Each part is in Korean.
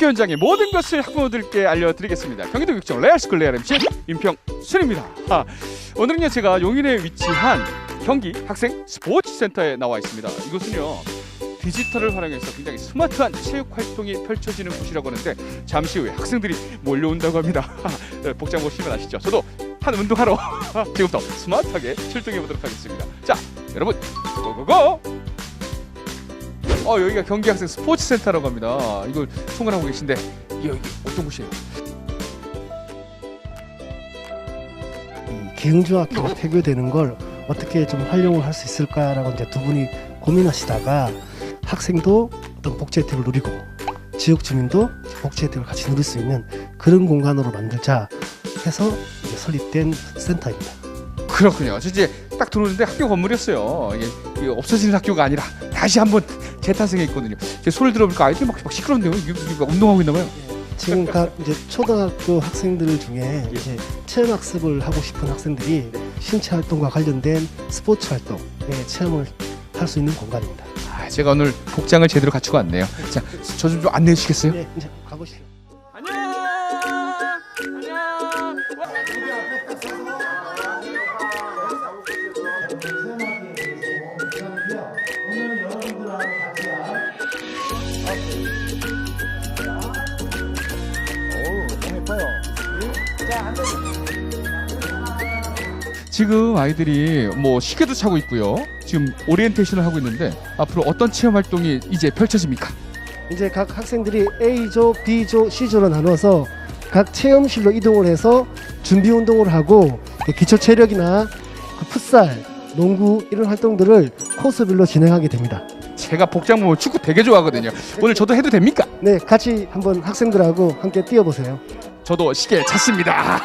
학교 현장의 모든 것을 학부모들께 알려드리겠습니다. 경기도 육청 레알스쿨 레알 MC 임평순입니다. 오늘은요 제가 용인에 위치한 경기 학생 스포츠센터에 나와 있습니다. 이곳은요 디지털을 활용해서 굉장히 스마트한 체육 활동이 펼쳐지는 곳이라고 하는데 잠시 후에 학생들이 몰려온다고 합니다. 복장 보시면 아시죠? 저도 한 운동하러 지금부터 스마트하게 출동해 보도록 하겠습니다. 자, 여러분 고고고! 여기가 경기 학생 스포츠센터라고 합니다. 이걸 통근하고 계신데 여기 어떤 곳이에요? 계흥중학교가 폐교되는 걸 어떻게 좀 활용을 할 수 있을까라고 이제 두 분이 고민하시다가 학생도 어떤 복지 혜택을 누리고 지역 주민도 복지 혜택을 같이 누릴 수 있는 그런 공간으로 만들자 해서 이제 설립된 센터입니다. 그렇군요. 저 이제 딱 들어오는데 학교 건물이었어요. 이게 없어지는 학교가 아니라 다시 한번 재탄생해 있거든요. 제 소리를 들어보니까 아이들이 막 시끄러운데요. 이게 막 운동하고 있나 봐요. 지금 각 이제 초등학교 학생들 중에 이제 체험 학습을 하고 싶은 학생들이 신체 활동과 관련된 스포츠 활동에 체험을 할 수 있는 공간입니다. 제가 오늘 복장을 제대로 갖추고 왔네요. 자, 저 좀 안내해 주시겠어요? 네, 이제 가보시죠. 안녕. 안녕. 지금 아이들이 뭐 시계도 차고 있고요. 지금 오리엔테이션을 하고 있는데 앞으로 어떤 체험 활동이 이제 펼쳐집니까? 이제 각 학생들이 A조, B조, C조로 나눠서 각 체험실로 이동을 해서 준비 운동을 하고 기초 체력이나 풋살, 농구 이런 활동들을 코스별로 진행하게 됩니다. 제가 복장 보면 축구 되게 좋아하거든요. 오늘 저도 해도 됩니까? 네, 같이 한번 학생들하고 함께 뛰어보세요. 저도 시계 찼습니다.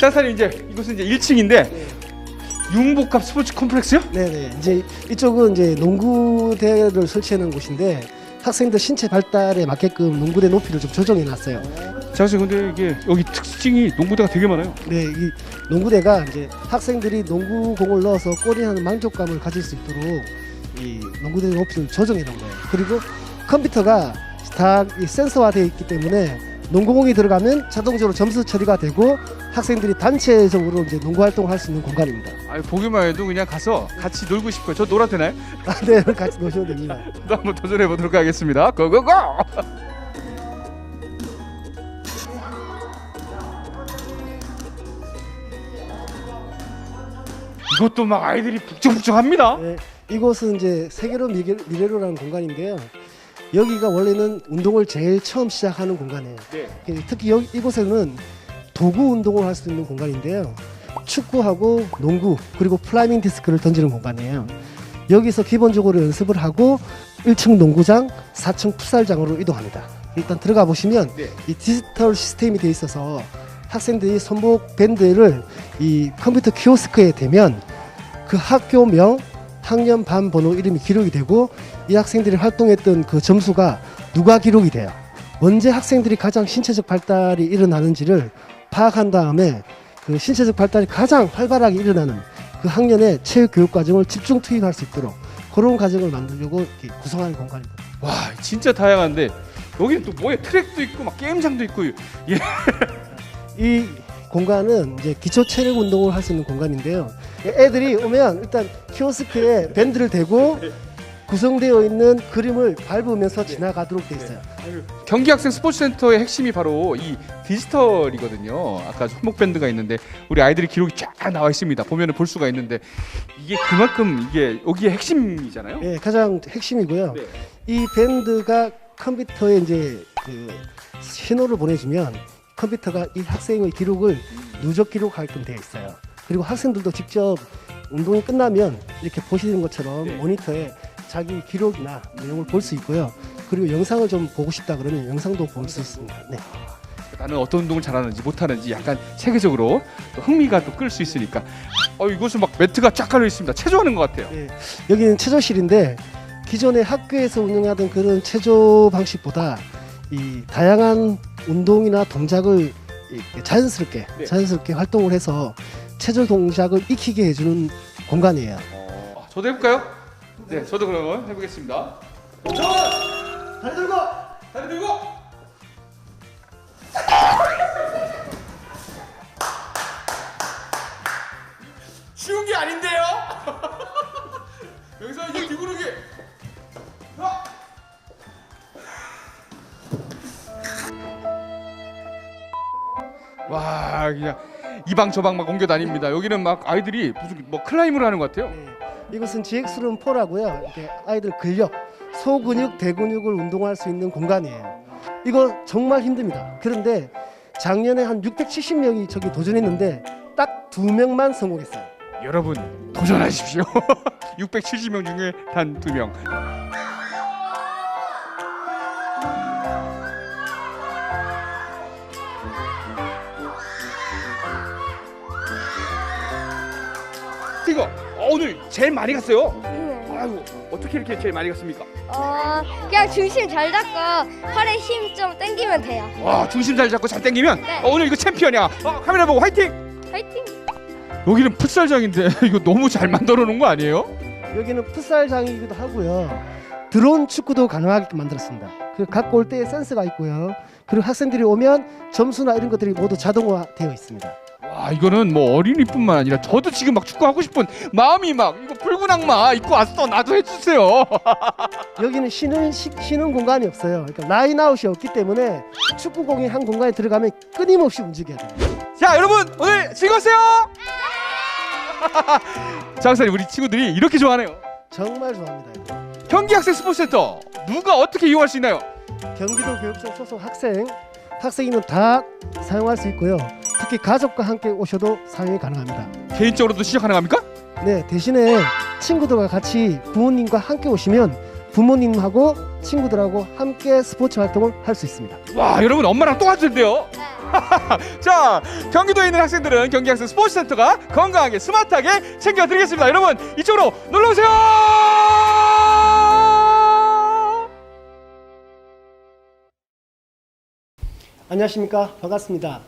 자, 사장님 이제 이곳은 이제 1층인데 융복합 스포츠 콤플렉스요? 네네. 이제 이쪽은 이제 농구대를 설치하는 곳인데 학생들 신체 발달에 맞게끔 농구대 높이를 좀 조정해 놨어요. 자, 근데 이게 여기 특징이 농구대가 되게 많아요. 네, 이 농구대가 이제 학생들이 농구공을 넣어서 골이하는 만족감을 가질 수 있도록 이 농구대 높이를 조정해 놓은 거예요. 그리고 컴퓨터가 다 이 센서화되어 있기 때문에 농구공이 들어가면 자동적으로 점수 처리가 되고 학생들이 단체적으로 이제 농구 활동을 할 수 있는 공간입니다. 보기만 해도 그냥 가서 같이 놀고 싶어요. 저 놀아도 되나요? 네, 같이 노셔도 됩니다. 또 한번 도전해 보도록 하겠습니다. 고고고! 이것도 막 아이들이 북적북적합니다. 네, 이곳은 이제 세계로 미래로라는 공간인데요. 여기가 원래는 운동을 제일 처음 시작하는 공간이에요. 네. 특히 이곳에는 도구 운동을 할 수 있는 공간인데요. 축구하고 농구 그리고 플라이밍 디스크를 던지는 공간이에요. 여기서 기본적으로 연습을 하고 1층 농구장, 4층 풋살장으로 이동합니다. 일단 들어가 보시면 네. 이 디지털 시스템이 돼 있어서 학생들이 손목 밴드를 이 컴퓨터 키오스크에 대면 그 학교명, 학년, 반, 번호 이름이 기록이 되고 이 활동들이 활동했던 그 점수가 누가 기록이 돼요. 언제 학생들이 가장 신체적 발달이 일어나는지를 파악한 다음에 그 신체적 발달이 가장 활발하게 일어나는 그 학년의 체육 교육 과정을 집중 투입할 수 있도록 그런 과정을 만들려고 이렇게 구성하는 공간입니다. 와, 진짜 다양한데 여기는 또 뭐에 트랙도 있고 막 게임장도 있고 이 공간은 이제 기초 체력 운동을 할 수 있는 공간인데요. 애들이 오면 일단 키오스크에 밴드를 대고 구성되어 있는 그림을 밟으면서 지나가도록 돼 있어요. 경기 학생 스포츠센터의 핵심이 바로 이 디지털이거든요. 아까 손목 밴드가 있는데 우리 아이들이 기록이 쫙 나와 있습니다. 보면은 볼 수가 있는데 이게 그만큼 이게 여기의 핵심이잖아요. 네, 가장 핵심이고요. 네. 이 밴드가 컴퓨터에 이제 그 신호를 보내주면 컴퓨터가 이 학생의 기록을 누적 기록하게끔 되어 있어요. 그리고 학생들도 직접 운동이 끝나면 이렇게 보시는 것처럼 네. 모니터에 자기 기록이나 내용을 볼 수 있고요. 그리고 영상을 좀 보고 싶다 그러면 영상도 볼 수 있습니다. 네. 나는 어떤 운동을 잘하는지 못하는지 약간 세계적으로 또 흥미가 또 끌 수 있으니까 이곳은 막 매트가 쫙 깔려 있습니다. 체조하는 것 같아요. 네. 여기는 체조실인데 기존에 학교에서 운영하던 그런 체조 방식보다 이 다양한 운동이나 동작을 자연스럽게 활동을 해서 체조 동작을 익히게 해주는 공간이에요. 저도 해볼까요? 네, 저도 그러면 해보겠습니다. 다리 들고 다리 들고. 쉬운 게 아닌데요? 여기서 이제 뒤구르기. 와, 그냥 이 방 저 방 막 옮겨 다닙니다. 여기는 막 아이들이 무슨 뭐 클라이밍을 하는 것 같아요. 네, 이것은 GX룸 4라고요. 이렇게 아이들 근력, 소근육, 대근육을 운동할 수 있는 공간이에요. 이거 정말 힘듭니다. 그런데 작년에 한 670명이 저기 도전했는데 딱 2명만 성공했어요. 여러분 도전하십시오. 670명 중에 단 2명. 이거 오늘 제일 많이 갔어요. 아이고 어떻게 이렇게 제일 많이 갔습니까? 그냥 중심 잘 잡고 팔에 힘 좀 당기면 돼요. 와 중심 잘 잡고 잘 당기면 네. 오늘 이거 챔피언이야. 카메라 보고 화이팅. 화이팅! 여기는 풋살장인데 이거 너무 잘 만들어 놓은 거 아니에요? 여기는 풋살장이기도 하고요. 드론 축구도 가능하게 만들었습니다. 그 각 골대에 센서가 있고요. 그리고 학생들이 오면 점수나 이런 것들이 모두 자동화되어 있습니다. 와 이거는 뭐 어린이뿐만 아니라 저도 지금 막 축구 하고 싶은 마음이 막 이거 붉은 악마 입고 왔어 나도 해주세요. 여기는 쉬는 공간이 없어요. 그러니까 라인아웃이 없기 때문에 축구공이 한 공간에 들어가면 끊임없이 움직여야 돼요. 자 여러분 오늘 즐거웠어요? 자 학생님 우리 친구들이 이렇게 좋아하네요. 정말 좋아합니다. 이거. 경기학생 스포츠센터 누가 어떻게 이용할 수 있나요? 경기도 교육청 소속 학생이면 다 사용할 수 있고요. 특히 가족과 함께 오셔도 사용이 가능합니다. 개인적으로도 시작 가능합니까? 네, 대신에 친구들과 같이 부모님과 함께 오시면 부모님하고 친구들하고 함께 스포츠 활동을 할 수 있습니다. 와 여러분 엄마랑 또 와도 된대요. 자 경기도에 있는 학생들은 경기학생 스포츠센터가 건강하게 스마트하게 챙겨드리겠습니다. 여러분 이쪽으로 놀러오세요. 안녕하십니까, 반갑습니다.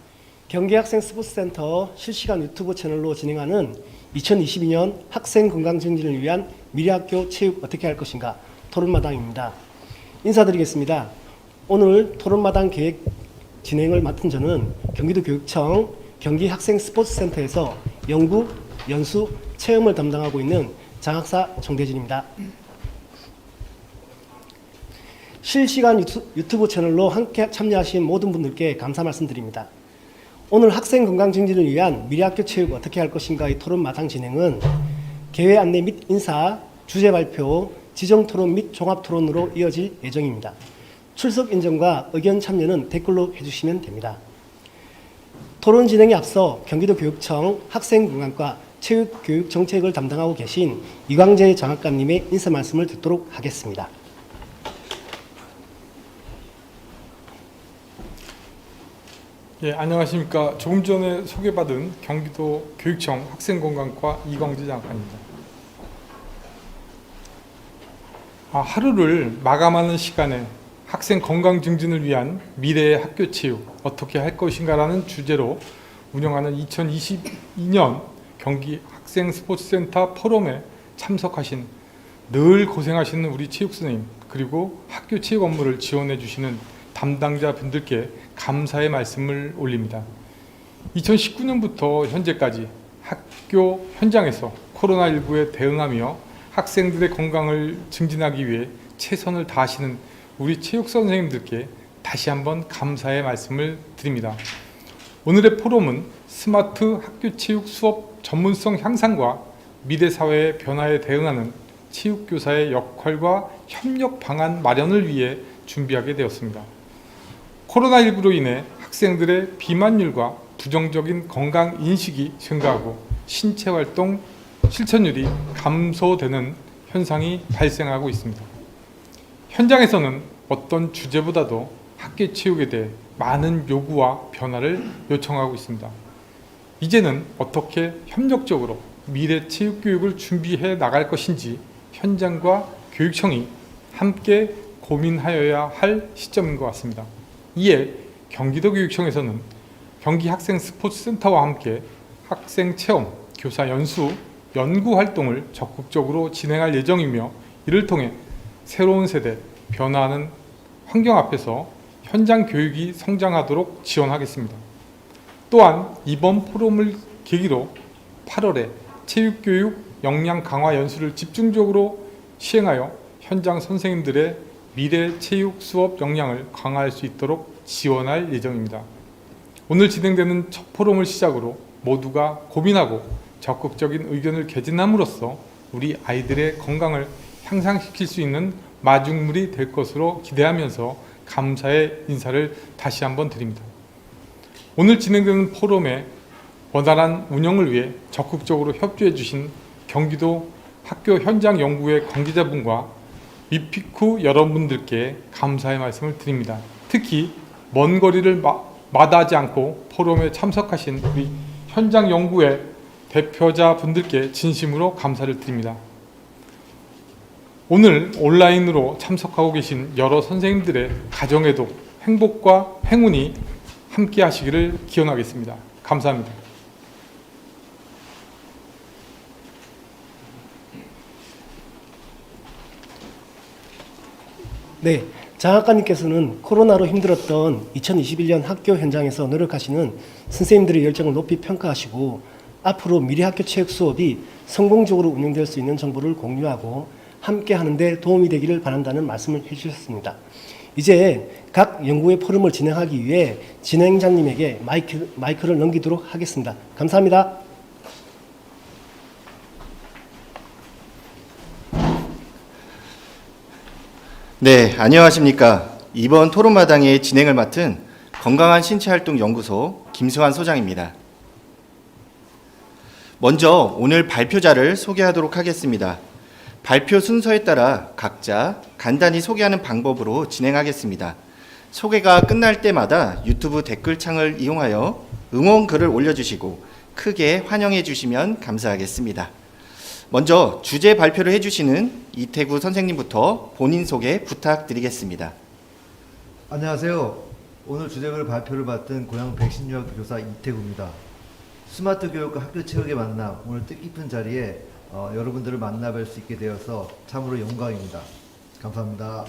경기학생 스포츠센터 실시간 유튜브 채널로 진행하는 2022년 학생 건강 증진을 위한 미래학교 체육 어떻게 할 것인가 토론마당입니다. 인사드리겠습니다. 오늘 토론마당 계획 진행을 맡은 저는 경기도 교육청 경기학생 스포츠센터에서 연구, 연수, 체험을 담당하고 있는 장학사 정대진입니다. 실시간 유튜브 채널로 함께 참여하신 모든 분들께 감사 말씀드립니다. 오늘 학생 건강 증진을 위한 미래학교 체육 어떻게 할 것인가의 토론 마당 진행은 개회 안내 및 인사, 주제 발표, 지정 토론 및 종합 토론으로 이어질 예정입니다. 출석 인정과 의견 참여는 댓글로 해주시면 됩니다. 토론 진행에 앞서 경기도 교육청 학생건강과 체육교육 정책을 담당하고 계신 이광재 장학감님의 인사 말씀을 듣도록 하겠습니다. 예, 안녕하십니까. 조금 전에 소개받은 경기도 교육청 학생건강과 이광재 장학관입니다. 하루를 마감하는 시간에 학생 건강 증진을 위한 미래의 학교 체육 어떻게 할 것인가라는 주제로 운영하는 2022년 경기 학생 스포츠센터 포럼에 참석하신 늘 고생하시는 우리 체육 선생님 그리고 학교 체육 업무를 지원해 주시는 담당자 분들께 감사의 말씀을 올립니다. 2019년부터 현재까지 학교 현장에서 코로나19에 대응하며 학생들의 건강을 증진하기 위해 최선을 다하시는 우리 체육 선생님들께 다시 한번 감사의 말씀을 드립니다. 오늘의 포럼은 스마트 학교 체육 수업 전문성 향상과 미래 사회의 변화에 대응하는 체육교사의 역할과 협력 방안 마련을 위해 준비하게 되었습니다. 코로나19로 인해 학생들의 비만율과 부정적인 건강 인식이 증가하고 신체 활동 실천율이 감소되는 현상이 발생하고 있습니다. 현장에서는 어떤 주제보다도 학교 체육에 대해 많은 요구와 변화를 요청하고 있습니다. 이제는 어떻게 협력적으로 미래 체육 교육을 준비해 나갈 것인지 현장과 교육청이 함께 고민하여야 할 시점인 것 같습니다. 이에 경기도 교육청에서는 경기 학생 스포츠센터와 함께 학생 체험, 교사 연수, 연구 활동을 적극적으로 진행할 예정이며 이를 통해 새로운 세대, 변화하는 환경 앞에서 현장 교육이 성장하도록 지원하겠습니다. 또한 이번 포럼을 계기로 8월에 체육교육 역량 강화 연수를 집중적으로 시행하여 현장 선생님들의 미래 체육 수업 역량을 강화할 수 있도록 지원할 예정입니다. 오늘 진행되는 첫 포럼을 시작으로 모두가 고민하고 적극적인 의견을 개진함으로써 우리 아이들의 건강을 향상시킬 수 있는 마중물이 될 것으로 기대하면서 감사의 인사를 다시 한번 드립니다. 오늘 진행되는 포럼의 원활한 운영을 위해 적극적으로 협조해 주신 경기도 학교 현장 연구회 관계자분과 위피쿠 여러분들께 감사의 말씀을 드립니다. 특히 먼 거리를 마다하지 않고 포럼에 참석하신 우리 현장 연구회 대표자분들께 진심으로 감사를 드립니다. 오늘 온라인으로 참석하고 계신 여러 선생님들의 가정에도 행복과 행운이 함께 하시기를 기원하겠습니다. 감사합니다. 네, 장학관님께서는 코로나로 힘들었던 2021년 학교 현장에서 노력하시는 선생님들의 열정을 높이 평가하시고 앞으로 미래학교 체육 수업이 성공적으로 운영될 수 있는 정보를 공유하고 함께 하는데 도움이 되기를 바란다는 말씀을 해주셨습니다. 이제 각 연구회 포럼을 진행하기 위해 진행자님에게 마이크를 넘기도록 하겠습니다. 감사합니다. 네, 안녕하십니까. 이번 토론마당의 진행을 맡은 건강한 신체활동 연구소 김승환 소장입니다. 먼저 오늘 발표자를 소개하도록 하겠습니다. 발표 순서에 따라 각자 간단히 소개하는 방법으로 진행하겠습니다. 소개가 끝날 때마다 유튜브 댓글창을 이용하여 응원글을 올려주시고 크게 환영해 주시면 감사하겠습니다. 먼저 주제 발표를 해주시는 이태구 선생님부터 본인 소개 부탁드리겠습니다. 안녕하세요. 오늘 주제별 발표를 맡은 고양 백신유학 교사 이태구입니다. 스마트 교육과 학교 체육의 만남, 오늘 뜻깊은 자리에 여러분들을 만나뵐 수 있게 되어서 참으로 영광입니다. 감사합니다.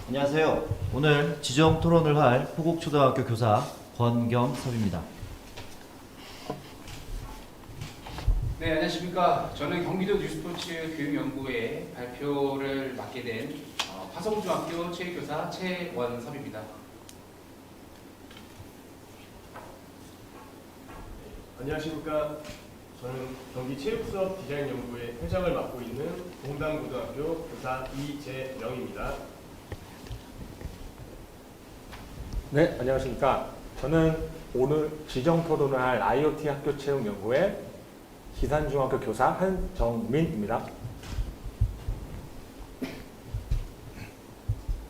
안녕하세요. 오늘 지정 토론을 할 호국초등학교 교사 권경섭입니다. 네, 안녕하십니까. 저는 경기도 뉴스포츠 교육연구회 발표를 맡게 된 화성중학교 체육교사 최원섭입니다. 안녕하십니까. 저는 경기체육수업 디자인연구회 회장을 맡고 있는 동담고등학교 교사 이재영입니다. 네, 안녕하십니까. 저는 오늘 지정 토론을 할 IoT 학교 체육 연구회 기산중학교 교사 한정민입니다.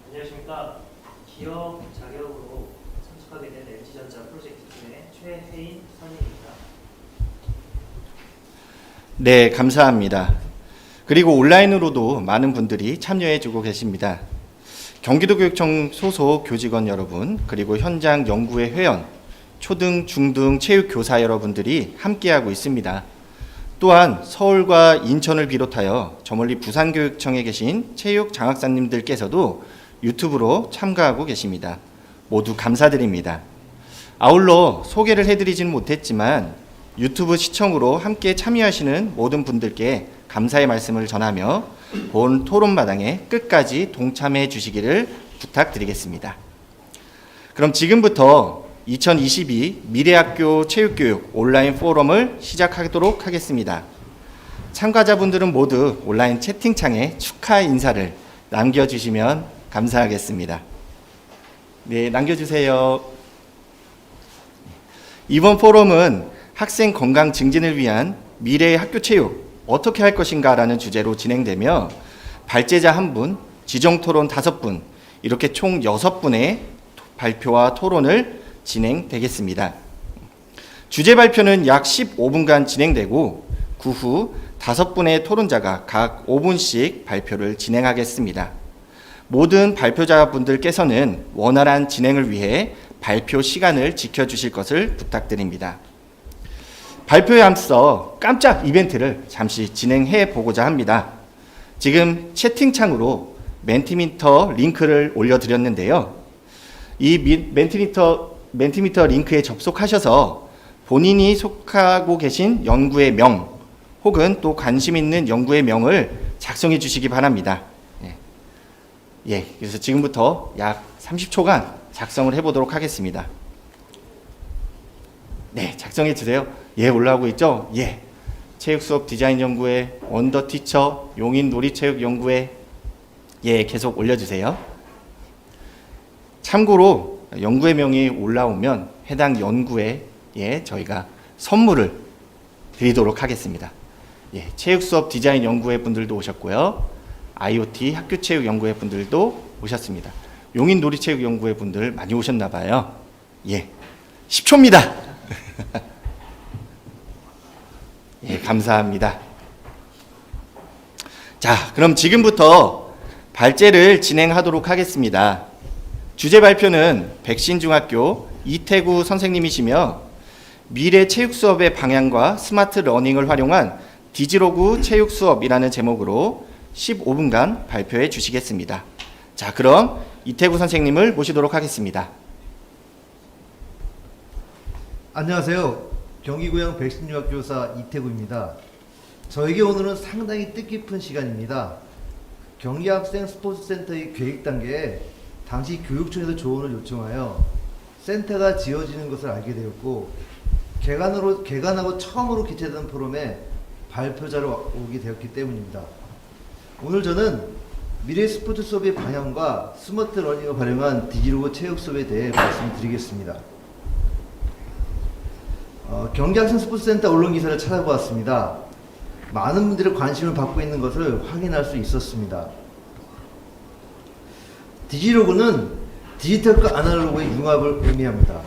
안녕하십니까. 기업 자격으로 참석하게 된 LG전자 프로젝트 팀의 최혜인 선임입니다. 네, 감사합니다. 그리고 온라인으로도 많은 분들이 참여해주고 계십니다. 경기도교육청 소속 교직원 여러분, 그리고 현장 연구회 회원, 초등, 중등 체육교사 여러분들이 함께하고 있습니다. 또한 서울과 인천을 비롯하여 저 멀리 부산교육청에 계신 체육 장학사님들께서도 유튜브로 참가하고 계십니다. 모두 감사드립니다. 아울러 소개를 해드리지는 못했지만 유튜브 시청으로 함께 참여하시는 모든 분들께 감사의 말씀을 전하며 본 토론마당에 끝까지 동참해 주시기를 부탁드리겠습니다. 그럼 지금부터 2022 미래학교 체육교육 온라인 포럼을 시작하도록 하겠습니다. 참가자분들은 모두 온라인 채팅창에 축하 인사를 남겨주시면 감사하겠습니다. 네, 남겨주세요. 이번 포럼은 학생 건강 증진을 위한 미래의 학교 체육 어떻게 할 것인가 라는 주제로 진행되며 발제자 1분, 지정토론 5분, 이렇게 총 6분의 발표와 토론을 진행되겠습니다. 주제 발표는 약 15분간 진행되고 그 후 5분의 토론자가 각 5분씩 발표를 진행하겠습니다. 모든 발표자분들께서는 원활한 진행을 위해 발표 시간을 지켜주실 것을 부탁드립니다. 발표에 앞서 깜짝 이벤트를 잠시 진행해 보고자 합니다. 지금 채팅창으로 멘티미터 링크를 올려드렸는데요. 이 멘티미터 링크에 접속하셔서 본인이 속하고 계신 연구의 명 혹은 또 관심 있는 연구의 명을 작성해 주시기 바랍니다. 그래서 지금부터 약 30초간 작성을 해보도록 하겠습니다. 네, 작성해 주세요. 올라오고 있죠? 체육수업 디자인연구회, 원더티처, 용인 놀이체육연구회, 계속 올려주세요. 참고로 연구의 명이 올라오면 해당 연구에 저희가 선물을 드리도록 하겠습니다. 체육수업 디자인연구회 분들도 오셨고요. IoT 학교체육연구회 분들도 오셨습니다. 용인 놀이체육연구회 분들 많이 오셨나 봐요. 10초입니다. 감사합니다. 자, 그럼 지금부터 발제를 진행하도록 하겠습니다. 주제 발표는 백신중학교 이태구 선생님이시며 미래 체육 수업의 방향과 스마트 러닝을 활용한 디지로그 체육 수업이라는 제목으로 15분간 발표해 주시겠습니다. 자, 그럼 이태구 선생님을 모시도록 하겠습니다. 안녕하세요. 경기고양 백신중학교 교사 이태구입니다. 저에게 오늘은 상당히 뜻깊은 시간입니다. 경기학생 스포츠센터의 계획 단계에 당시 교육청에서 조언을 요청하여 센터가 지어지는 것을 알게 되었고, 개관하고 처음으로 개최된 포럼에 발표자로 오게 되었기 때문입니다. 오늘 저는 미래 스포츠 수업의 방향과 스마트 러닝을 활용한 디지로그 체육 수업에 대해 말씀드리겠습니다. 경기학생 스포츠센터 언론 기사를 찾아보았습니다. 많은 분들의 관심을 받고 있는 것을 확인할 수 있었습니다. 디지로그는 디지털과 아날로그의 융합을 의미합니다.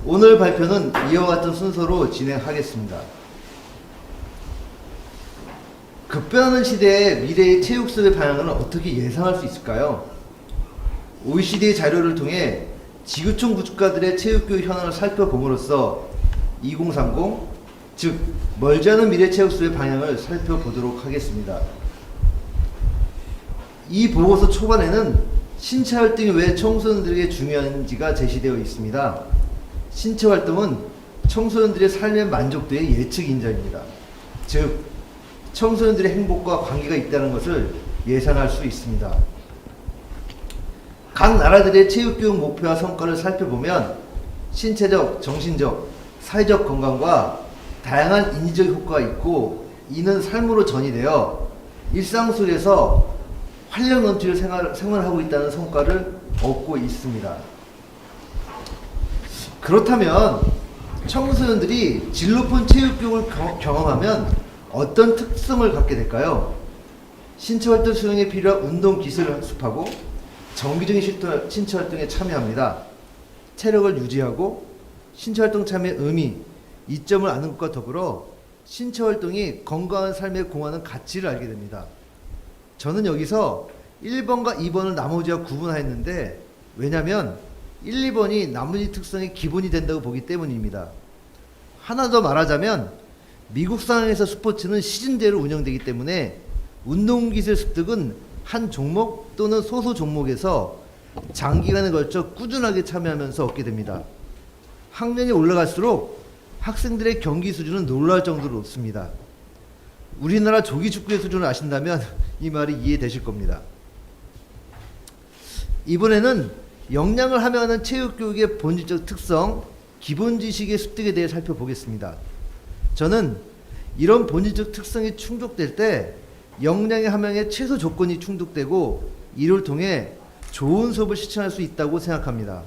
오늘 발표는 이와 같은 순서로 진행하겠습니다. 급변하는 시대의 미래의 체육 수업의 방향을 어떻게 예상할 수 있을까요? OECD의 자료를 통해 지구촌 국가들의 체육교육 현황을 살펴봄으로써 2030, 즉 멀지 않은 미래 체육 수업의 방향을 살펴보도록 하겠습니다. 이 보고서 초반에는 신체 활동이 왜 청소년들에게 중요한지가 제시되어 있습니다. 신체 활동은 청소년들의 삶의 만족도의 예측 인자입니다. 즉 청소년들의 행복과 관계가 있다는 것을 예상할 수 있습니다. 각 나라들의 체육교육 목표와 성과를 살펴보면 신체적, 정신적, 사회적 건강과 다양한 인지적 효과가 있고, 이는 삶으로 전이되어 일상 속에서 활력 넘치는 생활하고 있다는 성과를 얻고 있습니다. 그렇다면 청소년들이 질 높은 체육교육을 경험하면 어떤 특성을 갖게 될까요? 신체활동 수행에 필요한 운동 기술을 학습하고 정기적인 신체활동에 참여합니다. 체력을 유지하고 신체활동 참여의 의미, 이점을 아는 것과 더불어 신체활동이 건강한 삶에 공헌하는 가치를 알게 됩니다. 저는 여기서 1번과 2번을 나머지와 구분하였는데, 왜냐하면 1, 2번이 나머지 특성의 기본이 된다고 보기 때문입니다. 하나 더 말하자면 미국 상황에서 스포츠는 시즌제로 운영되기 때문에 운동기술 습득은 한 종목 또는 소수 종목에서 장기간에 걸쳐 꾸준하게 참여하면서 얻게 됩니다. 학년이 올라갈수록 학생들의 경기 수준은 놀라울 정도로 높습니다. 우리나라 조기축구의 수준을 아신다면 이 말이 이해되실 겁니다. 이번에는 역량을 함양하는 체육교육의 본질적 특성, 기본 지식의 습득에 대해 살펴보겠습니다. 저는 이런 본질적 특성이 충족될 때 역량의 함양의 최소 조건이 충족되고, 이를 통해 좋은 수업을 실천할 수 있다고 생각합니다.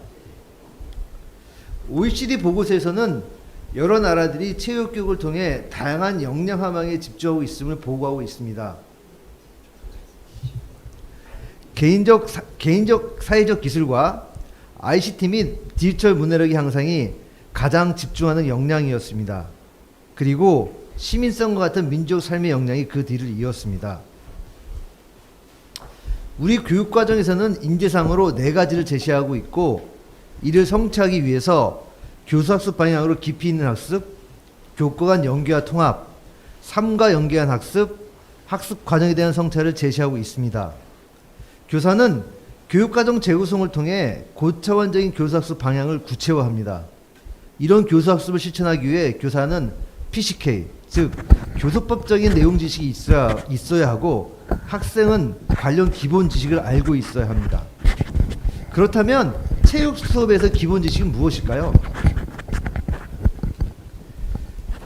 OECD 보고서에서는 여러 나라들이 체육교육을 통해 다양한 역량 함양에 집중하고 있음을 보고하고 있습니다. 개인적 사회적 기술과 ICT 및 디지털 문해력의 향상이 가장 집중하는 역량이었습니다. 그리고 시민성과 같은 민족 삶의 역량이 그 뒤를 이었습니다. 우리 교육과정에서는 인재상으로 4가지를 제시하고 있고, 이를 성취하기 위해서 교수학습 방향으로 깊이 있는 학습, 교과 간 연계와 통합, 삶과 연계한 학습, 학습 과정에 대한 성찰을 제시하고 있습니다. 교사는 교육과정 재구성을 통해 고차원적인 교수학습 방향을 구체화합니다. 이런 교수학습을 실천하기 위해 교사는 PCK, 즉 교수법적인 내용 지식이 있어야 하고 학생은 관련 기본 지식을 알고 있어야 합니다. 그렇다면 체육 수업에서 기본 지식은 무엇일까요?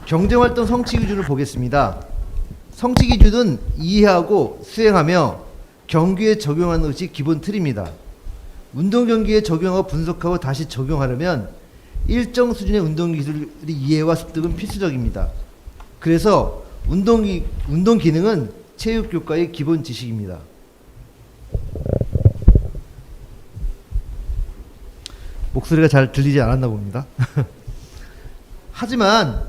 경쟁활동 성취 기준을 보겠습니다. 성취 기준은 이해하고 수행하며 경기에 적용하는 것이 기본 틀입니다. 운동 경기에 적용하고 분석하고 다시 적용하려면 일정 수준의 운동 기술의 이해와 습득은 필수적입니다. 그래서 운동 기능은 체육 교과의 기본 지식입니다. 목소리가 잘 들리지 않았나 봅니다. 하지만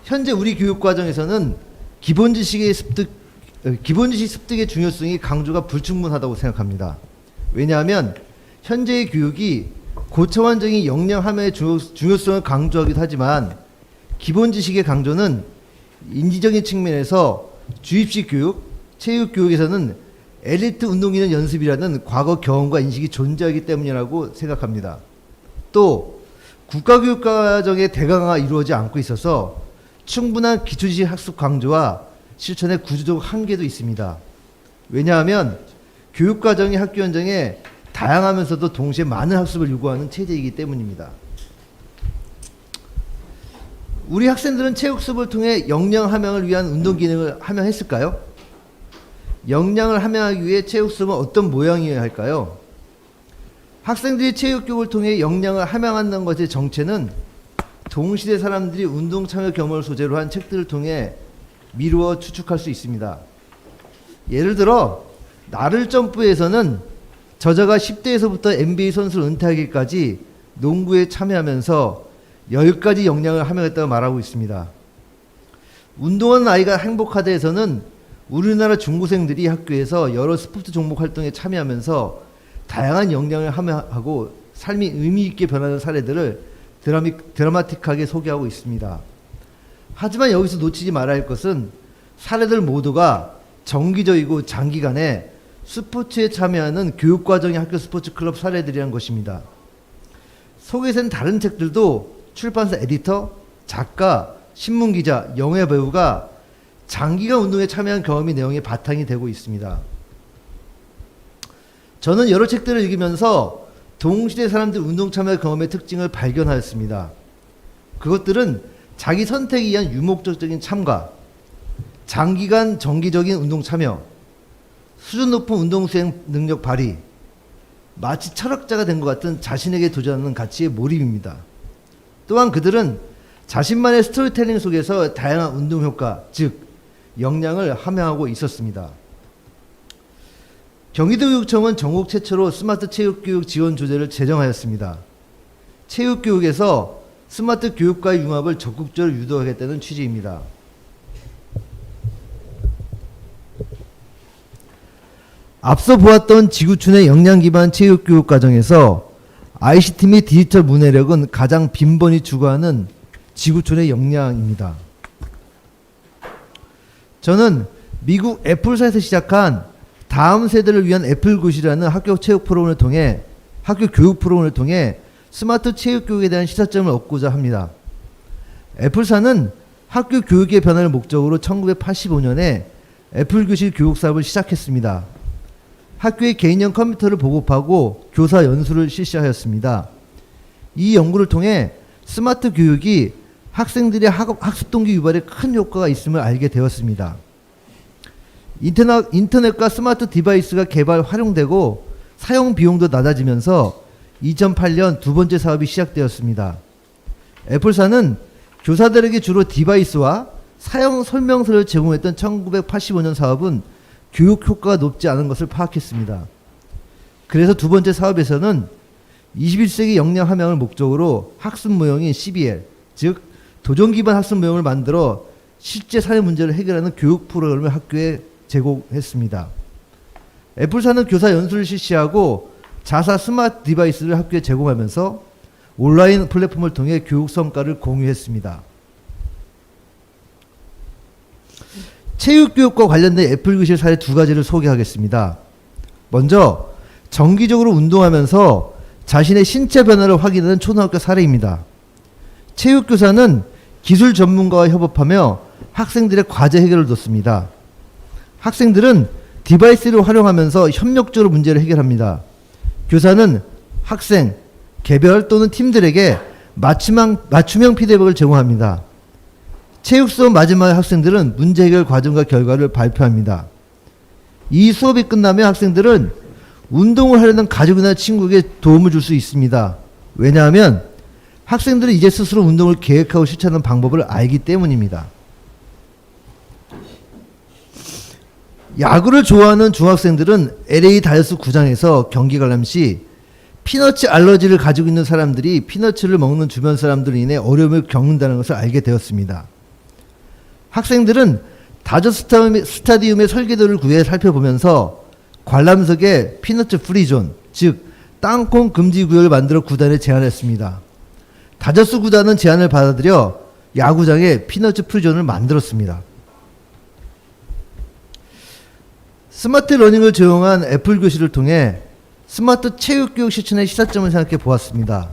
현재 우리 교육 과정에서는 기본 지식 습득의 중요성이 강조가 불충분하다고 생각합니다. 왜냐하면 현재의 교육이 고차원적인 역량 함양의 중요성을 강조하기도 하지만 기본 지식의 강조는 인지적인 측면에서 주입식 교육, 체육 교육에서는 엘리트 운동기능 연습이라는 과거 경험과 인식이 존재하기 때문이라고 생각합니다. 또 국가교육과정의 대강화가 이루어지지 않고 있어서 충분한 기초지식 학습 강조와 실천의 구조적 한계도 있습니다. 왜냐하면 교육과정이 학교 현장에 다양하면서도 동시에 많은 학습을 요구하는 체제이기 때문입니다. 우리 학생들은 체육 수업을 통해 역량 함양을 위한 운동 기능을 함양했을까요? 역량을 함양하기 위해 체육 수업은 어떤 모양이어야 할까요? 학생들이 체육 교육을 통해 역량을 함양한다는 것의 정체는 동시대 사람들이 운동 참여 경험을 소재로 한 책들을 통해 미루어 추측할 수 있습니다. 예를 들어 나를 점프에서는 저자가 10대에서부터 NBA 선수를 은퇴하기까지 농구에 참여하면서 10가지 역량을 함양했다고 말하고 있습니다. 운동하는 아이가 행복하다에서는 우리나라 중고생들이 학교에서 여러 스포츠 종목 활동에 참여하면서 다양한 역량을 함양하고 삶이 의미 있게 변하는 사례들을 드라마틱하게 소개하고 있습니다. 하지만 여기서 놓치지 말아야 할 것은 사례들 모두가 정기적이고 장기간에 스포츠에 참여하는 교육과정의 학교 스포츠 클럽 사례들이라는 것입니다. 속에서는 다른 책들도 출판사 에디터, 작가, 신문기자, 영화배우가 장기간 운동에 참여한 경험이 내용의 바탕이 되고 있습니다. 저는 여러 책들을 읽으면서 동시대 사람들 운동 참여 경험의 특징을 발견하였습니다. 그것들은 자기 선택에 의한 유목적인 참가, 장기간 정기적인 운동 참여, 수준 높은 운동 수행 능력 발휘, 마치 철학자가 된 것 같은 자신에게 도전하는 가치의 몰입입니다. 또한 그들은 자신만의 스토리텔링 속에서 다양한 운동 효과, 즉 역량을 함양하고 있었습니다. 경기도교육청은 전국 최초로 스마트 체육교육 지원 조제를 제정하였습니다. 체육교육에서 스마트 교육과의 융합을 적극적으로 유도하겠다는 취지입니다. 앞서 보았던 지구촌의 역량 기반 체육교육 과정에서 ICT 및 디지털 문해력은 가장 빈번히 추구하는 지구촌의 역량입니다. 저는 미국 애플사에서 시작한 다음 세대를 위한 애플굿이라는 학교 체육 프로그램을 통해 학교 교육 프로그램을 통해 스마트 체육 교육에 대한 시사점을 얻고자 합니다. 애플사는 학교 교육의 변화를 목적으로 1985년에 애플교실 교육 사업을 시작했습니다. 학교에 개인형 컴퓨터를 보급하고 교사 연수를 실시하였습니다. 이 연구를 통해 스마트 교육이 학생들의 학습 동기 유발에 큰 효과가 있음을 알게 되었습니다. 인터넷과 스마트 디바이스가 활용되고 사용 비용도 낮아지면서 2008년 두 번째 사업이 시작되었습니다. 애플사는 교사들에게 주로 디바이스와 사용 설명서를 제공했던 1985년 사업은 교육 효과가 높지 않은 것을 파악했습니다. 그래서 두 번째 사업에서는 21세기 역량 함양을 목적으로 학습 모형인 CBL, 즉 도전 기반 학습 모형을 만들어 실제 사회 문제를 해결하는 교육 프로그램을 학교에 제공했습니다. 애플사는 교사 연수를 실시하고 자사 스마트 디바이스를 학교에 제공하면서 온라인 플랫폼을 통해 교육 성과를 공유했습니다. 체육교육과 관련된 애플교실 사례 2가지를 소개하겠습니다. 먼저 정기적으로 운동하면서 자신의 신체 변화를 확인하는 초등학교 사례입니다. 체육교사는 기술 전문가와 협업하며 학생들의 과제 해결을 돕습니다. 학생들은 디바이스를 활용하면서 협력적으로 문제를 해결합니다. 교사는 학생, 개별 또는 팀들에게 맞춤형 피드백을 제공합니다. 체육 수업 마지막에 학생들은 문제 해결 과정과 결과를 발표합니다. 이 수업이 끝나면 학생들은 운동을 하려는 가족이나 친구에게 도움을 줄 수 있습니다. 왜냐하면 학생들은 이제 스스로 운동을 계획하고 실천하는 방법을 알기 때문입니다. 야구를 좋아하는 중학생들은 LA 다저스 구장에서 경기 관람 시 피너츠 알러지를 가지고 있는 사람들이 피너츠를 먹는 주변 사람들로 인해 어려움을 겪는다는 것을 알게 되었습니다. 학생들은 다저스 스타디움의 설계도를 구해 살펴보면서 관람석에 피너츠 프리존, 즉 땅콩 금지 구역을 만들어 구단에 제안했습니다. 다저스 구단은 제안을 받아들여 야구장에 피너츠 프리존을 만들었습니다. 스마트 러닝을 적용한 애플 교실을 통해 스마트 체육교육 실천의 시사점을 생각해 보았습니다.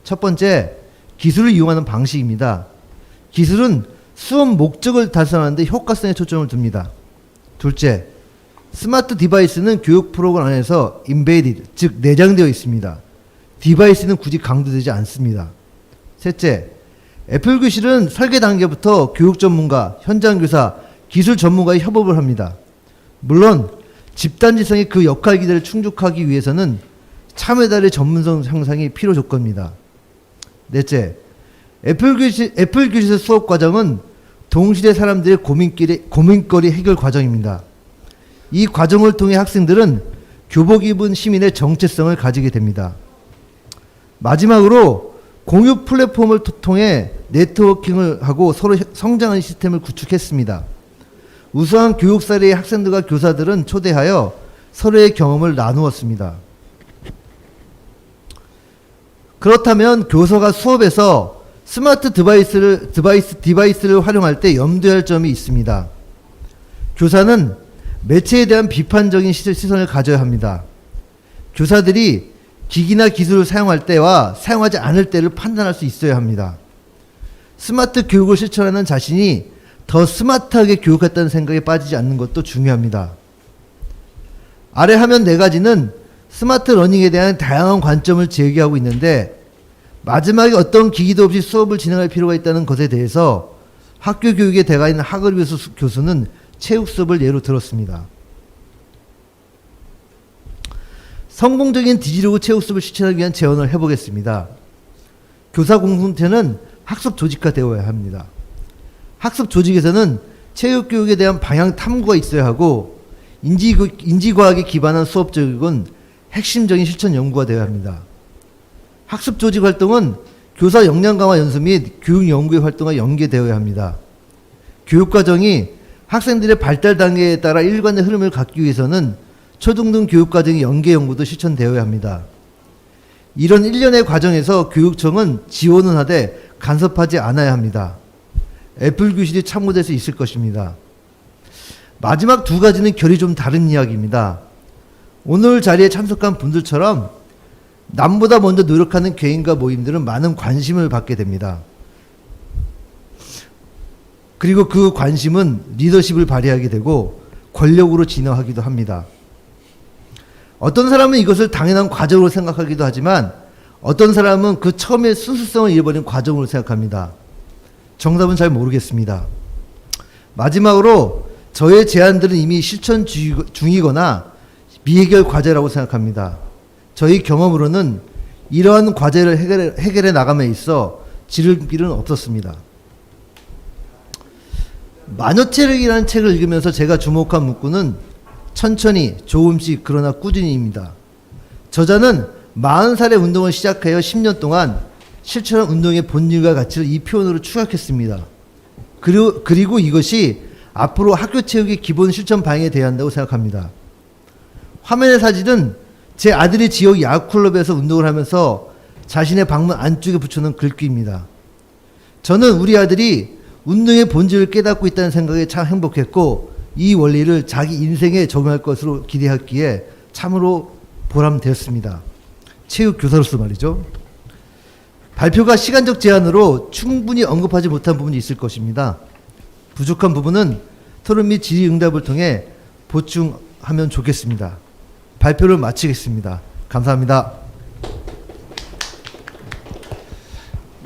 첫 번째, 기술을 이용하는 방식입니다. 기술은 수업 목적을 달성하는 데 효과성에 초점을 둡니다. 둘째, 스마트 디바이스는 교육 프로그램 안에서 embedded, 즉 내장되어 있습니다. 디바이스는 굳이 강조되지 않습니다. 셋째, 애플 교실은 설계 단계부터 교육 전문가, 현장 교사, 기술 전문가의 협업을 합니다. 물론 집단지성의 그 역할 기대를 충족하기 위해서는 참여자의 전문성 향상이 필요 조건입니다. 넷째, 애플 교실 수업 과정은 동시대 사람들의 고민거리 해결 과정입니다. 이 과정을 통해 학생들은 교복 입은 시민의 정체성을 가지게 됩니다. 마지막으로 공유 플랫폼을 통해 네트워킹을 하고 서로 성장하는 시스템을 구축했습니다. 우수한 교육 사례의 학생들과 교사들은 초대하여 서로의 경험을 나누었습니다. 그렇다면 교사가 수업에서 스마트 디바이스를 활용할 때 염두해야 할 점이 있습니다. 교사는 매체에 대한 비판적인 시선을 가져야 합니다. 교사들이 기기나 기술을 사용할 때와 사용하지 않을 때를 판단할 수 있어야 합니다. 스마트 교육을 실천하는 자신이 더 스마트하게 교육했다는 생각에 빠지지 않는 것도 중요합니다. 아래 화면 4가지는 스마트 러닝에 대한 다양한 관점을 제기하고 있는데 마지막에 어떤 기기도 없이 수업을 진행할 필요가 있다는 것에 대해서 학교 교육의 대가인 하글비스 교수는 체육 수업을 예로 들었습니다. 성공적인 디지로그 체육 수업을 실천하기 위한 제언을 해보겠습니다. 교사 공동체는 학습 조직화되어야 합니다. 학습 조직에서는 체육교육에 대한 방향 탐구가 있어야 하고 인지과학에 기반한 수업 교육은 핵심적인 실천 연구가 되어야 합니다. 학습 조직 활동은 교사 역량 강화 연수 및 교육 연구의 활동과 연계되어야 합니다. 교육 과정이 학생들의 발달 단계에 따라 일관된 흐름을 갖기 위해서는 초등등 교육 과정의 연계 연구도 실천되어야 합니다. 이런 일련의 과정에서 교육청은 지원은 하되 간섭하지 않아야 합니다. 애플 교실이 참고될 수 있을 것입니다. 마지막 2가지는 결이 좀 다른 이야기입니다. 오늘 자리에 참석한 분들처럼 남보다 먼저 노력하는 개인과 모임들은 많은 관심을 받게 됩니다. 그리고 그 관심은 리더십을 발휘하게 되고 권력으로 진화하기도 합니다. 어떤 사람은 이것을 당연한 과정으로 생각하기도 하지만 어떤 사람은 그 처음에 순수성을 잃어버린 과정으로 생각합니다. 정답은 잘 모르겠습니다. 마지막으로 저의 제안들은 이미 실천 중이거나 미해결 과제라고 생각합니다. 저희 경험으로는 이러한 과제를 해결해 나감에 있어 지름길은 없었습니다. 마녀체력이라는 책을 읽으면서 제가 주목한 문구는 천천히, 조금씩, 그러나 꾸준히입니다. 저자는 40살에 운동을 시작하여 10년 동안 실천한 운동의 본질과 가치를 이 표현으로 추격했습니다. 그리고 이것이 앞으로 학교 체육의 기본 실천 방향에 돼야 한다고 생각합니다. 화면의 사진은 제 아들이 지역 야구클럽에서 운동을 하면서 자신의 방문 안쪽에 붙여놓은 글귀입니다. 저는 우리 아들이 운동의 본질을 깨닫고 있다는 생각에 참 행복했고 이 원리를 자기 인생에 적용할 것으로 기대했기에 참으로 보람되었습니다. 체육 교사로서 말이죠. 발표가 시간적 제한으로 충분히 언급하지 못한 부분이 있을 것입니다. 부족한 부분은 토론 및 질의응답을 통해 보충하면 좋겠습니다. 발표를 마치겠습니다. 감사합니다.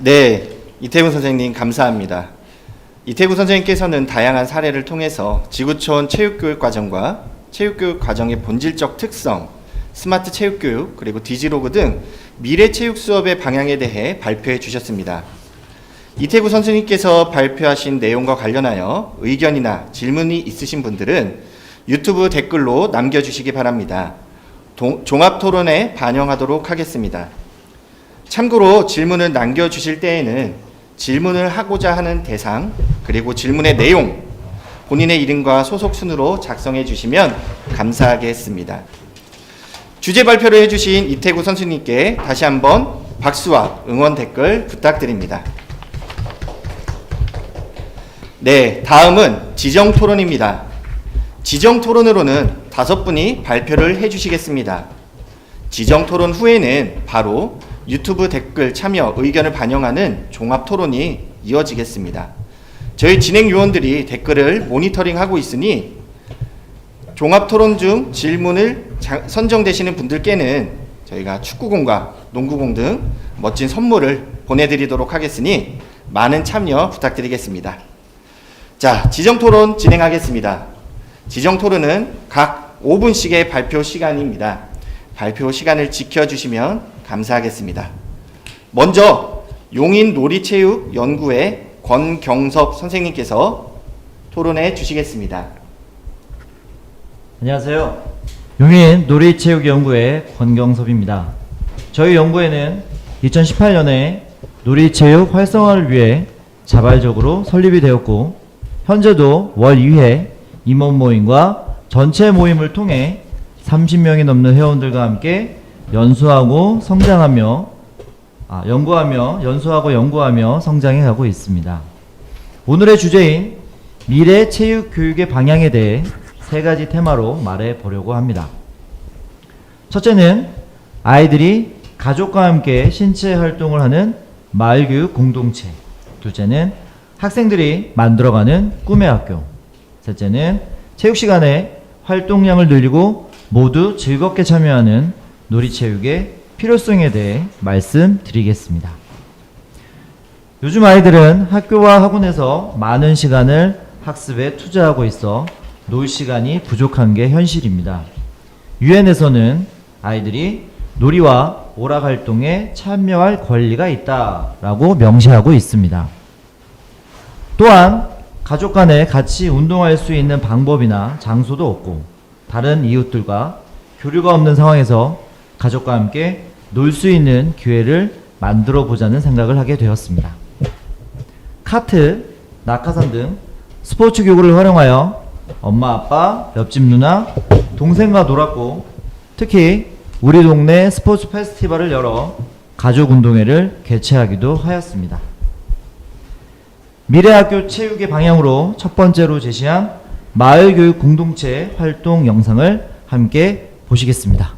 네, 이태구 선생님 감사합니다. 이태구 선생님께서는 다양한 사례를 통해서 지구촌 체육교육 과정과 체육교육 과정의 본질적 특성, 스마트 체육교육, 그리고 디지로그 등 미래 체육 수업의 방향에 대해 발표해 주셨습니다. 이태구 선생님께서 발표하신 내용과 관련하여 의견이나 질문이 있으신 분들은 유튜브 댓글로 남겨주시기 바랍니다. 종합토론에 반영하도록 하겠습니다. 참고로 질문을 남겨주실 때에는 질문을 하고자 하는 대상, 그리고 질문의 내용, 본인의 이름과 소속 순으로 작성해 주시면 감사하겠습니다. 주제 발표를 해주신 이태구 선수님께 다시 한번 박수와 응원 댓글 부탁드립니다. 네, 다음은 지정 토론입니다. 지정 토론으로는 5분이 발표를 해주시겠습니다. 지정 토론 후에는 바로 유튜브 댓글 참여 의견을 반영하는 종합 토론이 이어지겠습니다. 저희 진행 요원들이 댓글을 모니터링하고 있으니 종합 토론 중 질문을 선정되시는 분들께는 저희가 축구공과 농구공 등 멋진 선물을 보내드리도록 하겠으니 많은 참여 부탁드리겠습니다. 자, 지정 토론 진행하겠습니다. 지정 토론은 각 5분씩의 발표 시간입니다. 발표 시간을 지켜주시면 감사하겠습니다. 먼저 용인놀이체육연구회 권경섭 선생님께서 토론해 주시겠습니다. 안녕하세요. 용인놀이체육연구회 권경섭입니다. 저희 연구회는 2018년에 놀이체육 활성화를 위해 자발적으로 설립이 되었고 현재도 월 2회 임원 모임과 전체 모임을 통해 30명이 넘는 회원들과 함께 연구하고 연구하며 성장해 가고 있습니다. 오늘의 주제인 미래 체육 교육의 방향에 대해 3가지 테마로 말해 보려고 합니다. 첫째는 아이들이 가족과 함께 신체 활동을 하는 마을교육 공동체. 둘째는 학생들이 만들어가는 꿈의 학교. 셋째는 체육시간에 활동량을 늘리고 모두 즐겁게 참여하는 놀이체육의 필요성에 대해 말씀드리겠습니다. 요즘 아이들은 학교와 학원에서 많은 시간을 학습에 투자하고 있어 놀 시간이 부족한 게 현실입니다. 유엔에서는 아이들이 놀이와 오락활동에 참여할 권리가 있다라고 명시하고 있습니다. 또한 가족 간에 같이 운동할 수 있는 방법이나 장소도 없고 다른 이웃들과 교류가 없는 상황에서 가족과 함께 놀 수 있는 기회를 만들어 보자는 생각을 하게 되었습니다. 카트, 낙하산 등 스포츠 교구를 활용하여 엄마, 아빠, 옆집 누나, 동생과 놀았고 특히 우리 동네 스포츠 페스티벌을 열어 가족 운동회를 개최하기도 하였습니다. 미래학교 체육의 방향으로 첫 번째로 제시한 마을교육 공동체 활동 영상을 함께 보시겠습니다.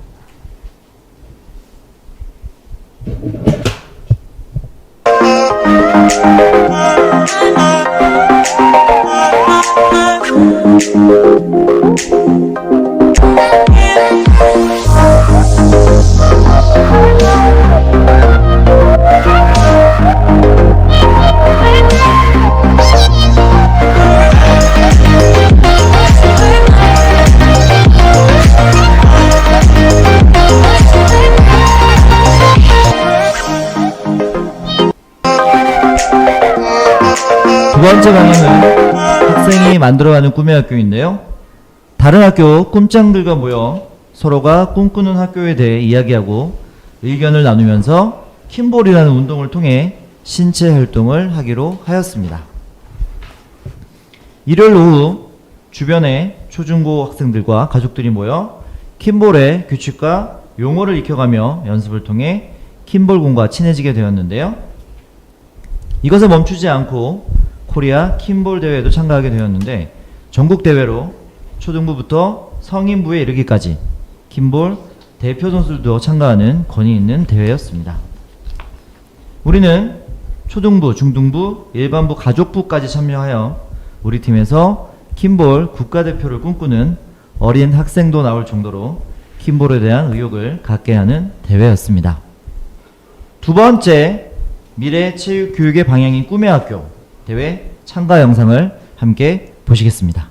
두 번째 방향은 학생이 만들어가는 꿈의 학교인데요. 다른 학교 꿈짱들과 모여 서로가 꿈꾸는 학교에 대해 이야기하고 의견을 나누면서 킴볼이라는 운동을 통해 신체 활동을 하기로 하였습니다. 일요일 오후 주변의 초중고 학생들과 가족들이 모여 킴볼의 규칙과 용어를 익혀가며 연습을 통해 킴볼공과 친해지게 되었는데요. 이것에 멈추지 않고 코리아 킴볼 대회에도 참가하게 되었는데 전국 대회로 초등부부터 성인부에 이르기까지 킴볼 대표 선수들도 참가하는 권위 있는 대회였습니다. 우리는 초등부, 중등부, 일반부, 가족부까지 참여하여 우리 팀에서 킴볼 국가대표를 꿈꾸는 어린 학생도 나올 정도로 킴볼에 대한 의욕을 갖게 하는 대회였습니다. 두 번째, 미래체육교육의 방향인 꿈의 학교 대회 참가 영상을 함께 보시겠습니다.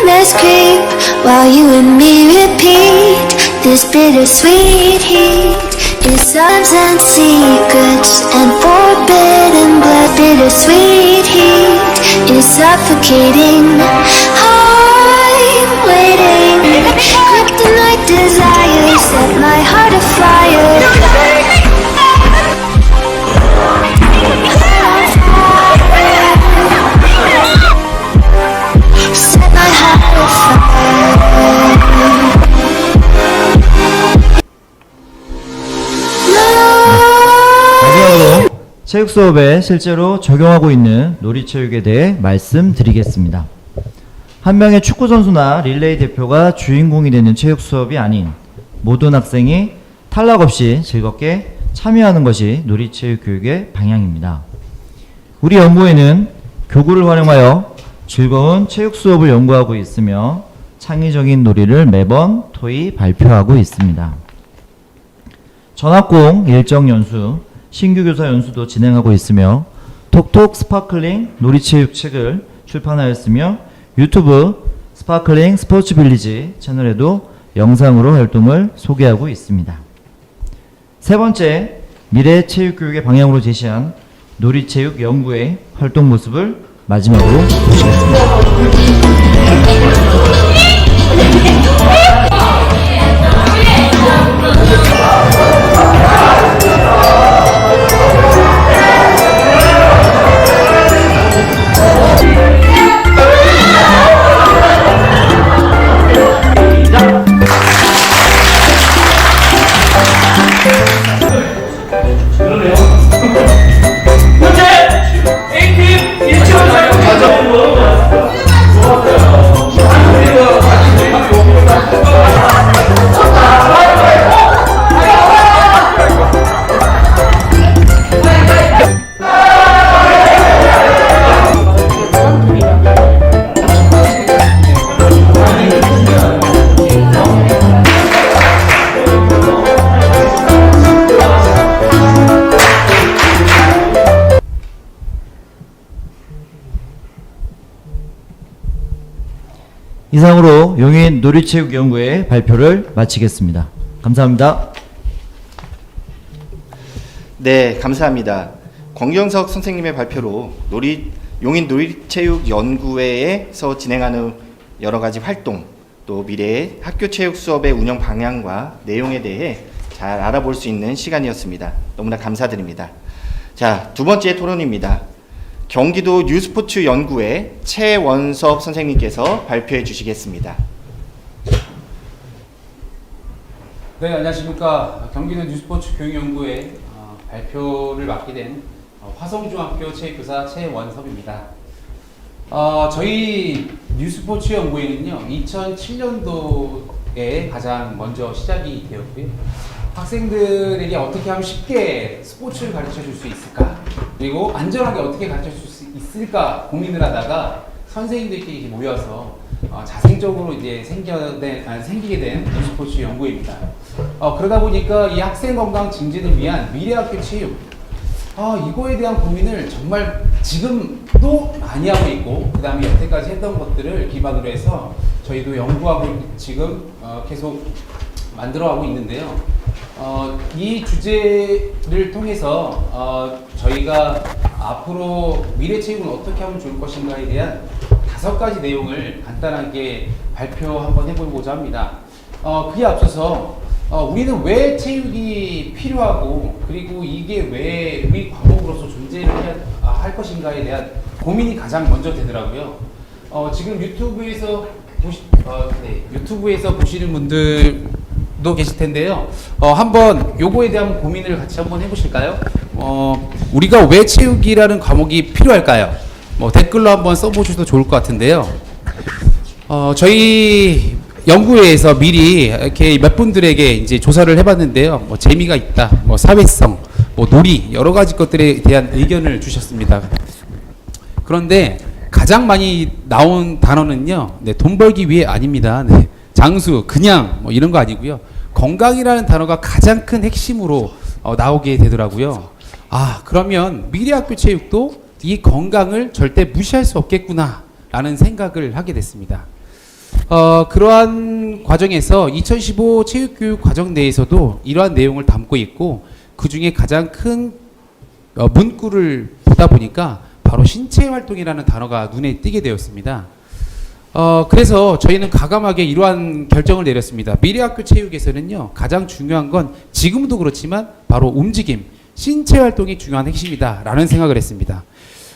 Let's creep while you and me repeat this bittersweet heat. It's arms and secrets and forbidden blood. Bittersweet heat is suffocating. I'm waiting. Kryptonite desires set my heart afire. Set my heart afire. 마지막으로 체육 수업에 실제로 적용하고 있는 놀이체육에 대해 말씀드리겠습니다. 한 명의 축구 선수나 릴레이 대표가 주인공이 되는 체육 수업이 아닌 모든 학생이 탈락 없이 즐겁게 참여하는 것이 놀이체육 교육의 방향입니다. 우리 연구에는 교구를 활용하여 즐거운 체육 수업을 연구하고 있으며 창의적인 놀이를 매번 토의 발표하고 있습니다. 전학공 일정 연수, 신규 교사 연수도 진행하고 있으며 톡톡 스파클링 놀이체육 책을 출판하였으며 유튜브 스파클링 스포츠 빌리지 채널에도 영상으로 활동을 소개하고 있습니다. 세 번째, 미래 체육교육의 방향으로 제시한 놀이체육 연구의 활동 모습을 마지막으로 보시겠습니다. 이상으로 용인 놀이체육연구회 발표를 마치겠습니다. 감사합니다. 네, 감사합니다. 권경석 선생님의 발표로 용인 놀이체육연구회에서 진행하는 여러 가지 활동, 또 미래의 학교 체육 수업의 운영 방향과 내용에 대해 잘 알아볼 수 있는 시간이었습니다. 너무나 감사드립니다. 자, 두 번째 토론입니다. 경기도 뉴스포츠 연구회 최원섭 선생님께서 발표해 주시겠습니다. 네, 안녕하십니까. 경기도 뉴스포츠 교육연구회 발표를 맡게 된 화성중학교 체육교사 최원섭입니다. 저희 뉴스포츠 연구회는요, 2007년도에 가장 먼저 시작이 되었고요. 학생들에게 어떻게 하면 쉽게 스포츠를 가르쳐 줄 수 있을까, 그리고 안전하게 어떻게 가르쳐 줄 수 있을까 고민을 하다가 선생님들끼리 모여서 자생적으로 이제 생기게 된 뉴스포츠 연구회입니다. 그러다 보니까 이 학생 건강 증진을 위한 미래학교 체육, 이거에 대한 고민을 정말 지금도 많이 하고 있고, 그 다음에 여태까지 했던 것들을 기반으로 해서 저희도 연구하고 지금 계속 만들어가고 있는데요. 이 주제를 통해서 저희가 앞으로 미래체육은 어떻게 하면 좋을 것인가에 대한 5가지 내용을 간단하게 발표 한번 해보고자 합니다. 그에 앞서서 우리는 왜 체육이 필요하고, 그리고 이게 왜 우리 과목으로서 존재를 할 것인가에 대한 고민이 가장 먼저 되더라고요. 지금 유튜브에서 보시는 분들도 분도 계실 텐데요. 한번 요거에 대한 고민을 같이 한번 해보실까요? 우리가 왜 체육이라는 과목이 필요할까요? 댓글로 한번 써보셔도 좋을 것 같은데요. 저희 연구회에서 미리 이렇게 몇 분들에게 이제 조사를 해봤는데요. 재미가 있다, 사회성, 놀이 여러 가지 것들에 대한 의견을 주셨습니다. 그런데 가장 많이 나온 단어는요, 돈 벌기 위해 아닙니다. 장수, 그냥 이런 거 아니고요. 건강이라는 단어가 가장 큰 핵심으로 나오게 되더라고요. 그러면 미래학교 체육도 이 건강을 절대 무시할 수 없겠구나라는 생각을 하게 됐습니다. 그러한 과정에서 2015 체육교육 과정 내에서도 이러한 내용을 담고 있고, 그 중에 가장 큰 문구를 보다 보니까 바로 신체 활동이라는 단어가 눈에 띄게 되었습니다. 그래서 저희는 과감하게 이러한 결정을 내렸습니다. 미래학교 체육에서는요, 가장 중요한 건 지금도 그렇지만 바로 움직임, 신체 활동이 중요한 핵심이다라는 생각을 했습니다.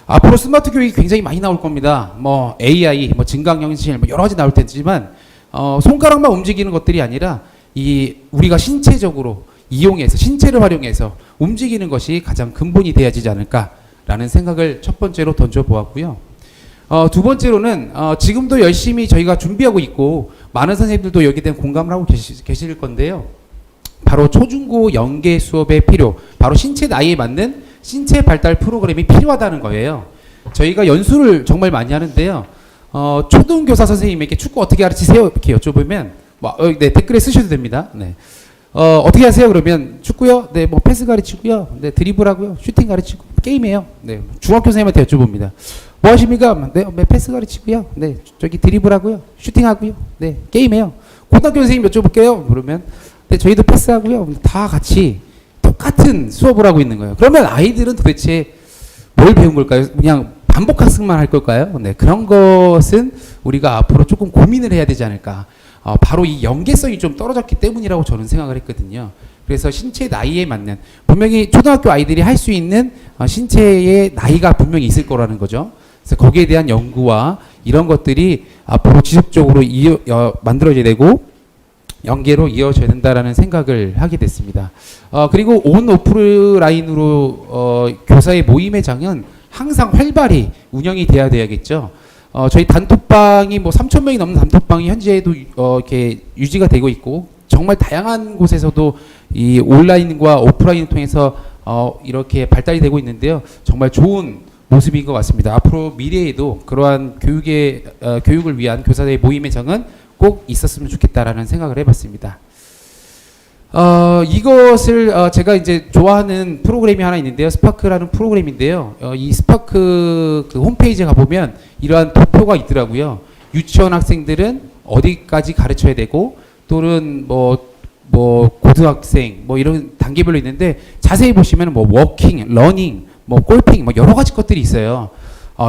앞으로 스마트 교육이 굉장히 많이 나올 겁니다. AI, 증강현실 여러 가지 나올 테지만 손가락만 움직이는 것들이 아니라 우리가 신체적으로 이용해서, 신체를 활용해서 움직이는 것이 가장 근본이 되어지지 않을까라는 생각을 첫 번째로 던져보았고요. 두 번째로는 지금도 열심히 저희가 준비하고 있고 많은 선생님들도 여기에 대한 공감을 하고 계실 건데요. 바로 초중고 연계 수업의 필요, 바로 신체 나이에 맞는 신체 발달 프로그램이 필요하다는 거예요. 저희가 연수를 정말 많이 하는데요. 초등교사 선생님에게 축구 어떻게 가르치세요? 이렇게 여쭤보면 네, 댓글에 쓰셔도 됩니다. 네. 어떻게 하세요? 그러면 축구요? 네, 패스 가르치고요. 네, 드리블하고요. 슈팅 가르치고 게임해요. 네, 중학교 선생님한테 여쭤봅니다. 뭐 하십니까? 네, 패스 가르치고요. 네, 저기 드리블하고요. 슈팅하고요. 네, 게임해요. 고등학교 선생님 여쭤볼게요. 그러면 네, 저희도 패스하고요. 다 같이 똑같은 수업을 하고 있는 거예요. 그러면 아이들은 도대체 뭘 배운 걸까요? 그냥 반복 학습만 할 걸까요? 네, 그런 것은 우리가 앞으로 조금 고민을 해야 되지 않을까. 바로 이 연계성이 좀 떨어졌기 때문이라고 저는 생각을 했거든요. 그래서 신체 나이에 맞는, 분명히 초등학교 아이들이 할 수 있는 신체의 나이가 분명히 있을 거라는 거죠. 그래서 거기에 대한 연구와 이런 것들이 앞으로 지속적으로 만들어져야 되고 연계로 이어져야 된다라는 생각을 하게 됐습니다. 그리고 온 오프라인으로 교사의 모임의 장은 항상 활발히 운영이 돼야 되겠죠. 저희 단톡방이 3,000명이 넘는 단톡방이 현재도 이렇게 유지가 되고 있고, 정말 다양한 곳에서도 이 온라인과 오프라인을 통해서 이렇게 발달이 되고 있는데요. 정말 좋은 모습인 것 같습니다. 앞으로 미래에도 그러한 교육을 위한 교사들의 모임의 장은 꼭 있었으면 좋겠다라는 생각을 해봤습니다. 이것을 제가 이제 좋아하는 프로그램이 하나 있는데요. 스파크라는 프로그램인데요. 이 스파크 그 홈페이지에 가보면 이러한 도표가 있더라고요. 유치원 학생들은 어디까지 가르쳐야 되고, 또는 고등학생 이런 단계별로 있는데, 자세히 보시면 워킹, 러닝, 골핑 여러 가지 것들이 있어요.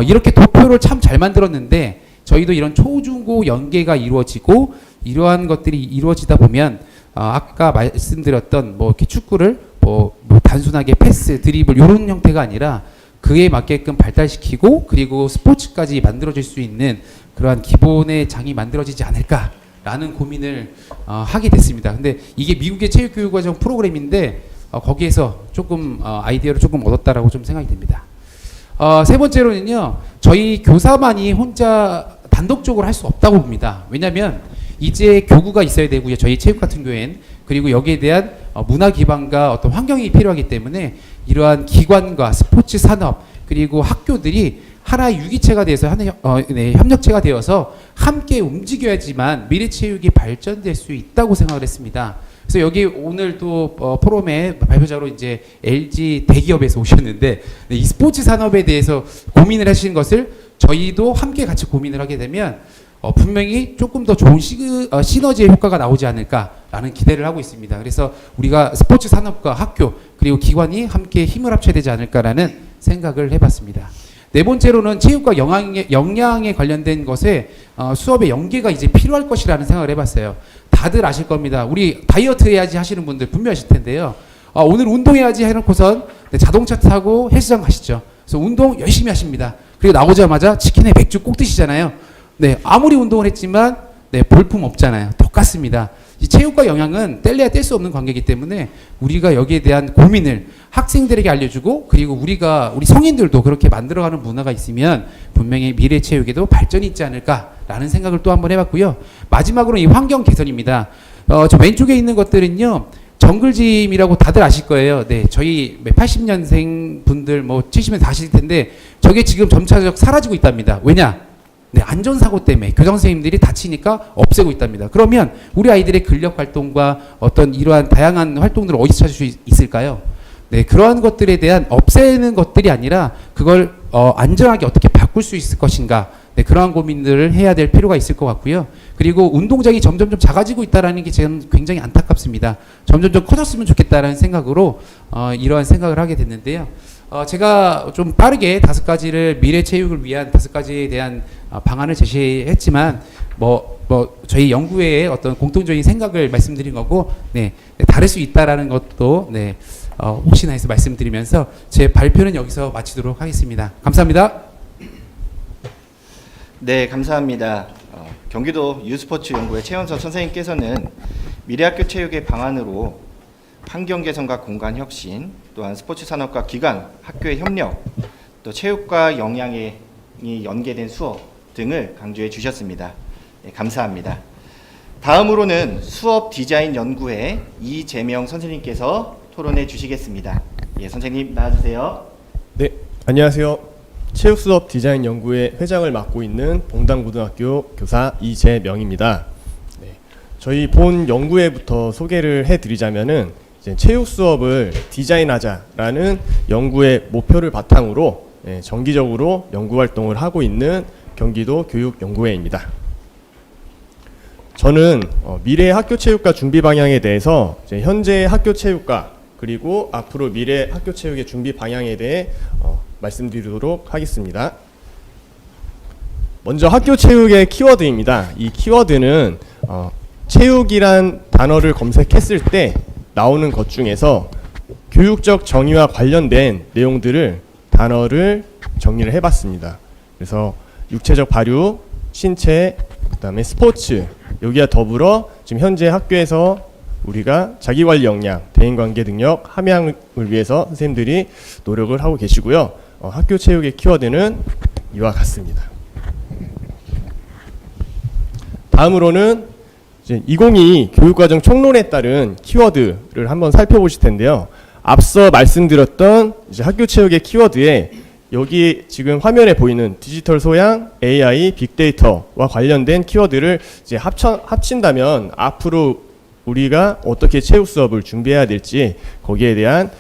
이렇게 도표를 참 잘 만들었는데, 저희도 이런 초중고 연계가 이루어지고 이러한 것들이 이루어지다 보면 아까 말씀드렸던 이렇게 축구를 단순하게 패스, 드리블 이런 형태가 아니라 그에 맞게끔 발달시키고, 그리고 스포츠까지 만들어질 수 있는 그러한 기본의 장이 만들어지지 않을까라는 고민을 하게 됐습니다. 근데 이게 미국의 체육교육과정 프로그램인데 거기에서 조금 아이디어를 조금 얻었다라고 좀 생각이 됩니다. 세 번째로는요, 저희 교사만이 혼자 단독적으로 할 수 없다고 봅니다. 왜냐하면 이제 교구가 있어야 되고요. 저희 체육 같은 경우엔, 그리고 여기에 대한 문화 기반과 어떤 환경이 필요하기 때문에 이러한 기관과 스포츠 산업, 그리고 학교들이 하나의 유기체가 돼서 협력체가 되어서 함께 움직여야지만 미래 체육이 발전될 수 있다고 생각을 했습니다. 그래서 여기 오늘 또 포럼에 발표자로 이제 LG 대기업에서 오셨는데, 이 스포츠 산업에 대해서 고민을 하시는 것을 저희도 함께 같이 고민을 하게 되면 분명히 조금 더 좋은 시너지의 효과가 나오지 않을까라는 기대를 하고 있습니다. 그래서 우리가 스포츠 산업과 학교 그리고 기관이 함께 힘을 합쳐야 되지 않을까라는 생각을 해봤습니다. 네 번째로는 체육과 영양에 관련된 것에 수업의 연계가 이제 필요할 것이라는 생각을 해봤어요. 다들 아실 겁니다. 우리 다이어트 해야지 하시는 분들 분명하실 텐데요. 오늘 운동해야지 해놓고선 자동차 타고 헬스장 가시죠. 그래서 운동 열심히 하십니다. 그리고 나오자마자 치킨에 맥주 꼭 드시잖아요. 네, 아무리 운동을 했지만 볼품 없잖아요. 똑같습니다. 이 체육과 영양은 뗄래야 뗄 수 없는 관계이기 때문에 우리가 여기에 대한 고민을 학생들에게 알려주고 그리고 우리 성인들도 그렇게 만들어가는 문화가 있으면 분명히 미래 체육에도 발전이 있지 않을까라는 생각을 또 한번 해봤고요. 마지막으로 이 환경 개선입니다. 저 왼쪽에 있는 것들은요. 정글짐이라고 다들 아실 거예요. 네, 저희 80년생 분들 뭐 70년 다 아실 텐데 저게 지금 점차적 사라지고 있답니다. 왜냐? 네, 안전사고 때문에 교장 선생님들이 다치니까 없애고 있답니다. 그러면 우리 아이들의 근력 활동과 어떤 이러한 다양한 활동들을 어디서 찾을 수 있을까요? 네, 그러한 것들에 대한 없애는 것들이 아니라 그걸 안전하게 어떻게 바꿀 수 있을 것인가. 네, 그러한 고민들을 해야 될 필요가 있을 것 같고요. 그리고 운동장이 점점점 작아지고 있다는 게 지금 굉장히 안타깝습니다. 점점점 커졌으면 좋겠다는 생각으로 이러한 생각을 하게 됐는데요. 제가 좀 빠르게 5가지를 미래 체육을 위한 5가지에 대한 방안을 제시했지만 저희 연구회의 어떤 공통적인 생각을 말씀드린 거고, 네, 다를 수 있다라는 것도 네, 혹시나 해서 말씀드리면서 제 발표는 여기서 마치도록 하겠습니다. 감사합니다. 네, 감사합니다. 경기도 유스포츠 연구회 최연석 선생님께서는 미래학교 체육의 방안으로 환경 개선과 공간 혁신, 또한 스포츠 산업과 기관, 학교의 협력, 또 체육과 영양이 연계된 수업 등을 강조해 주셨습니다. 네, 감사합니다. 다음으로는 수업 디자인 연구회 이재명 선생님께서 토론해 주시겠습니다. 예, 선생님 나와주세요. 네, 안녕하세요. 체육수업 디자인 연구회 회장을 맡고 있는 봉담고등학교 교사 이재명입니다. 네, 저희 본 연구회부터 소개를 해드리자면은 이제 체육 수업을 디자인하자라는 연구의 목표를 바탕으로 정기적으로 연구 활동을 하고 있는 경기도 교육연구회입니다. 저는 미래 학교 체육과 준비 방향에 대해서 이제 현재 학교 체육과 그리고 앞으로 미래 학교 체육의 준비 방향에 대해 말씀드리도록 하겠습니다. 먼저 학교 체육의 키워드입니다. 이 키워드는 체육이란 단어를 검색했을 때 나오는 것 중에서 교육적 정의와 관련된 내용들을 단어를 정리를 해봤습니다. 그래서 육체적 발육, 신체, 그다음에 스포츠, 여기와 더불어 지금 현재 학교에서 우리가 자기관리 역량, 대인관계 능력, 함양을 위해서 선생님들이 노력을 하고 계시고요. 학교 체육의 키워드는 이와 같습니다. 다음으로는 이제 2022 교육과정 총론에 따른 키워드를 한번 살펴보실 텐데요. 앞서 말씀드렸던 이제 학교 체육의 키워드에 여기 지금 화면에 보이는 디지털 소양, AI, 빅데이터와 관련된 키워드를 이제 합친다면 앞으로 우리가 어떻게 체육 수업을 준비해야 될지 거기에 대한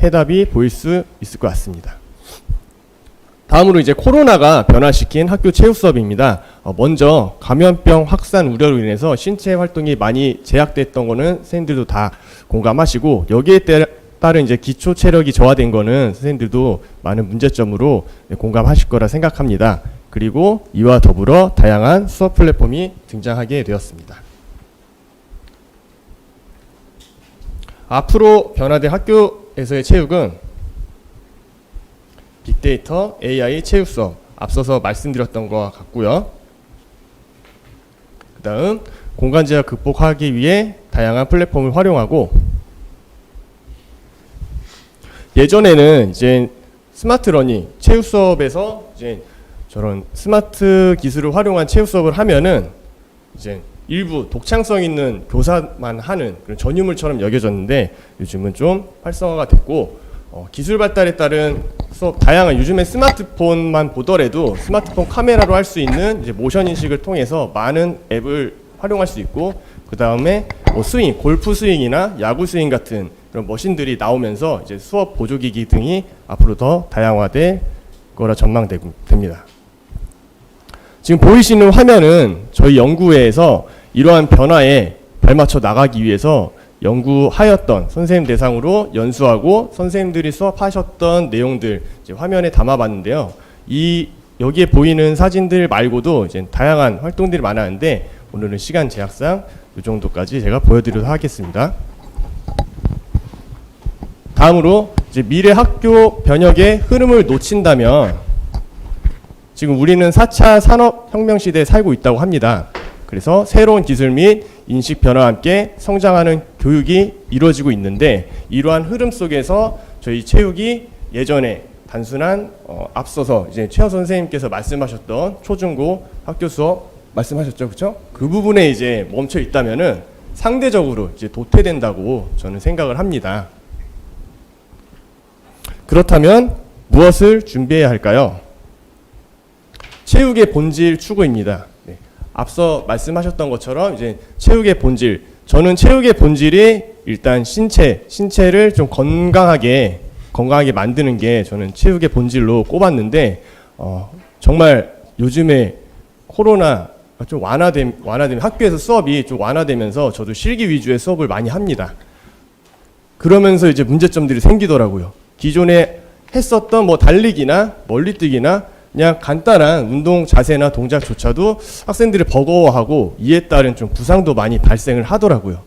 해답이 보일 수 있을 것 같습니다. 다음으로 이제 코로나가 변화시킨 학교 체육 수업입니다. 먼저 감염병 확산 우려로 인해서 신체 활동이 많이 제약됐던 거는 선생님들도 다 공감하시고 여기에 따른 이제 기초 체력이 저하된 거는 선생님들도 많은 문제점으로 공감하실 거라 생각합니다. 그리고 이와 더불어 다양한 수업 플랫폼이 등장하게 되었습니다. 앞으로 변화될 학교에서의 체육은 빅데이터, AI 체육 수업, 앞서서 말씀드렸던 것과 같고요. 그 다음 공간 제약 극복하기 위해 다양한 플랫폼을 활용하고 예전에는 이제 스마트 러닝, 체육 수업에서 이제 저런 스마트 기술을 활용한 체육 수업을 하면은 이제 일부 독창성 있는 교사만 하는 그런 전유물처럼 여겨졌는데 요즘은 좀 활성화가 됐고 기술 발달에 따른 수업 다양한 요즘에 스마트폰만 보더라도 스마트폰 카메라로 할 수 있는 이제 모션 인식을 통해서 많은 앱을 활용할 수 있고 그 다음에 스윙, 골프 스윙이나 야구 스윙 같은 그런 머신들이 나오면서 이제 수업 보조기기 등이 앞으로 더 다양화될 거라 전망됩니다. 지금 보이시는 화면은 저희 연구회에서 이러한 변화에 발맞춰 나가기 위해서 연구하였던 선생님 대상으로 연수하고 선생님들이 수업하셨던 내용들 이제 화면에 담아봤는데요. 여기에 보이는 사진들 말고도 이제 다양한 활동들이 많았는데 오늘은 시간 제약상 이 정도까지 제가 보여드리도록 하겠습니다. 다음으로 이제 미래 학교 변혁의 흐름을 놓친다면 지금 우리는 4차 산업혁명 시대에 살고 있다고 합니다. 그래서 새로운 기술 및 인식 변화와 함께 성장하는 교육이 이루어지고 있는데, 이러한 흐름 속에서 저희 체육이 예전에 단순한 앞서서 이제 최현 선생님께서 말씀하셨던 초중고 학교 수업 말씀하셨죠, 그렇죠? 그 부분에 이제 멈춰 있다면은 상대적으로 이제 도태된다고 저는 생각을 합니다. 그렇다면 무엇을 준비해야 할까요? 체육의 본질 추구입니다. 네. 앞서 말씀하셨던 것처럼 이제 체육의 본질, 저는 체육의 본질이 일단 신체를 좀 건강하게 만드는 게 저는 체육의 본질로 꼽았는데, 정말 요즘에 코로나 좀 완화되면 학교에서 수업이 좀 완화되면서 저도 실기 위주의 수업을 많이 합니다. 그러면서 이제 문제점들이 생기더라고요. 기존에 했었던 뭐 달리기나 멀리뛰기나 그냥 간단한 운동 자세나 동작조차도 학생들이 버거워하고 이에 따른 좀 부상도 많이 발생을 하더라고요.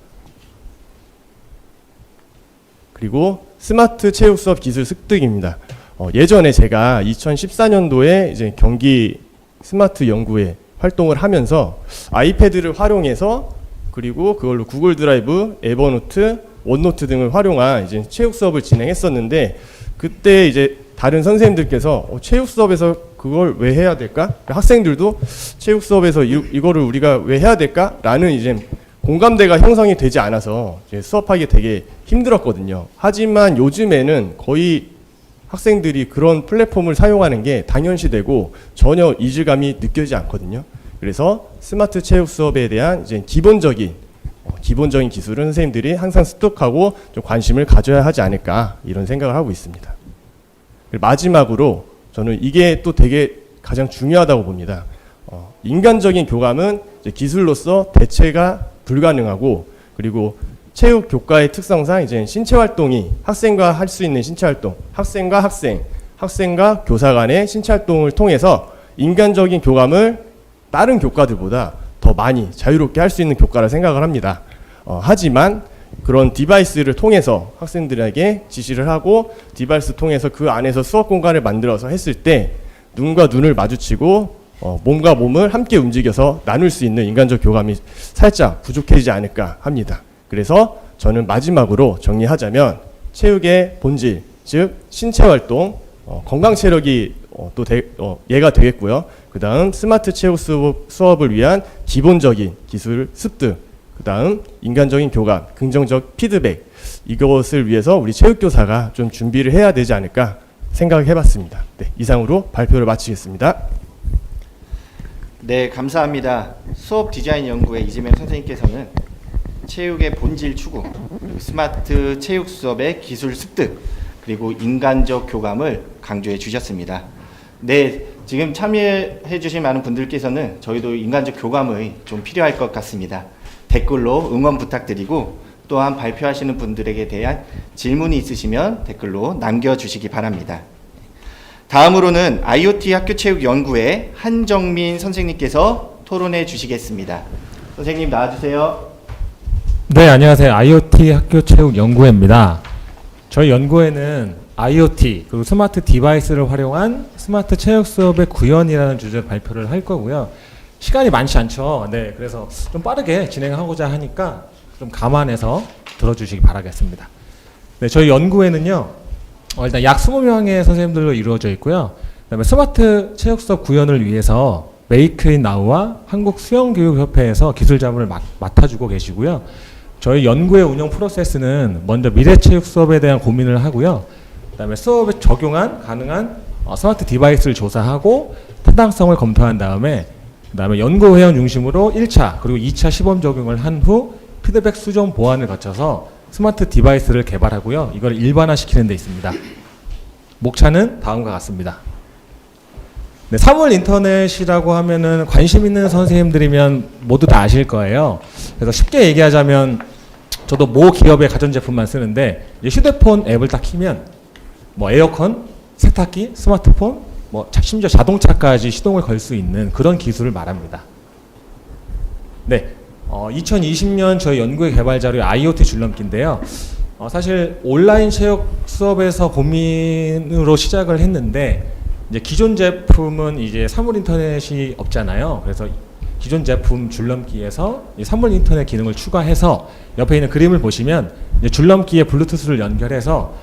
그리고 스마트 체육 수업 기술 습득입니다. 예전에 제가 2014년도에 이제 경기 스마트 연구회 활동을 하면서 아이패드를 활용해서, 그리고 그걸로 구글 드라이브, 에버노트, 원노트 등을 활용한 이제 체육 수업을 진행했었는데, 그때 이제 다른 선생님들께서 체육 수업에서 그걸 왜 해야 될까? 학생들도 체육 수업에서 이거를 우리가 왜 해야 될까? 라는 이제 공감대가 형성이 되지 않아서 이제 수업하기 되게 힘들었거든요. 하지만 요즘에는 거의 학생들이 그런 플랫폼을 사용하는 게 당연시되고 전혀 이질감이 느껴지지 않거든요. 그래서 스마트 체육 수업에 대한 이제 기본적인 기술은 선생님들이 항상 습득하고 좀 관심을 가져야 하지 않을까, 이런 생각을 하고 있습니다. 마지막으로 저는 이게 또 되게 가장 중요하다고 봅니다. 인간적인 교감은 이제 기술로서 대체가 불가능하고, 그리고 체육 교과의 특성상 이제 신체 활동이 학생과 할 수 있는 신체 활동, 학생과 학생, 학생과 교사 간의 신체 활동을 통해서 인간적인 교감을 다른 교과들보다 더 많이 자유롭게 할 수 있는 교과라 생각을 합니다. 하지만 그런 디바이스를 통해서 학생들에게 지시를 하고 디바이스 통해서 그 안에서 수업 공간을 만들어서 했을 때 눈과 눈을 마주치고 몸과 몸을 함께 움직여서 나눌 수 있는 인간적 교감이 살짝 부족해지지 않을까 합니다. 그래서 저는 마지막으로 정리하자면 체육의 본질, 즉 신체 활동, 건강 체력이 예가 되겠고요. 그 다음 스마트 체육 수업을 위한 기본적인 기술 습득, 그 다음 인간적인 교감, 긍정적 피드백, 이것을 위해서 우리 체육교사가 좀 준비를 해야 되지 않을까 생각을 해봤습니다. 네, 이상으로 발표를 마치겠습니다. 네, 감사합니다. 수업 디자인 연구의 이재명 선생님께서는 체육의 본질 추구, 스마트 체육 수업의 기술 습득, 그리고 인간적 교감을 강조해 주셨습니다. 네, 지금 참여해 주신 많은 분들께서는 저희도 인간적 교감이 좀 필요할 것 같습니다. 댓글로 응원 부탁드리고, 또한 발표하시는 분들에게 대한 질문이 있으시면 댓글로 남겨주시기 바랍니다. 다음으로는 IoT 학교체육연구회 한정민 선생님께서 토론해 주시겠습니다. 선생님 나와주세요. 네, 안녕하세요. IoT 학교체육연구회입니다. 저희 연구회는 IoT 그리고 스마트 디바이스를 활용한 스마트 체육 수업의 구현이라는 주제로 발표를 할 거고요. 시간이 많지 않죠. 네, 그래서 좀 빠르게 진행하고자 하니까 좀 감안해서 들어주시기 바라겠습니다. 네, 저희 연구회는요, 일단 약 20명의 선생님들로 이루어져 있고요. 그다음에 스마트 체육 수업 구현을 위해서 메이크 인 나우와 한국 수영교육협회에서 기술 자문을 맡아주고 계시고요. 저희 연구의 운영 프로세스는 먼저 미래 체육 수업에 대한 고민을 하고요. 그다음에 수업에 적용한 가능한 스마트 디바이스를 조사하고 타당성을 검토한 다음에 그다음에 연구 회원 중심으로 1차 그리고 2차 시범 적용을 한 후 피드백 수정 보완을 거쳐서 스마트 디바이스를 개발하고요. 이걸 일반화시키는 데 있습니다. 목차는 다음과 같습니다. 네, 사물 인터넷이라고 하면은 관심 있는 선생님들이면 모두 다 아실 거예요. 그래서 쉽게 얘기하자면 저도 모 기업의 가전제품만 쓰는데 이제 휴대폰 앱을 딱 키면 뭐 에어컨, 세탁기, 스마트폰, 뭐 심지어 자동차까지 시동을 걸 수 있는 그런 기술을 말합니다. 네, 2020년 저희 연구의 개발 자료 IoT 줄넘기인데요. 사실 온라인 체육 수업에서 고민으로 시작을 했는데 이제 기존 제품은 이제 사물 인터넷이 없잖아요. 그래서 기존 제품 줄넘기에서 이 선물 인터넷 기능을 추가해서 옆에 있는 그림을 보시면 이제 줄넘기에 블루투스를 연결해서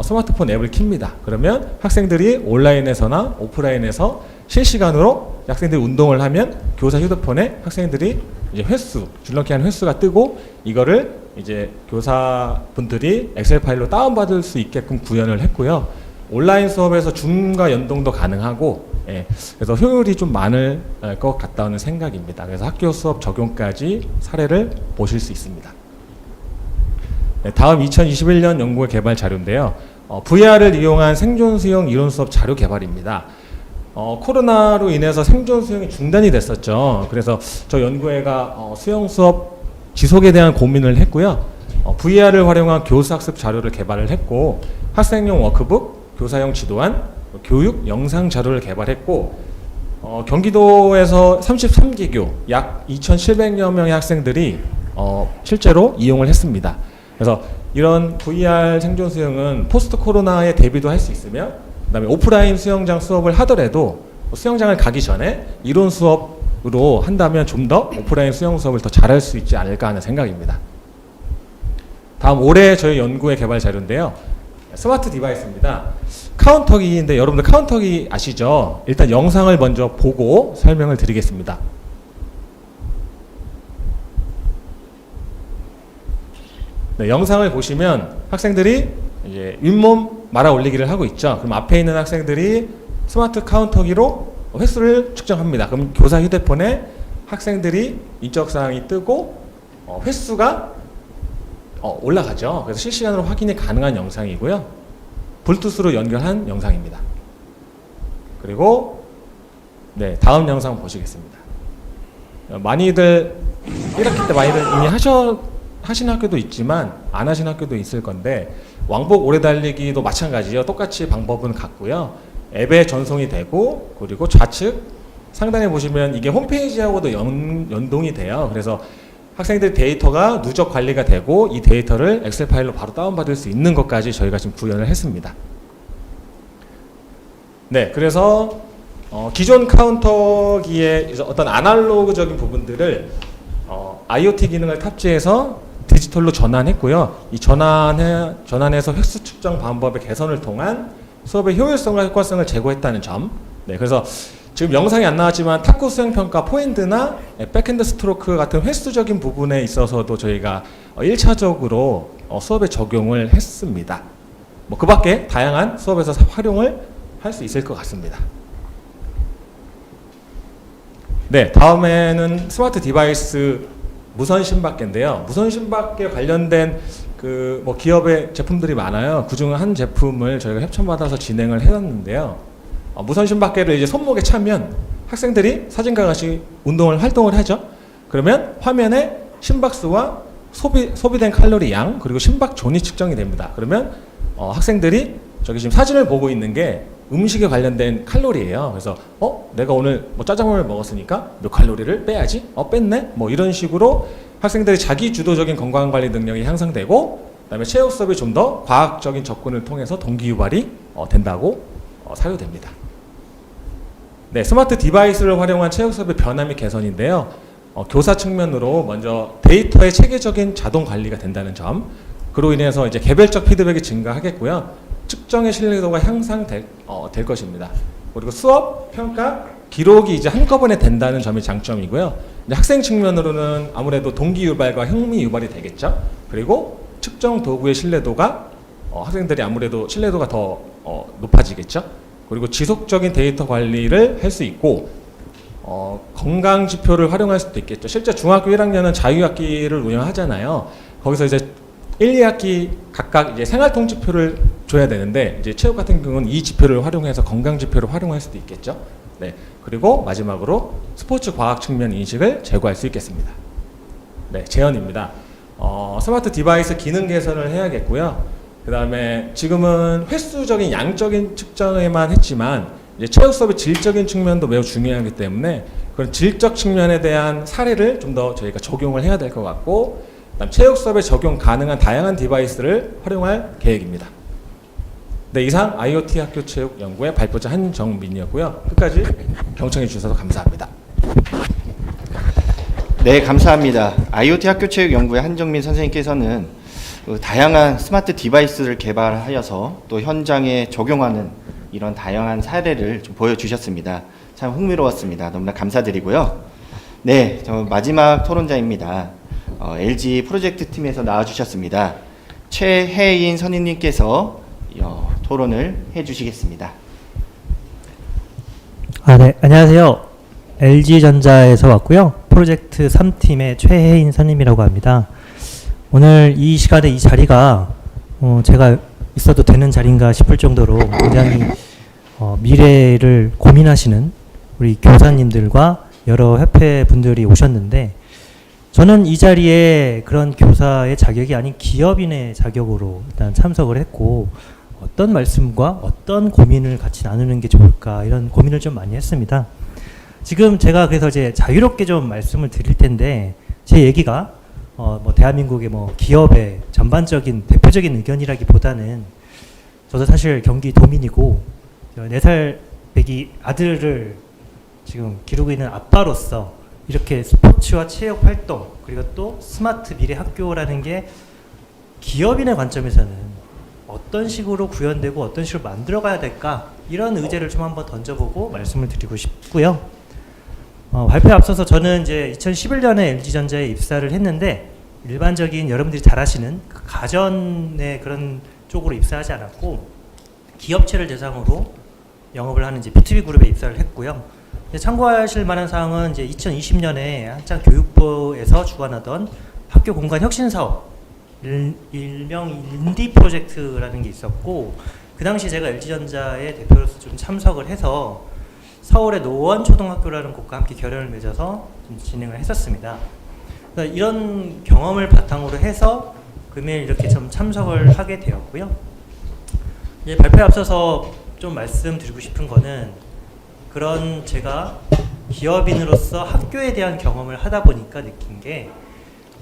스마트폰 앱을 킵니다. 그러면 학생들이 온라인에서나 오프라인에서 실시간으로 학생들이 운동을 하면 교사 휴대폰에 학생들이 이제 줄넘기하는 횟수가 뜨고 이거를 이제 교사분들이 엑셀 파일로 다운받을 수 있게끔 구현을 했고요. 온라인 수업에서 줌과 연동도 가능하고, 그래서 효율이 좀 많을 것 같다는 생각입니다. 그래서 학교 수업 적용까지 사례를 보실 수 있습니다. 네, 다음 2021년 연구의 개발 자료인데요. VR을 이용한 생존 수영 이론 수업 자료 개발입니다. 코로나로 인해서 생존 수영이 중단이 됐었죠. 그래서 저 연구회가 수영 수업 지속에 대한 고민을 했고요. VR을 활용한 교수학습 자료를 개발을 했고, 학생용 워크북, 교사용 지도안, 교육 영상 자료를 개발했고, 경기도에서 33개교 약 2,700여 명의 학생들이 실제로 이용을 했습니다. 그래서 이런 VR 생존 수영은 포스트 코로나에 대비도 할 수 있으며, 그다음에 오프라인 수영장 수업을 하더라도 수영장을 가기 전에 이론 수업으로 한다면 좀 더 오프라인 수영 수업을 더 잘할 수 있지 않을까 하는 생각입니다. 다음 올해 저희 연구의 개발 자료인데요. 스마트 디바이스입니다. 카운터기인데 여러분들 카운터기 아시죠? 일단 영상을 먼저 보고 설명을 드리겠습니다. 네, 영상을 보시면 학생들이 이제 윗몸 말아 올리기를 하고 있죠. 그럼 앞에 있는 학생들이 스마트 카운터기로 횟수를 측정합니다. 그럼 교사 휴대폰에 학생들이 인적사항이 뜨고 횟수가 올라가죠. 그래서 실시간으로 확인이 가능한 영상이고요. 블루투스로 연결한 영상입니다. 그리고 네, 다음 영상 보시겠습니다. 많이들 1학기 때 많이들 이미 하신 학교도 있지만 안 하신 학교도 있을 건데, 왕복 오래 달리기도 마찬가지요. 똑같이 방법은 같고요. 앱에 전송이 되고, 그리고 좌측 상단에 보시면 이게 홈페이지하고도 연동이 돼요. 그래서 학생들 데이터가 누적 관리가 되고 이 데이터를 엑셀 파일로 바로 다운받을 수 있는 것까지 저희가 지금 구현을 했습니다. 네, 그래서 기존 카운터기의 어떤 아날로그적인 부분들을 IoT 기능을 탑재해서 디지털로 전환했고요. 이 전환해서 획수 측정 방법의 개선을 통한 수업의 효율성과 효과성을 제고했다는 점. 네, 그래서 지금 영상이 안 나왔지만 탁구 수행 평가 포핸드나 백핸드 스트로크 같은 획수적인 부분에 있어서도 저희가 1차적으로 수업에 적용을 했습니다. 뭐 그 밖에 다양한 수업에서 활용을 할 수 있을 것 같습니다. 네, 다음에는 스마트 디바이스 무선 심박계인데요. 무선 심박계 관련된 뭐 기업의 제품들이 많아요. 그중 한 제품을 저희가 협찬받아서 진행을 해놨는데요. 무선 심박계를 이제 손목에 차면 학생들이 사진과 같이 활동을 하죠. 그러면 화면에 심박수와 소비된 칼로리 양, 그리고 심박존이 측정이 됩니다. 그러면 학생들이 저기 지금 사진을 보고 있는 게 음식에 관련된 칼로리예요. 그래서 내가 오늘 뭐 짜장면을 먹었으니까 몇 칼로리를 빼야지? 뺐네? 뭐 이런 식으로 학생들이 자기 주도적인 건강관리 능력이 향상되고, 그다음에 체육 수업이 좀 더 과학적인 접근을 통해서 동기 유발이 된다고 사유됩니다. 네, 스마트 디바이스를 활용한 체육 수업의 변화 및 개선인데요. 교사 측면으로 먼저 데이터의 체계적인 자동 관리가 된다는 점, 그로 인해서 이제 개별적 피드백이 증가하겠고요. 측정의 신뢰도가 향상될 것입니다. 그리고 수업, 평가, 기록이 이제 한꺼번에 된다는 점이 장점이고요. 이제 학생 측면으로는 아무래도 동기 유발과 흥미 유발이 되겠죠. 그리고 측정 도구의 신뢰도가 학생들이 아무래도 신뢰도가 더 높아지겠죠. 그리고 지속적인 데이터 관리를 할 수 있고, 건강 지표를 활용할 수도 있겠죠. 실제 중학교 1학년은 자유학기를 운영하잖아요. 거기서 이제 1, 2학기 각각 이제 생활통 지표를 줘야 되는데, 이제 체육 같은 경우는 이 지표를 활용해서 건강 지표를 활용할 수도 있겠죠. 네. 그리고 마지막으로 스포츠 과학 측면 인식을 제고할 수 있겠습니다. 네, 제언입니다. 스마트 디바이스 기능 개선을 해야겠고요. 그 다음에 지금은 횟수적인 양적인 측정에만 했지만 이제 체육 수업의 질적인 측면도 매우 중요하기 때문에 그런 질적 측면에 대한 사례를 좀 더 저희가 적용을 해야 될 것 같고, 그다음 체육 수업에 적용 가능한 다양한 디바이스를 활용할 계획입니다. 네, 이상 IoT 학교 체육 연구의 발표자 한정민이었고요. 끝까지 경청해 주셔서 감사합니다. 네, 감사합니다. IoT 학교체육연구의 한정민 선생님께서는 다양한 스마트 디바이스를 개발하여서 또 현장에 적용하는 이런 다양한 사례를 좀 보여주셨습니다. 참 흥미로웠습니다. 너무나 감사드리고요. 네, 저 마지막 토론자입니다. LG 프로젝트 팀에서 나와주셨습니다. 최혜인 선임님께서 토론을 해주시겠습니다. 네, 안녕하세요. LG전자에서 왔고요. 프로젝트 3팀의 최혜인 선임이라고 합니다. 오늘 이 시간에 이 자리가 제가 있어도 되는 자리인가 싶을 정도로 굉장히 미래를 고민하시는 우리 교사님들과 여러 협회 분들이 오셨는데, 저는 이 자리에 그런 교사의 자격이 아닌 기업인의 자격으로 일단 참석을 했고, 어떤 말씀과 어떤 고민을 같이 나누는 게 좋을까, 이런 고민을 좀 많이 했습니다. 지금 제가 그래서 이제 자유롭게 좀 말씀을 드릴 텐데, 제 얘기가 뭐 대한민국의 뭐 기업의 전반적인 대표적인 의견이라기보다는, 저도 사실 경기 도민이고 4살 배기 아들을 지금 기르고 있는 아빠로서 이렇게 스포츠와 체육 활동, 그리고 또 스마트 미래 학교라는 게 기업인의 관점에서는 어떤 식으로 구현되고 어떤 식으로 만들어가야 될까, 이런 의제를 좀 한번 던져보고 말씀을 드리고 싶고요. 발표에 앞서서 저는 이제 2011년에 LG전자에 입사를 했는데, 일반적인 여러분들이 잘 아시는 그 가전의 그런 쪽으로 입사하지 않았고, 기업체를 대상으로 영업을 하는 이제 B2B 그룹에 입사를 했고요. 참고하실 만한 사항은 이제 2020년에 한창 교육부에서 주관하던 학교 공간 혁신 사업, 일명 인디 프로젝트라는 게 있었고, 그 당시 제가 LG전자의 대표로서 좀 참석을 해서 서울의 노원초등학교라는 곳과 함께 결연을 맺어서 좀 진행을 했었습니다. 그러니까 이런 경험을 바탕으로 해서 금일 이렇게 좀 참석을 하게 되었고요. 이제 발표에 앞서서 좀 말씀드리고 싶은 거는, 그런 제가 기업인으로서 학교에 대한 경험을 하다 보니까 느낀 게,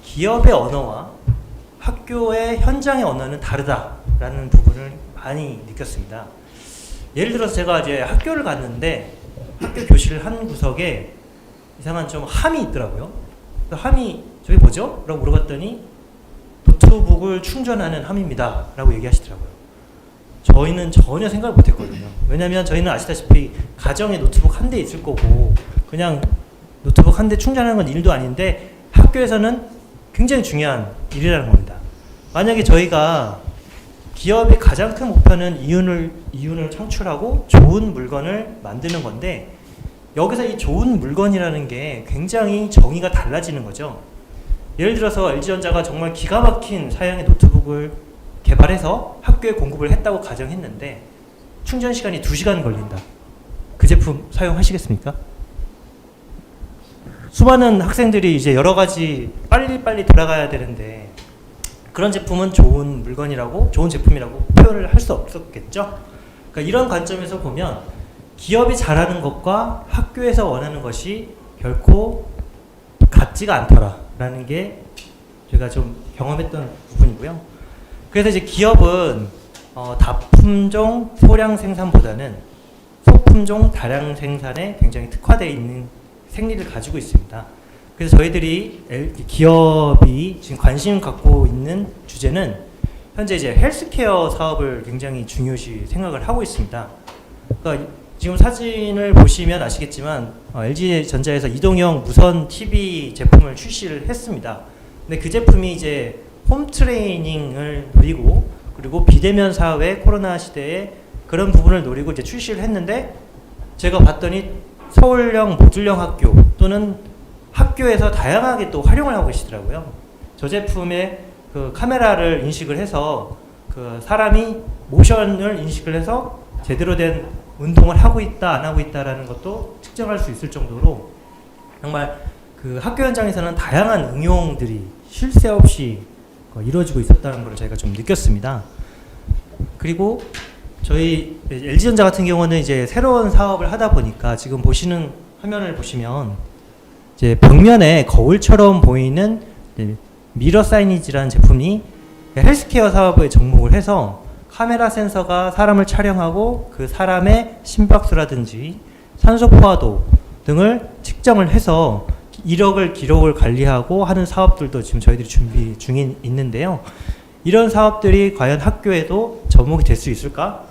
기업의 언어와 학교의 현장의 언어는 다르다라는 부분을 많이 느꼈습니다. 예를 들어서 제가 이제 학교를 갔는데, 학교 교실 한 구석에 이상한 좀 함이 있더라고요. 그 함이 저게 뭐죠? 라고 물어봤더니 노트북을 충전하는 함입니다 라고 얘기하시더라고요. 저희는 전혀 생각을 못했거든요. 왜냐하면 저희는 아시다시피 가정에 노트북 한 대 있을 거고, 그냥 노트북 한 대 충전하는 건 일도 아닌데, 학교에서는 굉장히 중요한 일이라는 겁니다. 만약에 저희가 기업의 가장 큰 목표는 이윤을 창출하고 좋은 물건을 만드는 건데, 여기서 이 좋은 물건이라는 게 굉장히 정의가 달라지는 거죠. 예를 들어서 LG전자가 정말 기가 막힌 사양의 노트북을 개발해서 학교에 공급을 했다고 가정했는데, 충전 시간이 2시간 걸린다. 그 제품 사용하시겠습니까? 수많은 학생들이 이제 여러 가지 빨리빨리 돌아가야 되는데, 그런 제품은 좋은 물건이라고, 좋은 제품이라고 표현을 할 수 없었겠죠? 그러니까 이런 관점에서 보면 기업이 잘하는 것과 학교에서 원하는 것이 결코 같지가 않더라라는 게 제가 좀 경험했던 부분이고요. 그래서 이제 기업은 다품종 소량 생산보다는 소품종 다량 생산에 굉장히 특화되어 있는 생리를 가지고 있습니다. 그래서 저희들이 기업이 지금 관심 갖고 있는 주제는 현재 이제 헬스케어 사업을 굉장히 중요시 생각을 하고 있습니다. 그러니까 지금 사진을 보시면 아시겠지만 LG전자에서 이동형 무선 TV 제품을 출시를 했습니다. 근데 그 제품이 이제 홈 트레이닝을 노리고, 그리고 비대면 사회 코로나 시대에 그런 부분을 노리고 이제 출시를 했는데, 제가 봤더니 서울형 모듈형 학교 또는 학교에서 다양하게 또 활용을 하고 계시더라고요. 저 제품의 그 카메라를 인식을 해서 그 사람이 모션을 인식을 해서 제대로 된 운동을 하고 있다 안 하고 있다라는 것도 측정할 수 있을 정도로 정말 그 학교 현장에서는 다양한 응용들이 쉴 새 없이 이루어지고 있었다는 걸 저희가 좀 느꼈습니다. 그리고 저희 LG전자 같은 경우는 이제 새로운 사업을 하다 보니까 지금 보시는 화면을 보시면 이제 벽면에 거울처럼 보이는 미러 사이니지라는 제품이 헬스케어 사업에 접목을 해서 카메라 센서가 사람을 촬영하고 그 사람의 심박수라든지 산소 포화도 등을 측정을 해서 1억을 기록을 관리하고 하는 사업들도 지금 저희들이 준비 중인 있는데요. 이런 사업들이 과연 학교에도 접목이 될 수 있을까?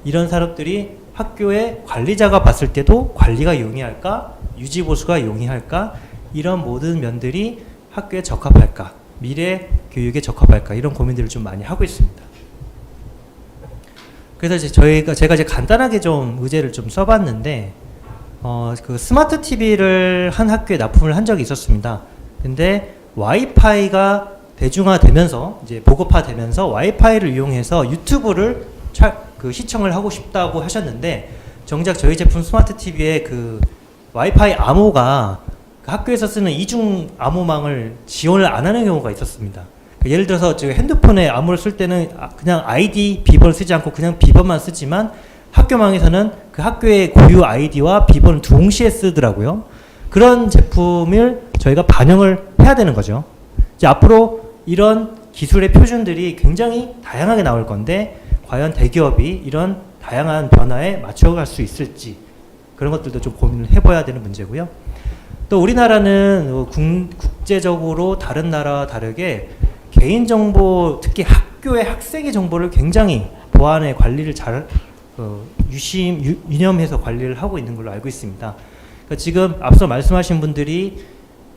이런 사업들이 학교의 관리자가 봤을 때도 관리가 용이할까? 유지보수가 용이할까? 이런 모든 면들이 학교에 적합할까? 미래 교육에 적합할까? 이런 고민들을 좀 많이 하고 있습니다. 그래서 제가 이제 간단하게 좀 의제를 좀 써봤는데, 그 스마트 TV를 한 학교에 납품을 한 적이 있었습니다. 근데 와이파이가 대중화되면서 이제 보급화되면서 와이파이를 이용해서 유튜브를 시청을 하고 싶다고 하셨는데, 정작 저희 제품 스마트 TV에 그 와이파이 암호가 그 학교에서 쓰는 이중 암호망을 지원을 안 하는 경우가 있었습니다. 예를 들어서 지금 핸드폰에 암호를 쓸 때는 그냥 아이디 비번을 쓰지 않고 그냥 비번만 쓰지만 학교망에서는 그 학교의 고유 아이디와 비번을 동시에 쓰더라고요. 그런 제품을 저희가 반영을 해야 되는 거죠. 이제 앞으로 이런 기술의 표준들이 굉장히 다양하게 나올 건데, 과연 대기업이 이런 다양한 변화에 맞춰갈 수 있을지, 그런 것들도 좀 고민을 해봐야 되는 문제고요. 또 우리나라는 국제적으로 다른 나라와 다르게 개인정보, 특히 학교의 학생의 정보를 굉장히 보안에 관리를 잘 유념해서 관리를 하고 있는 걸로 알고 있습니다. 그러니까 지금 앞서 말씀하신 분들이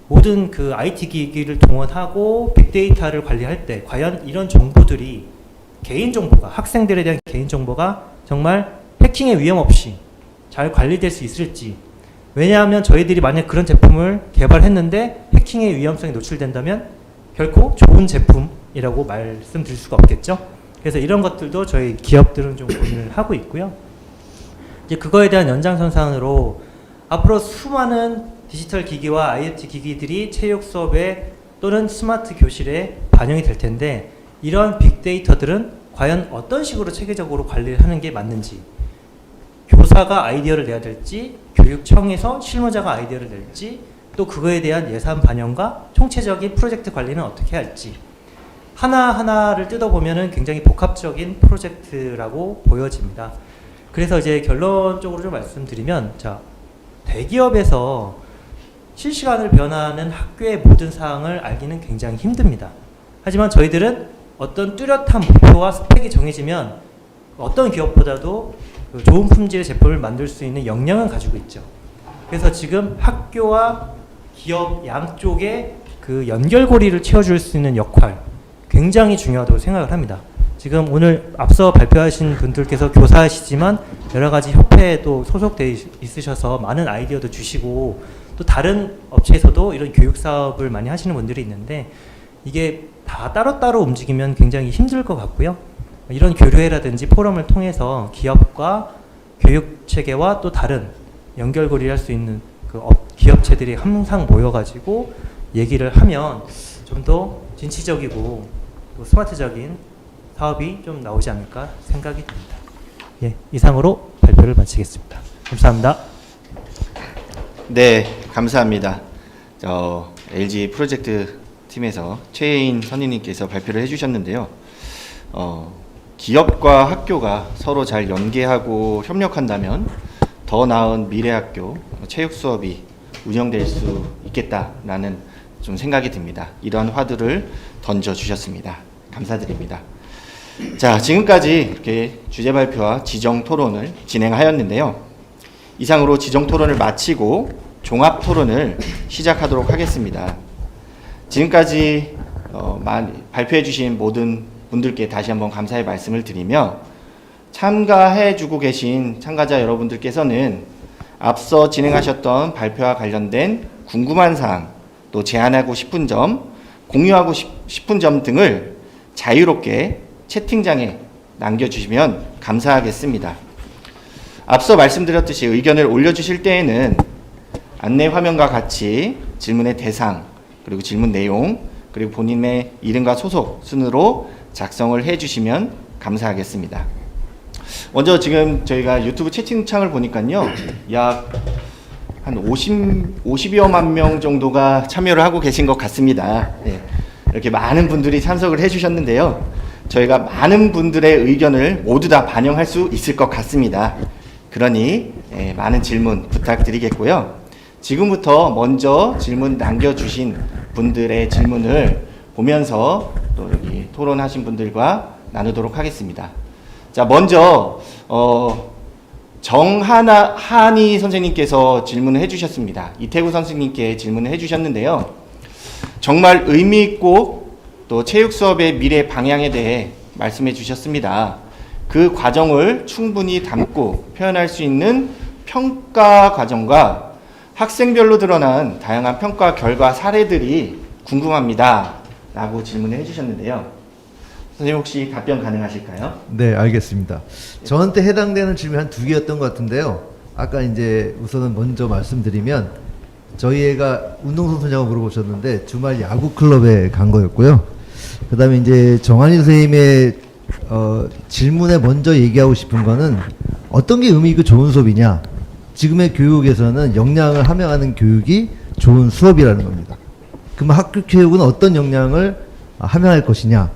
모든 그 IT 기기를 동원하고 빅데이터를 관리할 때 과연 이런 정보들이 개인정보가, 학생들에 대한 개인정보가 정말 해킹의 위험 없이 잘 관리될 수 있을지. 왜냐하면 저희들이 만약 그런 제품을 개발했는데 해킹의 위험성이 노출된다면 결코 좋은 제품이라고 말씀드릴 수가 없겠죠. 그래서 이런 것들도 저희 기업들은 좀 고민을 하고 있고요. 이제 그거에 대한 연장선상으로 앞으로 수많은 디지털 기기와 IoT 기기들이 체육 수업에 또는 스마트 교실에 반영이 될 텐데, 이런 빅데이터들은 과연 어떤 식으로 체계적으로 관리를 하는 게 맞는지, 교사가 아이디어를 내야 될지, 교육청에서 실무자가 아이디어를 낼지, 또 그거에 대한 예산 반영과 총체적인 프로젝트 관리는 어떻게 할지, 하나하나를 뜯어보면은 굉장히 복합적인 프로젝트라고 보여집니다. 그래서 이제 결론적으로 좀 말씀드리면, 자, 대기업에서 실시간으로 변화하는 학교의 모든 사항을 알기는 굉장히 힘듭니다. 하지만 저희들은 어떤 뚜렷한 목표와 스펙이 정해지면 어떤 기업보다도 좋은 품질의 제품을 만들 수 있는 역량은 가지고 있죠. 그래서 지금 학교와 기업 양쪽에 그 연결고리를 채워줄 수 있는 역할, 굉장히 중요하다고 생각을 합니다. 지금 오늘 앞서 발표하신 분들께서 교사이시지만 여러 가지 협회에도 소속되어 있으셔서 많은 아이디어도 주시고, 또 다른 업체에서도 이런 교육 사업을 많이 하시는 분들이 있는데, 이게 다 따로따로 움직이면 굉장히 힘들 것 같고요. 이런 교류회라든지 포럼을 통해서 기업과 교육 체계와 또 다른 연결고리를 할 수 있는 그 기업체들이 항상 모여가지고 얘기를 하면 좀 더 진취적이고 또 스마트적인 사업이 좀 나오지 않을까 생각이 듭니다. 예, 이상으로 발표를 마치겠습니다. 감사합니다. 네, 감사합니다. LG 프로젝트 팀에서 최혜인 선임님께서 발표를 해주셨는데요. 기업과 학교가 서로 잘 연계하고 협력한다면 더 나은 미래 학교 체육 수업이 운영될 수 있겠다라는 좀 생각이 듭니다. 이러한 화두를 던져주셨습니다. 감사드립니다. 자, 지금까지 이렇게 주제 발표와 지정 토론을 진행하였는데요. 이상으로 지정 토론을 마치고 종합 토론을 시작하도록 하겠습니다. 지금까지 발표해 주신 모든 분들께 다시 한번 감사의 말씀을 드리며, 참가해 주고 계신 참가자 여러분들께서는 앞서 진행하셨던 발표와 관련된 궁금한 사항, 또 제안하고 싶은 점, 공유하고 싶은 점 등을 자유롭게 채팅장에 남겨주시면 감사하겠습니다. 앞서 말씀드렸듯이 의견을 올려주실 때에는 안내 화면과 같이 질문의 대상, 그리고 질문 내용, 그리고 본인의 이름과 소속 순으로 작성을 해주시면 감사하겠습니다. 먼저 지금 저희가 유튜브 채팅창을 보니까요, 약 한 50여만 명 정도가 참여를 하고 계신 것 같습니다. 네, 이렇게 많은 분들이 참석을 해주셨는데요. 저희가 많은 분들의 의견을 모두 다 반영할 수 있을 것 같습니다. 그러니 많은 질문 부탁드리겠고요. 지금부터 먼저 질문 남겨주신 분들의 질문을 보면서 또 여기 토론하신 분들과 나누도록 하겠습니다. 자, 먼저 정한이 선생님께서 질문을 해주셨습니다. 이태구 선생님께 질문을 해주셨는데요. 정말 의미 있고 또 체육 수업의 미래 방향에 대해 말씀해 주셨습니다. 그 과정을 충분히 담고 표현할 수 있는 평가 과정과 학생별로 드러난 다양한 평가 결과 사례들이 궁금합니다. 라고 질문을 해주셨는데요. 선생님 혹시 답변 가능하실까요? 네, 알겠습니다. 저한테 해당되는 질문이 한 2개였던 것 같은데요. 아까 이제 우선은 먼저 말씀드리면 저희 애가 운동선수냐고 물어보셨는데 주말 야구 클럽에 간 거였고요. 그 다음에 이제 정한이 선생님의 질문에 먼저 얘기하고 싶은 거는 어떤 게 의미 있고 좋은 수업이냐. 지금의 교육에서는 역량을 함양하는 교육이 좋은 수업이라는 겁니다. 그럼 학교 교육은 어떤 역량을 함양할 것이냐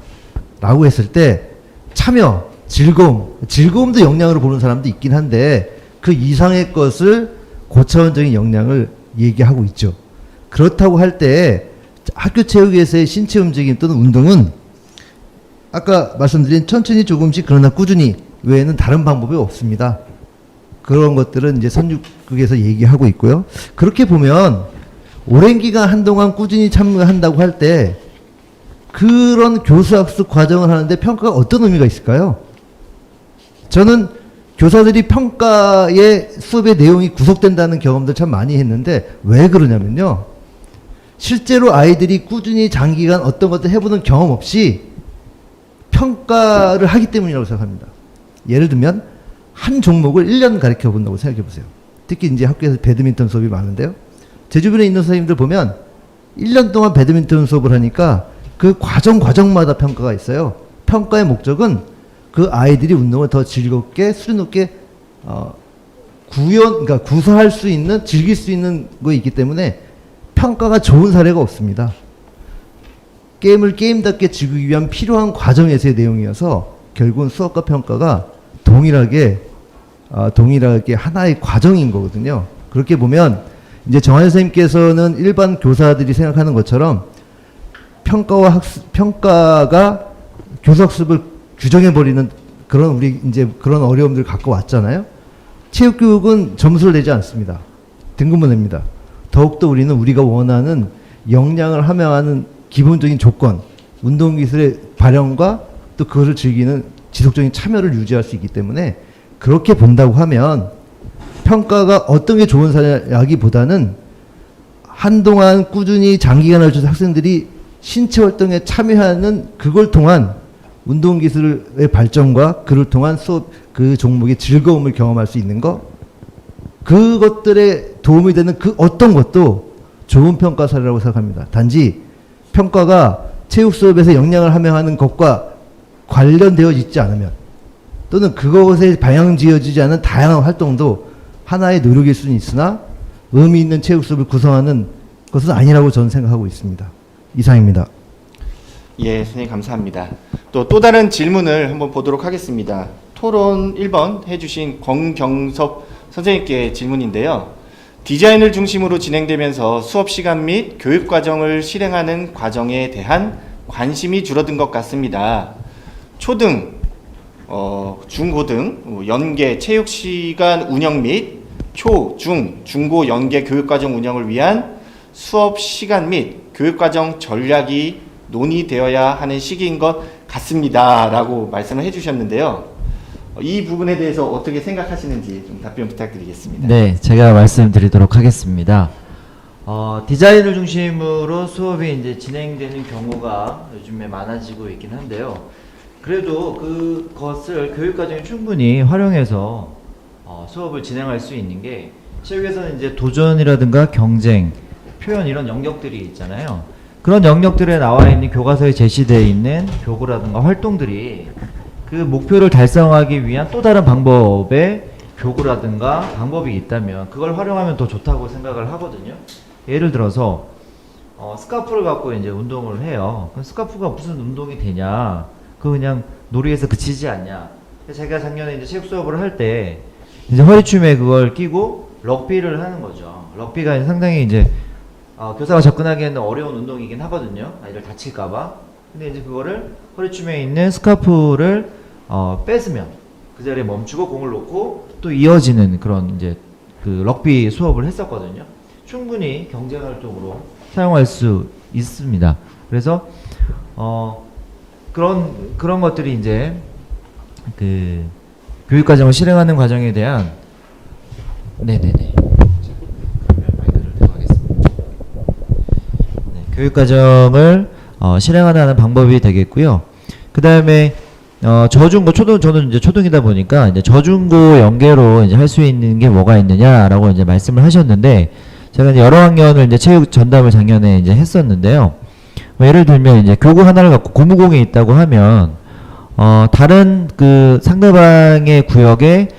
라고 했을 때 참여, 즐거움도 역량으로 보는 사람도 있긴 한데 그 이상의 것을 고차원적인 역량을 얘기하고 있죠. 그렇다고 할 때 학교 체육에서의 신체 움직임 또는 운동은 아까 말씀드린 천천히 조금씩 그러나 꾸준히 외에는 다른 방법이 없습니다. 그런 것들은 이제 선육국에서 얘기하고 있고요. 그렇게 보면 오랜 기간 한동안 꾸준히 참여한다고 할 때 그런 교수학습 과정을 하는데 평가가 어떤 의미가 있을까요? 저는 교사들이 평가의 수업의 내용이 구속된다는 경험들 참 많이 했는데 왜 그러냐면요. 실제로 아이들이 꾸준히 장기간 어떤 것들 해보는 경험 없이 평가를 하기 때문이라고 생각합니다. 예를 들면 한 종목을 1년 가르쳐 본다고 생각해 보세요. 특히 이제 학교에서 배드민턴 수업이 많은데요. 제 주변에 있는 선생님들 보면 1년 동안 배드민턴 수업을 하니까 그 과정마다 평가가 있어요. 평가의 목적은 그 아이들이 운동을 더 즐겁게 수준 높게 그러니까 구사할 수 있는 즐길 수 있는 거 있기 때문에 평가가 좋은 사례가 없습니다. 게임을 게임답게 즐기기 위한 필요한 과정에서의 내용이어서 결국은 수업과 평가가 동일하게 하나의 과정인 거거든요. 그렇게 보면 이제 정한 선생님께서는 일반 교사들이 생각하는 것처럼 평가가 교수학습을 규정해버리는 그런 어려움들을 갖고 왔잖아요. 체육교육은 점수를 내지 않습니다. 등급만 냅니다. 더욱더 우리는 우리가 원하는 역량을 함양하는 기본적인 조건, 운동기술의 발현과 또 그것을 즐기는 지속적인 참여를 유지할 수 있기 때문에 그렇게 본다고 하면 평가가 어떤 게 좋은 사례라기보다는 한동안 꾸준히 장기간 할 수 있는 학생들이 신체 활동에 참여하는 그걸 통한 운동기술의 발전과 그를 통한 수업 그 종목의 즐거움을 경험할 수 있는 것, 그것들에 도움이 되는 그 어떤 것도 좋은 평가 사례라고 생각합니다. 단지 평가가 체육 수업에서 역량을 함양하는 것과 관련되어 있지 않으면 또는 그것에 방향 지어지지 않은 다양한 활동도 하나의 노력일 수는 있으나 의미 있는 체육 수업을 구성하는 것은 아니라고 저는 생각하고 있습니다. 이상입니다. 예, 선생님 감사합니다. 또 다른 질문을 한번 보도록 하겠습니다. 토론 1번 해주신 권경섭 선생님께 질문인데요. 디자인을 중심으로 진행되면서 수업 시간 및 교육 과정을 실행하는 과정에 대한 관심이 줄어든 것 같습니다. 초등, 중고등, 연계 체육 시간 운영 및 초, 중, 중고 연계 교육 과정 운영을 위한 수업 시간 및 교육 과정 전략이 논의되어야 하는 시기인 것 같습니다. 라고 말씀을 해주셨는데요. 이 부분에 대해서 어떻게 생각하시는지 좀 답변 부탁드리겠습니다. 네, 제가 말씀드리도록 하겠습니다. 디자인을 중심으로 수업이 이제 진행되는 경우가 요즘에 많아지고 있긴 한데요. 그래도 그것을 교육 과정에 충분히 활용해서 수업을 진행할 수 있는 게 체육에서는 이제 도전이라든가 경쟁, 표현 이런 영역들이 있잖아요. 그런 영역들에 나와 있는 교과서에 제시되어 있는 교구라든가 활동들이 그 목표를 달성하기 위한 또 다른 방법의 교구라든가 방법이 있다면 그걸 활용하면 더 좋다고 생각을 하거든요. 예를 들어서 스카프를 갖고 이제 운동을 해요. 그럼 스카프가 무슨 운동이 되냐? 그 그냥 놀이에서 그치지 않냐? 제가 작년에 이제 체육 수업을 할 때 이제 허리춤에 그걸 끼고 럭비를 하는 거죠. 럭비가 이제 상당히 이제 교사가 접근하기에는 어려운 운동이긴 하거든요. 아이를 다칠까봐. 근데 이제 그거를 허리춤에 있는 스카프를 뺏으면 그 자리에 멈추고 공을 놓고 또 이어지는 그런 이제 그 럭비 수업을 했었거든요. 충분히 경제활동으로 사용할 수 있습니다. 그래서 그런 것들이 이제 그 교육과정을 실행하는 과정에 대한 네네네. 교육과정을 실행하는 방법이 되겠고요. 그 다음에 저중고 저는 이제 초등이다 보니까 이제 저중고 연계로 이제 할 수 있는 게 뭐가 있느냐라고 이제 말씀을 하셨는데 제가 이제 여러 학년을 이제 체육 전담을 작년에 이제 했었는데요. 예를 들면 이제 교구 하나를 갖고 고무공이 있다고 하면 다른 그 상대방의 구역에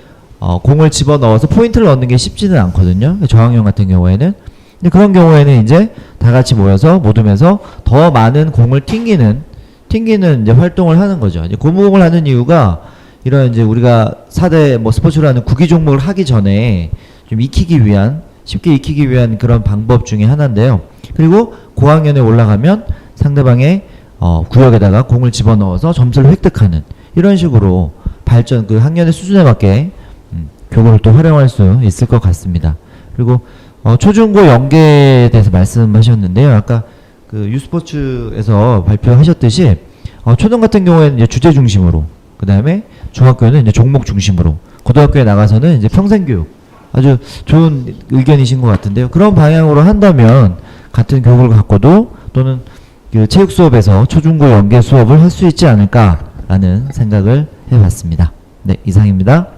공을 집어 넣어서 포인트를 얻는 게 쉽지는 않거든요. 저학년 같은 경우에는. 근데 그런 경우에는 이제 다 같이 모여서 모둠에서 더 많은 공을 튕기는 이제 활동을 하는 거죠. 이제 고무공을 하는 이유가 이런 이제 우리가 4대 뭐 스포츠로 하는 구기 종목을 하기 전에 좀 쉽게 익히기 위한 그런 방법 중에 하나인데요. 그리고 고학년에 올라가면 상대방의 구역에다가 공을 집어넣어서 점수를 획득하는 이런 식으로 발전 그 학년의 수준에 맞게 교구를 또 활용할 수 있을 것 같습니다. 그리고 초중고 연계에 대해서 말씀하셨는데요. 아까 그 유스포츠에서 발표하셨듯이 초등 같은 경우에는 이제 주제 중심으로, 그 다음에 중학교는 이제 종목 중심으로, 고등학교에 나가서는 이제 평생교육, 아주 좋은 의견이신 것 같은데요. 그런 방향으로 한다면 같은 교육을 갖고도 또는 그 체육 수업에서 초중고 연계 수업을 할 수 있지 않을까라는 생각을 해봤습니다. 네, 이상입니다.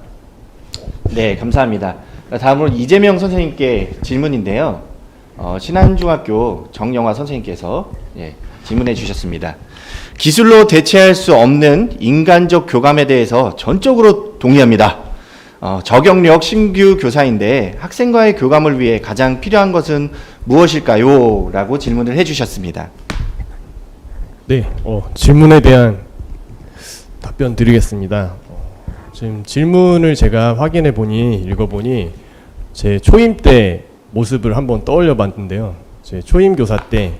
네, 감사합니다. 다음으로 이재명 선생님께 질문인데요. 신안중학교 정영화 선생님께서 질문해 주셨습니다. 기술로 대체할 수 없는 인간적 교감에 대해서 전적으로 동의합니다. 저경력 신규 교사인데 학생과의 교감을 위해 가장 필요한 것은 무엇일까요? 라고 질문을 해주셨습니다. 네, 질문에 대한 답변 드리겠습니다. 지금 질문을 제가 읽어보니 제 초임 때 모습을 한번 떠올려 봤는데요. 제 초임 교사 때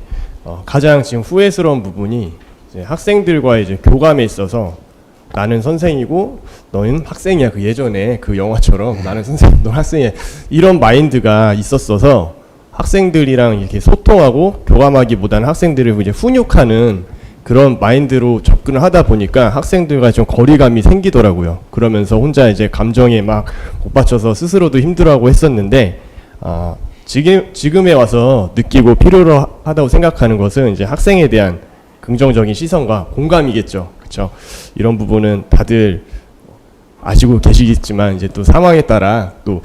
가장 지금 후회스러운 부분이 이제 학생들과의 이제 교감에 있어서 나는 선생이고 너는 학생이야. 그 예전에 그 영화처럼 나는 선생님, 넌 학생이야. 이런 마인드가 있었어서 학생들이랑 이렇게 소통하고 교감하기보다는 학생들을 이제 훈육하는 그런 마인드로 접근을 하다 보니까 학생들과 좀 거리감이 생기더라고요. 그러면서 혼자 이제 감정에 막 못 받쳐서 스스로도 힘들어하고 했었는데 지금에 와서 느끼고 필요로 하다고 생각하는 것은 이제 학생에 대한 긍정적인 시선과 공감이겠죠. 그렇죠? 이런 부분은 다들 아시고 계시겠지만 이제 또 상황에 따라 또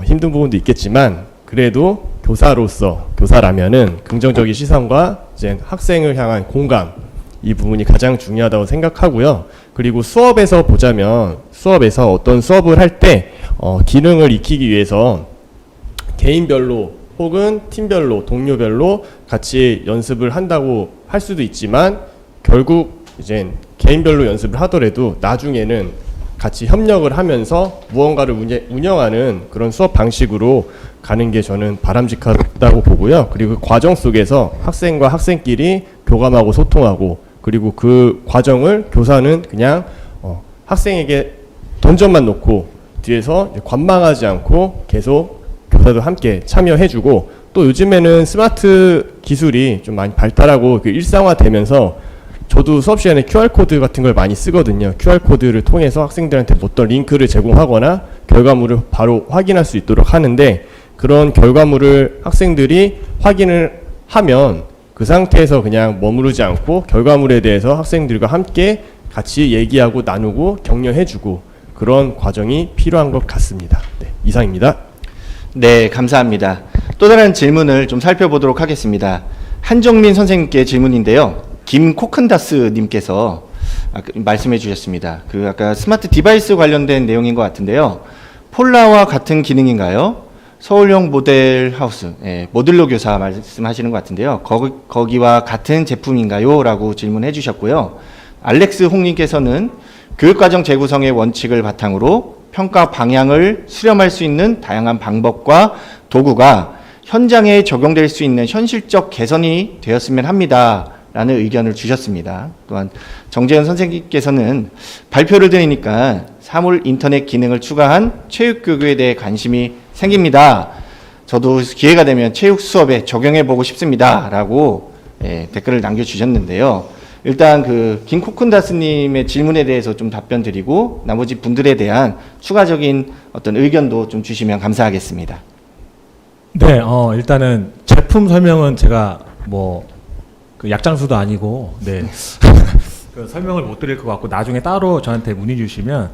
힘든 부분도 있겠지만 그래도 교사라면은 긍정적인 시선과 이제 학생을 향한 공감, 이 부분이 가장 중요하다고 생각하고요. 그리고 수업에서 보자면 어떤 수업을 할 때 기능을 익히기 위해서 개인별로 혹은 팀별로 동료별로 같이 연습을 한다고 할 수도 있지만 결국 이제 개인별로 연습을 하더라도 나중에는 같이 협력을 하면서 무언가를 운영하는 그런 수업 방식으로 가는 게 저는 바람직하다고 보고요. 그리고 그 과정 속에서 학생과 학생끼리 교감하고 소통하고, 그리고 그 과정을 교사는 그냥 학생에게 던전만 놓고 뒤에서 관망하지 않고 계속 교사도 함께 참여해주고, 또 요즘에는 스마트 기술이 좀 많이 발달하고 그 일상화되면서 저도 수업 시간에 QR코드 같은 걸 많이 쓰거든요. QR코드를 통해서 학생들한테 어떤 링크를 제공하거나 결과물을 바로 확인할 수 있도록 하는데, 그런 결과물을 학생들이 확인을 하면 그 상태에서 그냥 머무르지 않고 결과물에 대해서 학생들과 함께 같이 얘기하고 나누고 격려해주고 그런 과정이 필요한 것 같습니다. 네, 이상입니다. 네, 감사합니다. 또 다른 질문을 좀 살펴보도록 하겠습니다. 한정민 선생님께 질문인데요. 김코큰다스 님께서 말씀해 주셨습니다. 그 아까 스마트 디바이스 관련된 내용인 것 같은데요. 폴라와 같은 기능인가요? 서울형 모델 하우스, 모듈러 교사 말씀하시는 것 같은데요. 거기와 같은 제품인가요? 라고 질문해 주셨고요. 알렉스 홍님께서는 교육과정 재구성의 원칙을 바탕으로 평가 방향을 수렴할 수 있는 다양한 방법과 도구가 현장에 적용될 수 있는 현실적 개선이 되었으면 합니다. 라는 의견을 주셨습니다. 또한 정재현 선생님께서는 발표를 들으니까 사물 인터넷 기능을 추가한 체육교육에 대해 관심이 생깁니다. 저도 기회가 되면 체육 수업에 적용해 보고 싶습니다. 라고 댓글을 남겨주셨는데요. 일단 그 김코쿤다스님의 질문에 대해서 좀 답변 드리고 나머지 분들에 대한 추가적인 어떤 의견도 좀 주시면 감사하겠습니다. 네, 일단은 제품 설명은 제가 그 약장수도 아니고, 네. 그 설명을 못 드릴 것 같고, 나중에 따로 저한테 문의 주시면,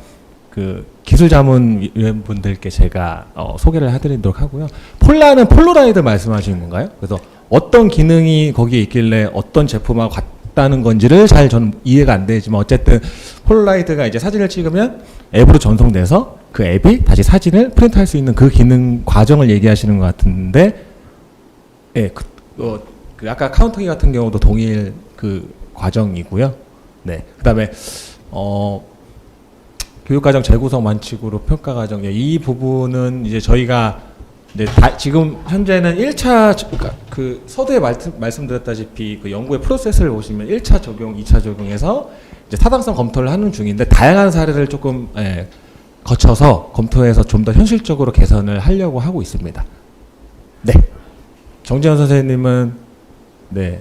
그 기술자문위원분들께 제가 소개를 해드리도록 하고요. 폴라는 폴로라이드 말씀하시는 건가요? 그래서 어떤 기능이 거기에 있길래 어떤 제품하고 같다는 건지를 잘 저는 이해가 안 되지만, 어쨌든 폴로라이드가 이제 사진을 찍으면 앱으로 전송돼서 그 앱이 다시 사진을 프린트할 수 있는 그 기능 과정을 얘기하시는 것 같은데, 예, 그 아까 카운터기 같은 경우도 동일 그 과정이고요. 네. 그다음에 교육과정 재구성 완칙으로 평가 과정, 이 부분은 이제 저희가 이제 지금 현재는 1차 그 서두에 말씀드렸다시피 그 연구의 프로세스를 보시면 1차 적용, 2차 적용해서 이제 타당성 검토를 하는 중인데, 다양한 사례를 조금 거쳐서 검토해서 좀 더 현실적으로 개선을 하려고 하고 있습니다. 네. 정재현 선생님은 네,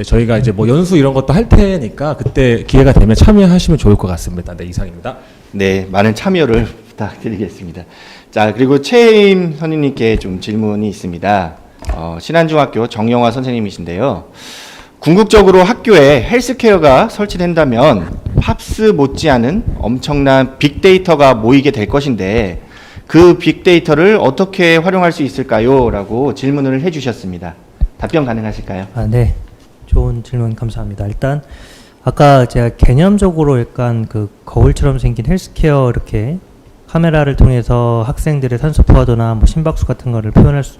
저희가 이제 연수 이런 것도 할 테니까 그때 기회가 되면 참여하시면 좋을 것 같습니다. 네, 이상입니다. 네, 많은 참여를 부탁드리겠습니다. 자, 그리고 최혜임 선생님께 좀 질문이 있습니다. 신안중학교 정영화 선생님이신데요. 궁극적으로 학교에 헬스케어가 설치된다면 팝스 못지않은 엄청난 빅데이터가 모이게 될 것인데, 그 빅데이터를 어떻게 활용할 수 있을까요? 라고 질문을 해주셨습니다. 답변 가능하실까요? 네. 좋은 질문 감사합니다. 일단 아까 제가 개념적으로 약간 그 거울처럼 생긴 헬스케어 이렇게 카메라를 통해서 학생들의 산소 포화도나 심박수 같은 거를 표현할 수,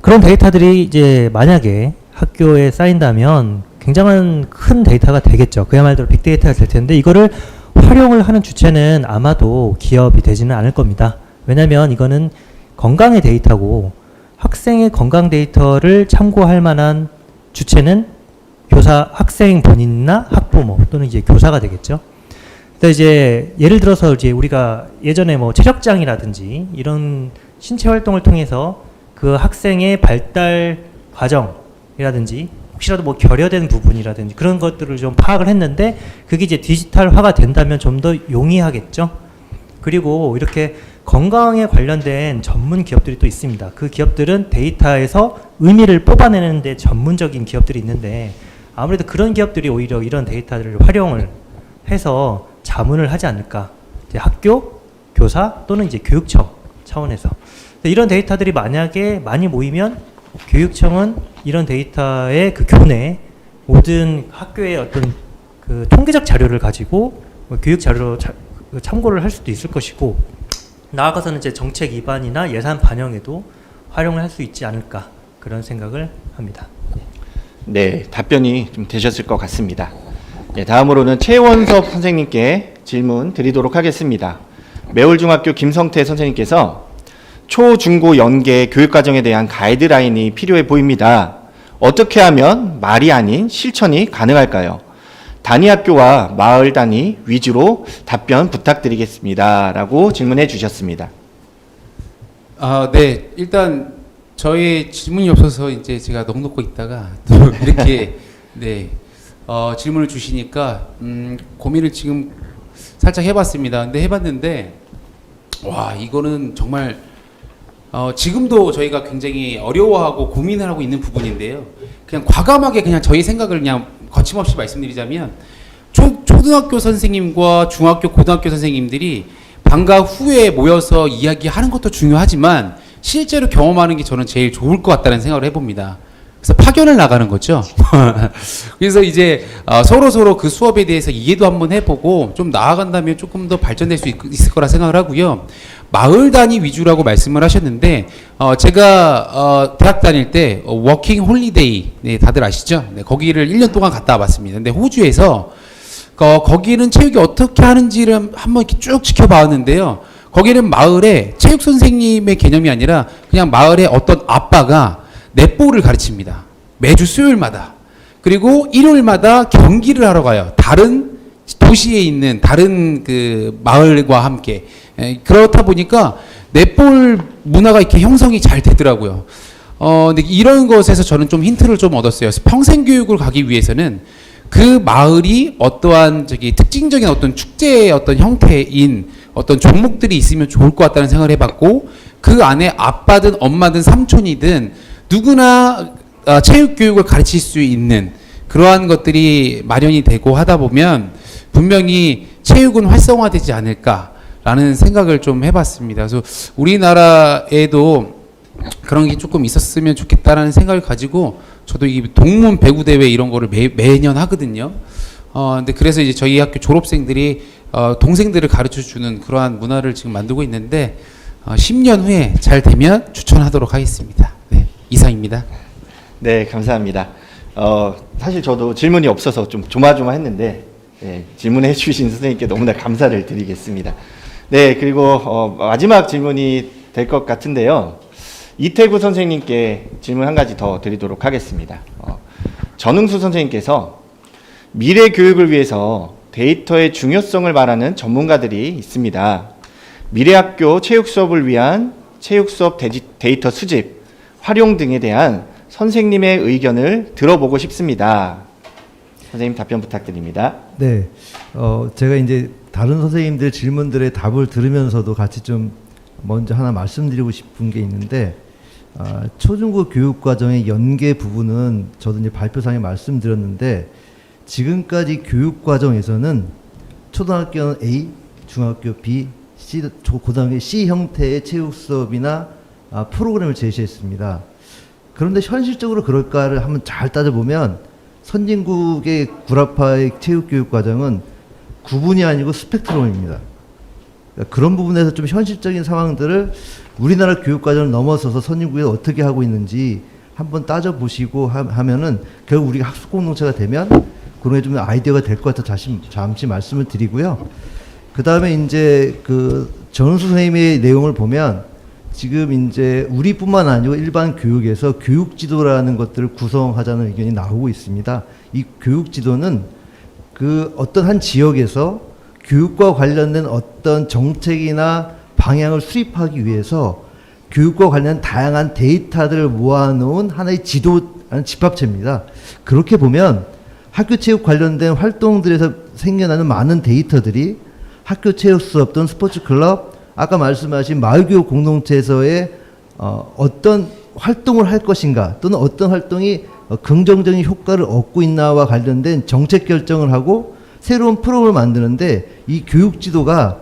그런 데이터들이 이제 만약에 학교에 쌓인다면 굉장한 큰 데이터가 되겠죠. 그야말로 빅데이터가 될 텐데, 이거를 활용을 하는 주체는 아마도 기업이 되지는 않을 겁니다. 왜냐하면 이거는 건강의 데이터고, 학생의 건강 데이터를 참고할 만한 주체는 학생 본인이나 학부모 또는 이제 교사가 되겠죠. 그래서 이제 예를 들어서 이제 우리가 예전에 체력장이라든지 이런 신체 활동을 통해서 그 학생의 발달 과정이라든지 혹시라도 결여된 부분이라든지 그런 것들을 좀 파악을 했는데, 그게 이제 디지털화가 된다면 좀 더 용이하겠죠. 그리고 이렇게 건강에 관련된 전문 기업들이 또 있습니다. 그 기업들은 데이터에서 의미를 뽑아내는 데 전문적인 기업들이 있는데, 아무래도 그런 기업들이 오히려 이런 데이터를 활용을 해서 자문을 하지 않을까. 이제 학교, 교사 또는 이제 교육청 차원에서. 이런 데이터들이 만약에 많이 모이면 교육청은 이런 데이터의 그 교내 모든 학교의 어떤 그 통계적 자료를 가지고 교육 자료로 참고를 할 수도 있을 것이고, 나아가서는 이제 정책 입안이나 예산 반영에도 활용을 할 수 있지 않을까, 그런 생각을 합니다. 네, 답변이 좀 되셨을 것 같습니다. 네, 다음으로는 최원섭 선생님께 질문 드리도록 하겠습니다. 매월중학교 김성태 선생님께서 초, 중고 연계 교육과정에 대한 가이드라인이 필요해 보입니다. 어떻게 하면 말이 아닌 실천이 가능할까요? 단위 학교와 마을 단위 위주로 답변 부탁드리겠습니다. 라고 질문해 주셨습니다. 네, 일단 저희 질문이 없어서 이제 제가 넋놓고 있다가 또 이렇게 네, 질문을 주시니까 고민을 지금 살짝 해봤습니다. 근데 해봤는데 와, 이거는 정말 지금도 저희가 굉장히 어려워하고 고민을 하고 있는 부분인데요. 그냥 과감하게 그냥 저희 생각을 그냥 거침없이 말씀드리자면, 초등학교 선생님과 중학교, 고등학교 선생님들이 방과 후에 모여서 이야기하는 것도 중요하지만 실제로 경험하는 게 저는 제일 좋을 것 같다는 생각을 해봅니다. 그래서 파견을 나가는 거죠. 그래서 이제 서로 그 수업에 대해서 이해도 한번 해보고 좀 나아간다면 조금 더 발전될 수 있을 거라 생각을 하고요. 마을 단위 위주라고 말씀을 하셨는데, 제가 대학 다닐 때 워킹 홀리데이, 네, 다들 아시죠? 네, 거기를 1년 동안 갔다 와봤습니다. 근데 호주에서 거기는 체육이 어떻게 하는지를 한번 이렇게 쭉 지켜봤는데요. 거기는 마을에 체육 선생님의 개념이 아니라 그냥 마을에 어떤 아빠가 넷볼을 가르칩니다. 매주 수요일마다. 그리고 일요일마다 경기를 하러 가요. 다른 도시에 있는 다른 그 마을과 함께. 그렇다 보니까 넷볼 문화가 이렇게 형성이 잘 되더라고요. 근데 이런 것에서 저는 좀 힌트를 좀 얻었어요. 평생 교육을 가기 위해서는 그 마을이 어떠한 특징적인 어떤 축제의 어떤 형태인 어떤 종목들이 있으면 좋을 것 같다는 생각을 해봤고, 그 안에 아빠든 엄마든 삼촌이든 누구나 체육 교육을 가르칠 수 있는 그러한 것들이 마련이 되고 하다 보면 분명히 체육은 활성화되지 않을까라는 생각을 좀 해봤습니다. 그래서 우리나라에도 그런 게 조금 있었으면 좋겠다라는 생각을 가지고 저도 이 동문 배구 대회 이런 거를 매년 하거든요. 근데 그래서 이제 저희 학교 졸업생들이 동생들을 가르쳐 주는 그러한 문화를 지금 만들고 있는데 10년 후에 잘 되면 추천하도록 하겠습니다. 네, 이상입니다. 네, 감사합니다. 사실 저도 질문이 없어서 좀 조마조마했는데 질문해 주신 선생님께 너무나 감사를 드리겠습니다. 네, 그리고 마지막 질문이 될 것 같은데요. 이태구 선생님께 질문 한 가지 더 드리도록 하겠습니다. 전흥수 선생님께서 미래 교육을 위해서 데이터의 중요성을 말하는 전문가들이 있습니다. 미래학교 체육 수업을 위한 체육 수업 데이터 수집, 활용 등에 대한 선생님의 의견을 들어보고 싶습니다. 선생님 답변 부탁드립니다. 네, 제가 이제 다른 선생님들 질문들의 답을 들으면서도 같이 좀 먼저 하나 말씀드리고 싶은 게 있는데, 초중고 교육과정의 연계 부분은 저도 이제 발표상에 말씀드렸는데, 지금까지 교육과정에서는 초등학교는 A, 중학교 B, C, 고등학교 C 형태의 체육 수업이나 프로그램을 제시했습니다. 그런데 현실적으로 그럴까를 한번 잘 따져보면 선진국의 구라파의 체육교육과정은 구분이 아니고 스펙트럼입니다. 그러니까 그런 부분에서 좀 현실적인 상황들을 우리나라 교육과정을 넘어서서 선진국에 어떻게 하고 있는지 한번 따져보시고 하면은 결국 우리가 학습 공동체가 되면 그런 게 좀 아이디어가 될 것 같아 잠시 말씀을 드리고요. 그 다음에 이제 그 전은수 선생님의 내용을 보면 지금 이제 우리뿐만 아니고 일반 교육에서 교육지도라는 것들을 구성하자는 의견이 나오고 있습니다. 이 교육지도는 그 어떤 한 지역에서 교육과 관련된 어떤 정책이나 방향을 수립하기 위해서 교육과 관련 다양한 데이터들을 모아놓은 하나의 지도라는 집합체입니다. 그렇게 보면 학교 체육 관련된 활동들에서 생겨나는 많은 데이터들이 학교 체육 수업 또는 스포츠 클럽, 아까 말씀하신 마을교육 공동체에서의 어떤 활동을 할 것인가 또는 어떤 활동이 긍정적인 효과를 얻고 있나와 관련된 정책 결정을 하고 새로운 프로그램을 만드는데, 이 교육지도가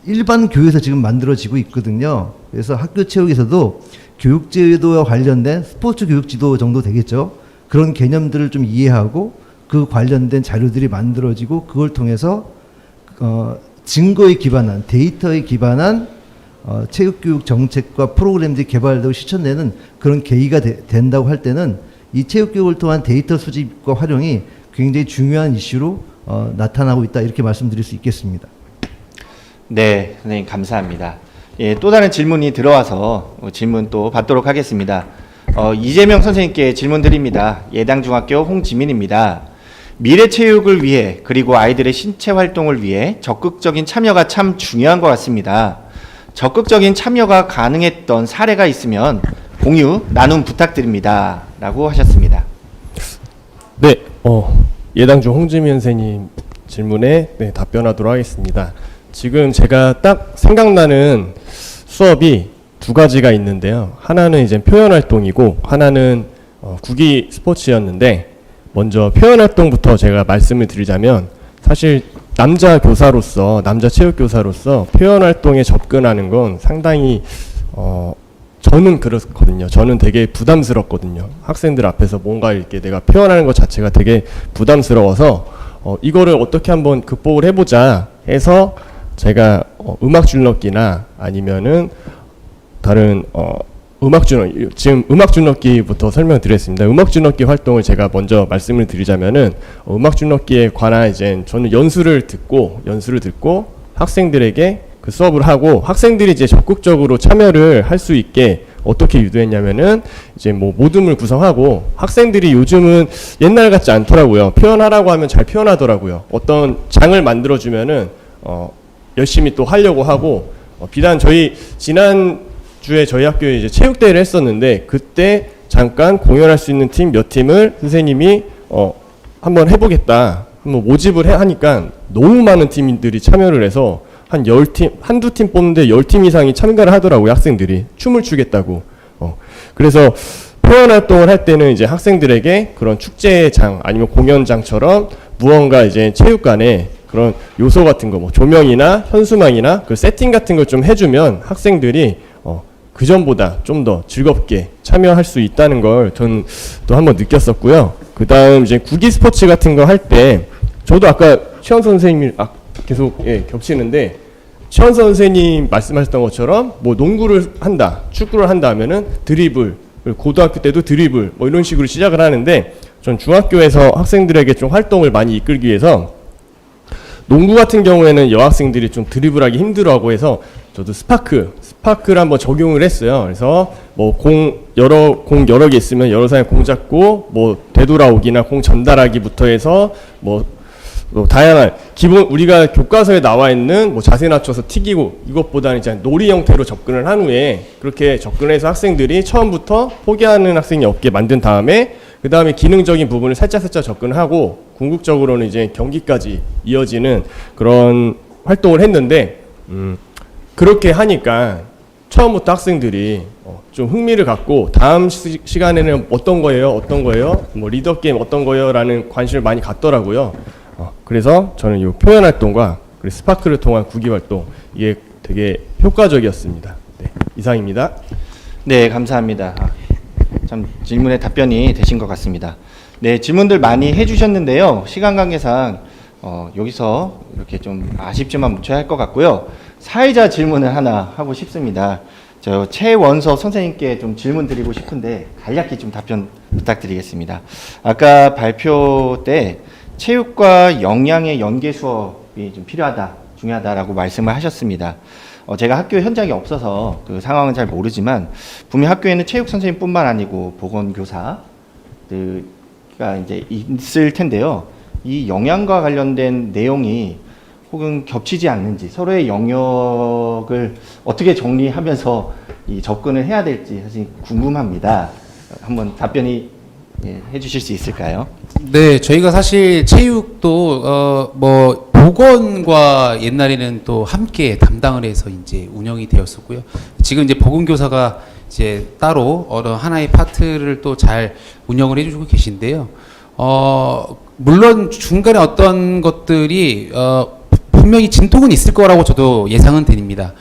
일반 교육에서 지금 만들어지고 있거든요. 그래서 학교 체육에서도 교육지도와 관련된 스포츠 교육지도 정도 되겠죠. 그런 개념들을 좀 이해하고 그 관련된 자료들이 만들어지고 그걸 통해서 증거에 기반한, 데이터에 기반한 체육교육 정책과 프로그램들이 개발되고 실천되는 그런 계기가 된다고 할 때는 이 체육교육을 통한 데이터 수집과 활용이 굉장히 중요한 이슈로 나타나고 있다, 이렇게 말씀드릴 수 있겠습니다. 네, 선생님 감사합니다. 예, 또 다른 질문이 들어와서 질문 또 받도록 하겠습니다. 이재명 선생님께 질문 드립니다. 예당중학교 홍지민입니다. 미래체육을 위해 그리고 아이들의 신체 활동을 위해 적극적인 참여가 참 중요한 것 같습니다. 적극적인 참여가 가능했던 사례가 있으면 공유, 나눔 부탁드립니다. 라고 하셨습니다. 네, 예당중 홍지민 선생님 질문에 답변하도록 하겠습니다. 지금 제가 딱 생각나는 수업이 두 가지가 있는데요. 하나는 이제 표현활동이고 하나는 구기 스포츠였는데, 먼저 표현활동부터 제가 말씀을 드리자면, 사실 남자 교사로서, 남자 체육교사로서 표현활동에 접근하는 건 상당히 저는 그렇거든요. 저는 되게 부담스럽거든요. 학생들 앞에서 뭔가 이렇게 내가 표현하는 것 자체가 되게 부담스러워서 이거를 어떻게 한번 극복을 해보자 해서 제가 음악 줄넘기나 아니면은 다른 음악 줄넘기, 지금 음악 줄넘기부터 설명드렸습니다. 음악 줄넘기 활동을 제가 먼저 말씀을 드리자면은 음악 줄넘기에 관한 이제 저는 연수를 듣고 학생들에게 그 수업을 하고 학생들이 이제 적극적으로 참여를 할 수 있게 어떻게 유도했냐면은 이제 뭐 모둠을 구성하고 학생들이 요즘은 옛날 같지 않더라고요. 표현하라고 하면 잘 표현하더라고요. 어떤 장을 만들어주면은 열심히 또 하려고 하고 비단 저희 지난 주에 저희 학교에 이제 체육대회를 했었는데 그때 잠깐 공연할 수 있는 팀 몇 팀을 선생님이 한번 해보겠다. 한번 모집을 하니까 너무 많은 팀들이 참여를 해서 한 10팀, 한두 팀 뽑는데 10팀 이상이 참가를 하더라고요, 학생들이. 춤을 추겠다고. 그래서 표현 활동을 할 때는 이제 학생들에게 그런 축제장 아니면 공연장처럼 무언가 이제 체육관에 그런 요소 같은 거, 뭐 조명이나 현수막이나 그 세팅 같은 걸 좀 해주면 학생들이 그 전보다 좀 더 즐겁게 참여할 수 있다는 걸 전 또 한번 느꼈었고요. 그 다음 이제 구기 스포츠 같은 거 할 때 저도 아까 최원 선생님이 계속 겹치는데 최원 선생님 말씀하셨던 것처럼 뭐 농구를 한다, 축구를 한다 하면은 드리블, 고등학교 때도 드리블 뭐 이런 식으로 시작을 하는데 전 중학교에서 학생들에게 좀 활동을 많이 이끌기 위해서 농구 같은 경우에는 여학생들이 좀 드리블하기 힘들어하고 해서 저도 스파크를 한번 적용을 했어요. 그래서 뭐 공 여러 개 있으면 여러 사람이 공 잡고 뭐 되돌아오기나 공 전달하기부터 해서 뭐 다양한 기본 우리가 교과서에 나와 있는 뭐 자세 낮춰서 튀기고 이것보다는 이제 놀이 형태로 접근을 한 후에 그렇게 접근해서 학생들이 처음부터 포기하는 학생이 없게 만든 다음에 그 다음에 기능적인 부분을 살짝 접근하고 궁극적으로는 이제 경기까지 이어지는 그런 활동을 했는데 그렇게 하니까 처음부터 학생들이 좀 흥미를 갖고 다음 시간에는 어떤 거예요? 뭐 리더 게임 어떤 거예요? 라는 관심을 많이 갖더라고요. 그래서 저는 이 표현 활동과 그리고 스파크를 통한 구기 활동 이게 되게 효과적이었습니다. 네, 이상입니다. 네, 감사합니다. 참 질문에 답변이 되신 것 같습니다. 네, 질문들 많이 해주셨는데요. 시간 관계상 여기서 이렇게 좀 아쉽지만 묻혀야 할 것 같고요. 사회자 질문을 하나 하고 싶습니다. 저 최원석 선생님께 좀 질문 드리고 싶은데 간략히 좀 답변 부탁드리겠습니다. 아까 발표 때 체육과 영양의 연계 수업이 좀 필요하다, 중요하다라고 말씀을 하셨습니다. 제가 학교 현장에 없어서 그 상황은 잘 모르지만 분명 학교에는 체육 선생님뿐만 아니고 보건교사가 이제 있을 텐데요. 이 영양과 관련된 내용이 혹은 겹치지 않는지 서로의 영역을 어떻게 정리하면서 이 접근을 해야 될지 사실 궁금합니다. 한번 답변이 해주실 수 있을까요? 네, 저희가 사실 체육도 뭐 보건과 옛날에는 또 함께 담당을 해서 이제 운영이 되었었고요. 지금 이제 보건교사가 이제 따로 어느 하나의 파트를 또 잘 운영을 해주고 계신데요. 물론 중간에 어떤 것들이 분명히 진통은 있을 거라고 저도 예상은 드립니다.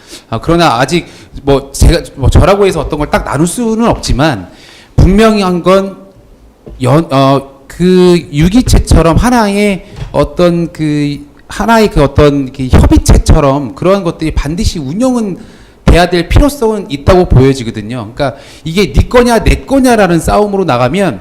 그러나 아직 뭐 제가 뭐 저라고 해서 어떤 걸 딱 나눌 수는 없지만 분명한 건 그 유기체처럼 하나의 어떤 그 어떤 협의체처럼 그러한 것들이 반드시 운영은 돼야 될 필요성은 있다고 보여지거든요. 그러니까 이게 네 거냐 내 거냐라는 싸움으로 나가면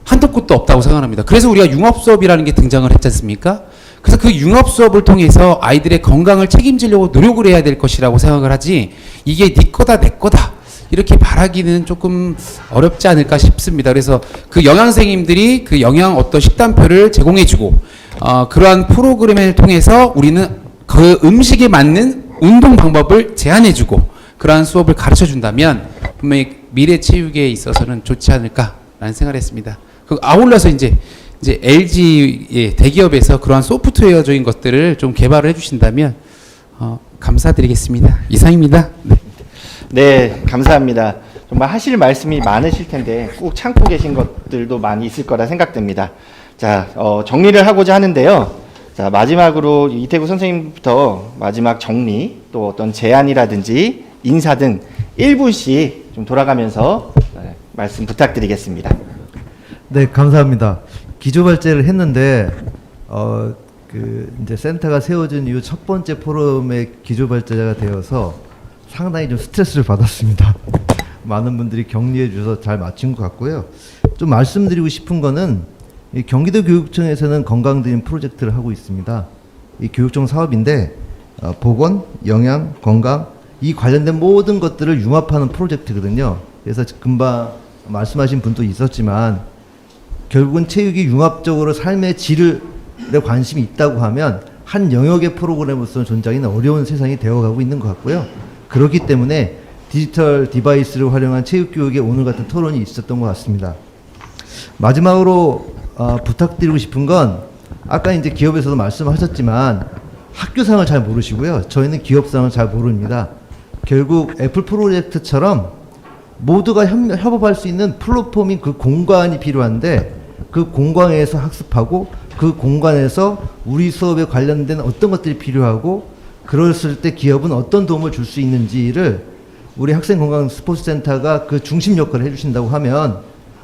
한도 끝도 없다고 생각합니다. 그래서 우리가 융합수업이라는 게 등장을 했지 않습니까? 그래서 그 융합수업을 통해서 아이들의 건강을 책임지려고 노력을 해야 될 것이라고 생각을 하지 이게 네 거다 내 거다 이렇게 말하기는 조금 어렵지 않을까 싶습니다. 그래서 그 영양선생님들이 그 영양 어떤 식단표를 제공해주고 그러한 프로그램을 통해서 우리는 그 음식에 맞는 운동 방법을 제안해주고 그러한 수업을 가르쳐준다면 분명히 미래 체육에 있어서는 좋지 않을까라는 생각을 했습니다. 그 아울러서 이제 LG 대기업에서 그러한 소프트웨어적인 것들을 좀 개발을 해주신다면 감사드리겠습니다. 이상입니다. 네. 네, 감사합니다. 정말 하실 말씀이 많으실 텐데 꼭 참고 계신 것들도 많이 있을 거라 생각됩니다. 자, 정리를 하고자 하는데요. 자, 마지막으로 이태구 선생님부터 마지막 정리, 또 어떤 제안이라든지 인사 등 1분씩 좀 돌아가면서 말씀 부탁드리겠습니다. 네, 감사합니다. 기조발제를 했는데 이제 센터가 세워진 이후 첫 번째 포럼의 기조발제자가 되어서 상당히 좀 스트레스를 받았습니다. 많은 분들이 격려해 주셔서 잘 마친 것 같고요. 좀 말씀드리고 싶은 거는 이 경기도 교육청에서는 건강드림 프로젝트를 하고 있습니다. 이 교육청 사업인데 보건, 영양, 건강 이 관련된 모든 것들을 융합하는 프로젝트거든요. 그래서 금방 말씀하신 분도 있었지만 결국은 체육이 융합적으로 삶의 질에 관심이 있다고 하면 한 영역의 프로그램으로서는 존재하기는 어려운 세상이 되어가고 있는 것 같고요. 그렇기 때문에 디지털 디바이스를 활용한 체육교육에 오늘 같은 토론이 있었던 것 같습니다. 마지막으로 부탁드리고 싶은 건 아까 이제 기업에서도 말씀하셨지만 학교상을 잘 모르시고요. 저희는 기업상을 잘 모릅니다. 결국 애플 프로젝트처럼 모두가 협업할 수 있는 플랫폼인 그 공간이 필요한데 그 공간에서 학습하고 그 공간에서 우리 수업에 관련된 어떤 것들이 필요하고 그랬을 때 기업은 어떤 도움을 줄 수 있는지를 우리 학생건강 스포츠센터가 그 중심 역할을 해주신다고 하면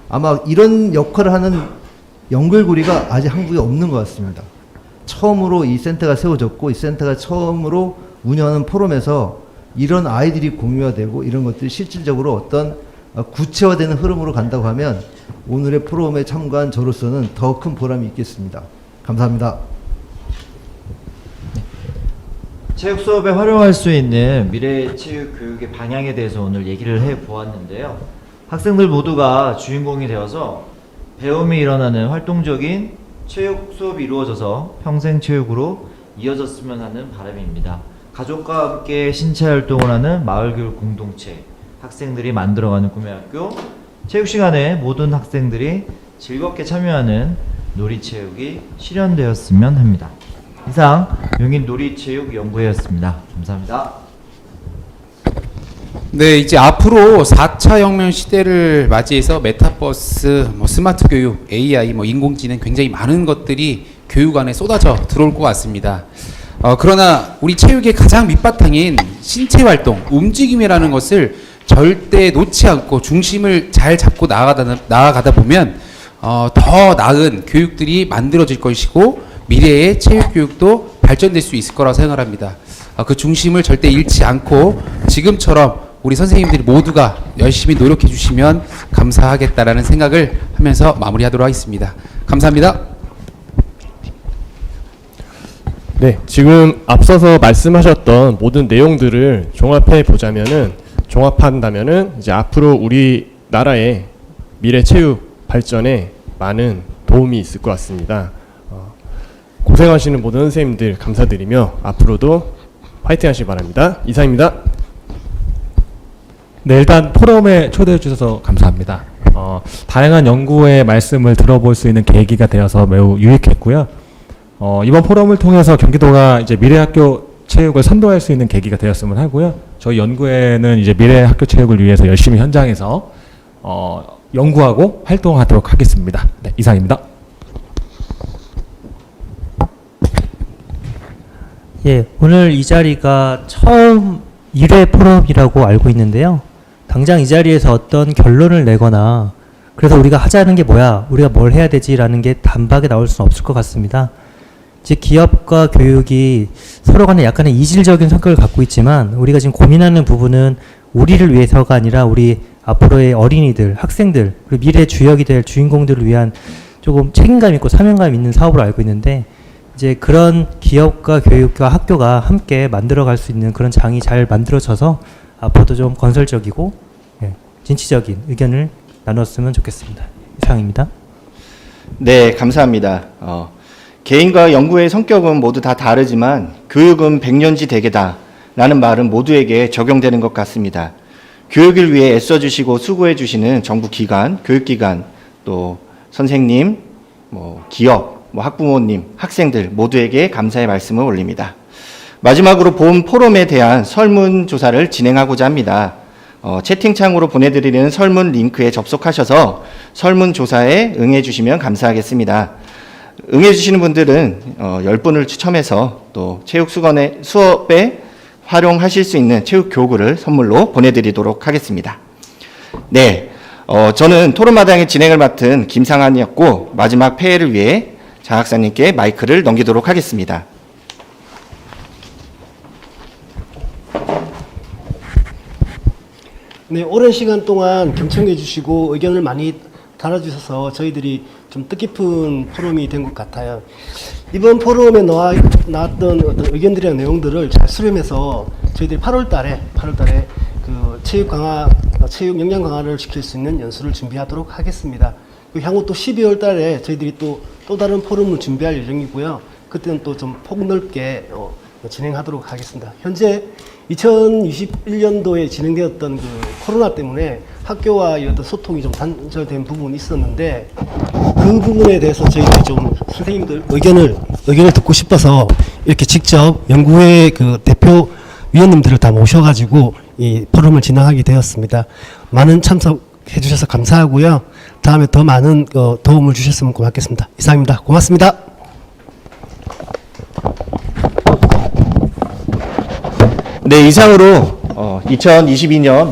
아마 이런 역할을 하는 연결고리가 아직 한국에 없는 것 같습니다. 처음으로 이 센터가 세워졌고 이 센터가 처음으로 운영하는 포럼에서 이런 아이들이 공유가 되고 이런 것들이 실질적으로 어떤 구체화되는 흐름으로 간다고 하면 오늘의 포럼에 참가한 저로서는 더 큰 보람이 있겠습니다. 감사합니다. 체육 수업에 활용할 수 있는 미래 체육 교육의 방향에 대해서 오늘 얘기를 해 보았는데요. 학생들 모두가 주인공이 되어서 배움이 일어나는 활동적인 체육 수업이 이루어져서 평생 체육으로 이어졌으면 하는 바람입니다. 가족과 함께 신체 활동을 하는 마을교육 공동체, 학생들이 만들어가는 꿈의 학교, 체육 시간에 모든 학생들이 즐겁게 참여하는 놀이체육이 실현되었으면 합니다. 이상 용인 놀이체육연구회였습니다. 감사합니다. 네, 이제 앞으로 4차 혁명 시대를 맞이해서 메타버스, 스마트 교육, AI, 인공지능 굉장히 많은 것들이 교육 안에 쏟아져 들어올 것 같습니다. 그러나 우리 체육의 가장 밑바탕인 신체 활동, 움직임이라는 것을 절대 놓지 않고 중심을 잘 잡고 나아가다 보면 더 나은 교육들이 만들어질 것이고 미래의 체육 교육도 발전될 수 있을 거라고 생각합니다. 그 중심을 절대 잃지 않고 지금처럼 우리 선생님들이 모두가 열심히 노력해 주시면 감사하겠다라는 생각을 하면서 마무리하도록 하겠습니다. 감사합니다. 네, 지금 앞서서 말씀하셨던 모든 내용들을 종합한다면은 이제 앞으로 우리나라의 미래 체육 발전에 많은 도움이 있을 것 같습니다. 고생하시는 모든 선생님들 감사드리며 앞으로도 화이팅 하시기 바랍니다. 이상입니다. 네, 일단 포럼에 초대해 주셔서 감사합니다. 다양한 연구의 말씀을 들어볼 수 있는 계기가 되어서 매우 유익했고요. 이번 포럼을 통해서 경기도가 이제 미래학교 체육을 선도할 수 있는 계기가 되었으면 하고요. 저희 연구회는 이제 미래학교 체육을 위해서 열심히 현장에서 연구하고 활동하도록 하겠습니다. 네, 이상입니다. 예, 오늘 이 자리가 처음 1회 포럼이라고 알고 있는데요. 당장 이 자리에서 어떤 결론을 내거나 그래서 우리가 하자는 게 뭐야, 우리가 뭘 해야 되지라는 게 단박에 나올 수는 없을 것 같습니다. 즉 기업과 교육이 서로 간에 약간의 이질적인 성격을 갖고 있지만 우리가 지금 고민하는 부분은 우리를 위해서가 아니라 우리 앞으로의 어린이들, 학생들, 그리고 미래의 주역이 될 주인공들을 위한 조금 책임감 있고 사명감 있는 사업으로 알고 있는데 이제 그런 기업과 교육과 학교가 함께 만들어갈 수 있는 그런 장이 잘 만들어져서 앞으로도 좀 건설적이고 진취적인 의견을 나눴으면 좋겠습니다. 이상입니다. 네, 감사합니다. 개인과 연구의 성격은 모두 다 다르지만 교육은 백년지 대계다라는 말은 모두에게 적용되는 것 같습니다. 교육을 위해 애써주시고 수고해주시는 정부 기관, 교육기관, 또 선생님, 기업, 학부모님, 학생들 모두에게 감사의 말씀을 올립니다. 마지막으로 본 포럼에 대한 설문조사를 진행하고자 합니다. 채팅창으로 보내드리는 설문 링크에 접속하셔서 설문조사에 응해주시면 감사하겠습니다. 응해주시는 분들은 10분을 추첨해서 또 체육 수업에 활용하실 수 있는 체육 교구를 선물로 보내드리도록 하겠습니다. 네, 저는 토론마당의 진행을 맡은 김상한이었고 마지막 폐회를 위해 장 학사님께 마이크를 넘기도록 하겠습니다. 네, 오랜 시간 동안 경청해 주시고 의견을 많이 달아주셔서 저희들이 좀 뜻깊은 포럼이 된 것 같아요. 이번 포럼에 나왔던 어떤 의견들이나 내용들을 잘 수렴해서 저희들이 8월달에 그 체육 역량 강화를 시킬 수 있는 연수를 준비하도록 하겠습니다. 그 향후 또 12월달에 저희들이 또 다른 포럼을 준비할 예정이고요. 그때는 또 좀 폭넓게 진행하도록 하겠습니다. 현재 2021년도에 진행되었던 그 코로나 때문에 학교와의 어떤 소통이 좀 단절된 부분이 있었는데 그 부분에 대해서 저희들이 좀 선생님들 의견을 듣고 싶어서 이렇게 직접 연구회 그 대표 위원님들을 다 모셔가지고 이 포럼을 진행하게 되었습니다. 많은 참석해 주셔서 감사하고요. 다음에 더 많은 도움을 주셨으면 고맙겠습니다. 이상입니다. 고맙습니다. 네, 이상으로 2022년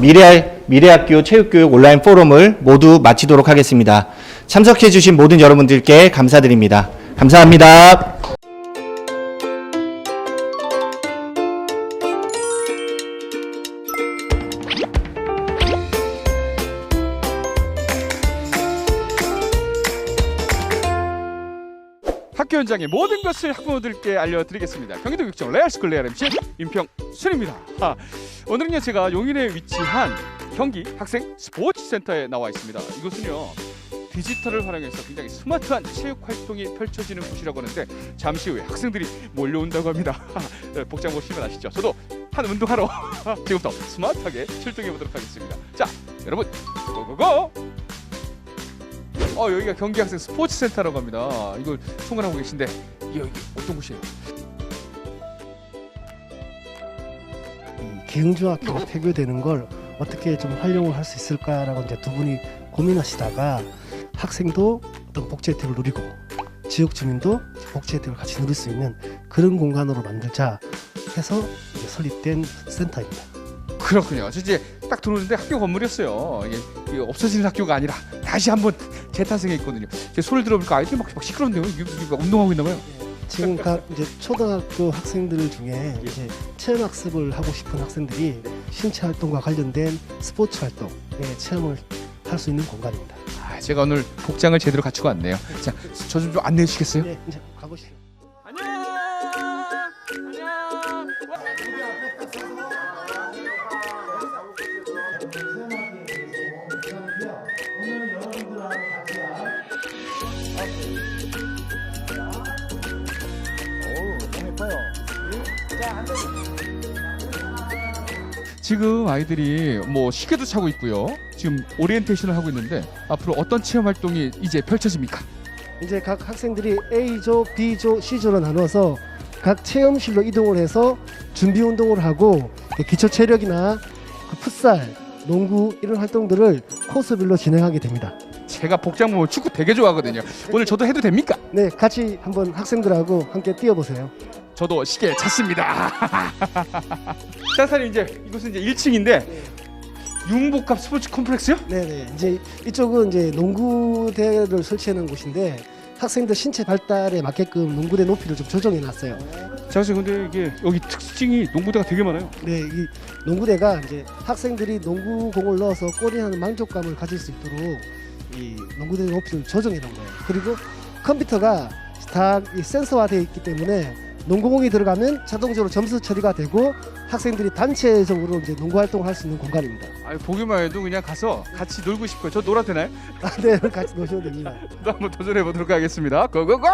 미래학교 체육교육 온라인 포럼을 모두 마치도록 하겠습니다. 참석해 주신 모든 여러분들께 감사드립니다. 감사합니다. 학교 현장의 모든 것을 학부모들께 알려드리겠습니다. 경기도 교육청 레알스쿨 레알 MC 임평순입니다. 오늘은요 제가 용인에 위치한 경기 학생 스포츠센터에 나와 있습니다. 이곳은요 디지털을 활용해서 굉장히 스마트한 체육 활동이 펼쳐지는 곳이라고 하는데 잠시 후에 학생들이 몰려온다고 합니다. 복장 보시면 아시죠? 저도 한 운동하러 지금부터 스마트하게 출동해 보도록 하겠습니다. 자, 여러분 고고고! 여기가 경기 학생 스포츠 센터라고 합니다. 이걸 통근하고 계신데 여기 어떤 곳이에요? 계흥중학교가 폐교되는 걸 어떻게 좀 활용을 할 수 있을까라고 이제 두 분이 고민하시다가 학생도 어떤 복지 혜택을 누리고 지역 주민도 복지 혜택을 같이 누릴 수 있는 그런 공간으로 만들자 해서 이제 설립된 센터입니다. 그렇군요. 저 이제 딱 들어오는데 학교 건물이었어요. 이게 없어지는 학교가 아니라 다시 한번 재탄생해 있거든요. 제 소리를 들어보니까 아이들이 막 시끄러운데요. 이게 막 운동하고 있나 봐요. 지금 각 이제 초등학교 학생들 중에 이제 체험 학습을 하고 싶은 학생들이 신체 활동과 관련된 스포츠 활동에 체험을 할 수 있는 공간입니다. 제가 오늘 복장을 제대로 갖추고 왔네요. 자, 저 좀 안내해 주시겠어요? 네, 이제 가보시죠. 지금 아이들이 뭐 시계도 차고 있고요. 지금 오리엔테이션을 하고 있는데 앞으로 어떤 체험 활동이 이제 펼쳐집니까? 이제 각 학생들이 A조, B조, C조로 나눠서 각 체험실로 이동을 해서 준비 운동을 하고 기초 체력이나 그 풋살, 농구 이런 활동들을 코스별로 진행하게 됩니다. 제가 복장 보면 축구 되게 좋아하거든요. 오늘 저도 해도 됩니까? 네, 같이 한번 학생들하고 함께 뛰어보세요. 저도 시계 찼습니다. 자, 사장님 이제 이곳은 이제 1층인데 융복합 스포츠 콤플렉스요? 네네. 이제 이쪽은 이제 농구대를 설치하는 곳인데 학생들 신체 발달에 맞게끔 농구대 높이를 좀 조정해 놨어요. 자, 근데 이게 여기 특징이 농구대가 되게 많아요. 네, 이 농구대가 이제 학생들이 농구공을 넣어서 골이하는 만족감을 가질 수 있도록 이 농구대 높이를 조정해 놓은 거예요. 그리고 컴퓨터가 다 이 센서화되어 있기 때문에 농구공이 들어가면 자동적으로 점수 처리가 되고 학생들이 단체적으로 이제 농구 활동을 할 수 있는 공간입니다. 보기만 해도 그냥 가서 같이 놀고 싶어요. 저 놀아도 되나요? 네, 같이 노셔도 됩니다. 또 한번 도전해 보도록 하겠습니다. 고고고!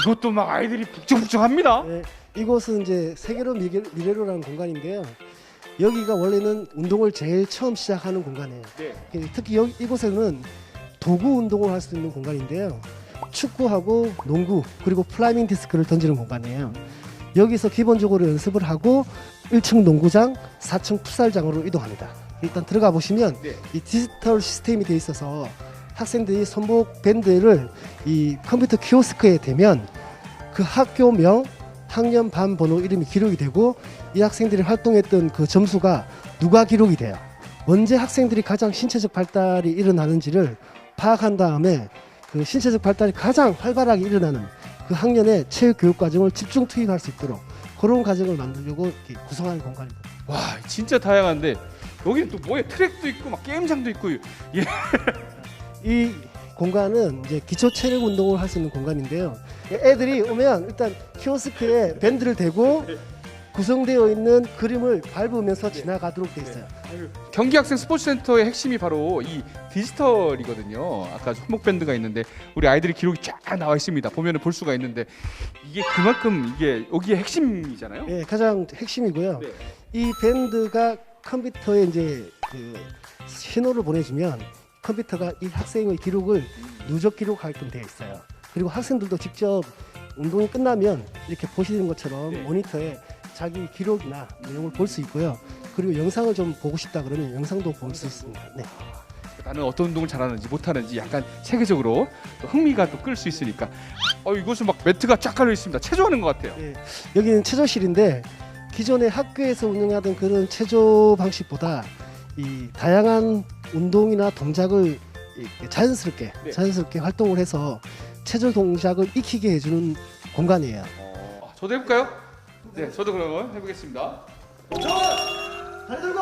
이것도 막 아이들이 북적북적합니다. 네, 이곳은 이제 세계로 미래로라는 공간인데요. 여기가 원래는 운동을 제일 처음 시작하는 공간이에요. 네. 특히 이곳에는 도구 운동을 할 수 있는 공간인데요. 축구하고 농구 그리고 플라이밍 디스크를 던지는 공간이에요. 여기서 기본적으로 연습을 하고 1층 농구장, 4층 풋살장으로 이동합니다. 일단 들어가 보시면 네. 이 디지털 시스템이 돼 있어서 학생들이 손목 밴드를 이 컴퓨터 키오스크에 대면 그 학교명, 학년, 반, 번호 이름이 기록이 되고 이 활동들이 활동했던 그 점수가 누가 기록이 돼요. 언제 학생들이 가장 신체적 발달이 일어나는지를 파악한 다음에 그 신체적 발달이 가장 활발하게 일어나는 그 학년의 체육 교육 과정을 집중 투입할 수 있도록 그런 과정을 만들려고 이렇게 구성한 공간입니다. 와, 진짜 다양한데 여기는 또 뭐예요? 트랙도 있고 막 게임장도 있고. 예. 이 공간은 이제 기초 체력 운동을 할 수 있는 공간인데요. 애들이 오면 일단 키오스크에 밴드를 대고 구성되어 있는 그림을 밟으면서 지나가도록 돼 있어요. 경기 학생 스포츠센터의 핵심이 바로 이 디지털이거든요. 아까 손목 밴드가 있는데 우리 아이들이 기록이 쫙 나와 있습니다. 보면은 볼 수가 있는데 이게 그만큼 이게 여기의 핵심이잖아요. 예, 가장 핵심이고요. 네. 이 밴드가 컴퓨터에 이제 그 신호를 보내주면 컴퓨터가 이 학생의 기록을 누적 기록하게끔 되어 있어요. 그리고 학생들도 직접 운동이 끝나면 이렇게 보시는 것처럼 네. 모니터에 자기 기록이나 내용을 볼 수 있고요. 그리고 영상을 좀 보고 싶다 그러면 영상도 볼 수 있습니다. 네. 나는 어떤 운동을 잘하는지 못하는지 약간 체계적으로 또 흥미가 또 끌 수 있으니까 이곳은 막 매트가 쫙 깔려 있습니다. 체조하는 것 같아요. 예, 여기는 체조실인데 기존의 학교에서 운영하던 그런 체조 방식보다 이 다양한 운동이나 동작을 이렇게 자연스럽게 활동을 해서 체조 동작을 익히게 해주는 공간이에요. 저도 해볼까요? 네, 저도 그러면 해보겠습니다. 다리 들고!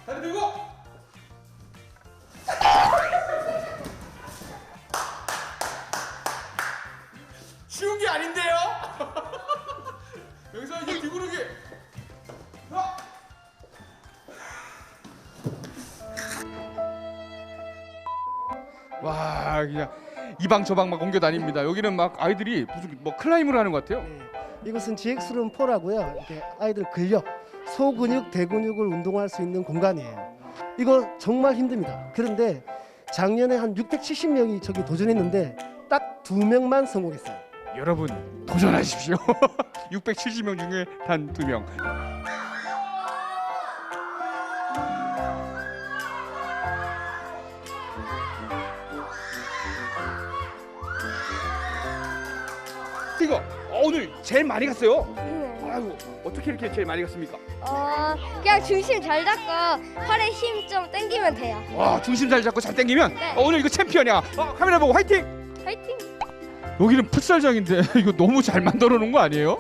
다리 들고! 쉬운 게 아닌데요? 여기서 이제 뒤구르기. 와, 그냥 이 방 저 방 막 옮겨 다닙니다. 여기는 막 아이들이 무슨 뭐 클라이밍을 하는 것 같아요. 네, 이것은 GX룸 4라고요. 이렇게 아이들 근력, 소근육, 대근육을 운동할 수 있는 공간이에요. 이거 정말 힘듭니다. 그런데 작년에 한 670명이 저기 도전했는데 딱 2명만 성공했어요. 여러분 도전하십시오. 670명 중에 단 2명. 이거 오늘 제일 많이 갔어요. 아이고 어떻게 이렇게 제일 많이 갔습니까? 그냥 중심 잘 잡고 팔에 힘 좀 당기면 돼요. 와, 중심 잘 잡고 잘 당기면 네. 오늘 이거 챔피언이야. 카메라 보고 화이팅. 화이팅! 여기는 풋살장인데 이거 너무 잘 만들어 놓은 거 아니에요?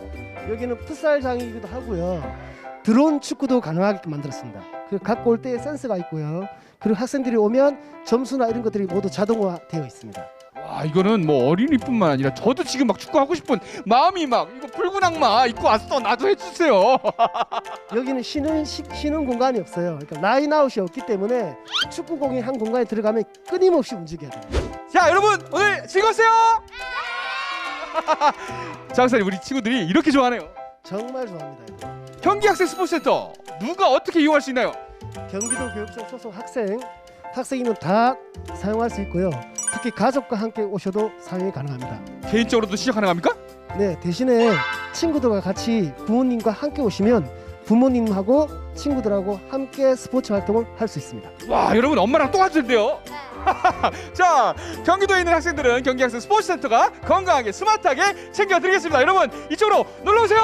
여기는 풋살장이기도 하고요. 드론 축구도 가능하게 만들었습니다. 그 각 골대에 센서가 있고요. 그리고 학생들이 오면 점수나 이런 것들이 모두 자동화되어 있습니다. 와, 이거는 뭐 어린이뿐만 아니라 저도 지금 막 축구 하고 싶은 마음이 막 이거 붉은 악마 입고 왔어. 나도 해주세요. 여기는 쉬는 공간이 없어요. 그러니까 라인아웃이 없기 때문에 축구공이 한 공간에 들어가면 끊임없이 움직여야 돼요. 자, 여러분 오늘 즐거웠어요? 자, 박사님 우리 친구들이 이렇게 좋아하네요. 정말 좋아합니다. 경기 학생 스포츠센터 누가 어떻게 이용할 수 있나요? 경기도 교육청 소속 학생이면 다 사용할 수 있고요. 특히 가족과 함께 오셔도 사용이 가능합니다. 개인적으로도 시작 가능합니까? 네, 대신에 친구들과 같이 부모님과 함께 오시면 부모님하고 친구들하고 함께 스포츠 활동을 할 수 있습니다. 와, 여러분 엄마랑 또 와도 된대요. 자, 경기도에 있는 학생들은 경기학생 스포츠센터가 건강하게 스마트하게 챙겨드리겠습니다. 여러분 이쪽으로 놀러오세요.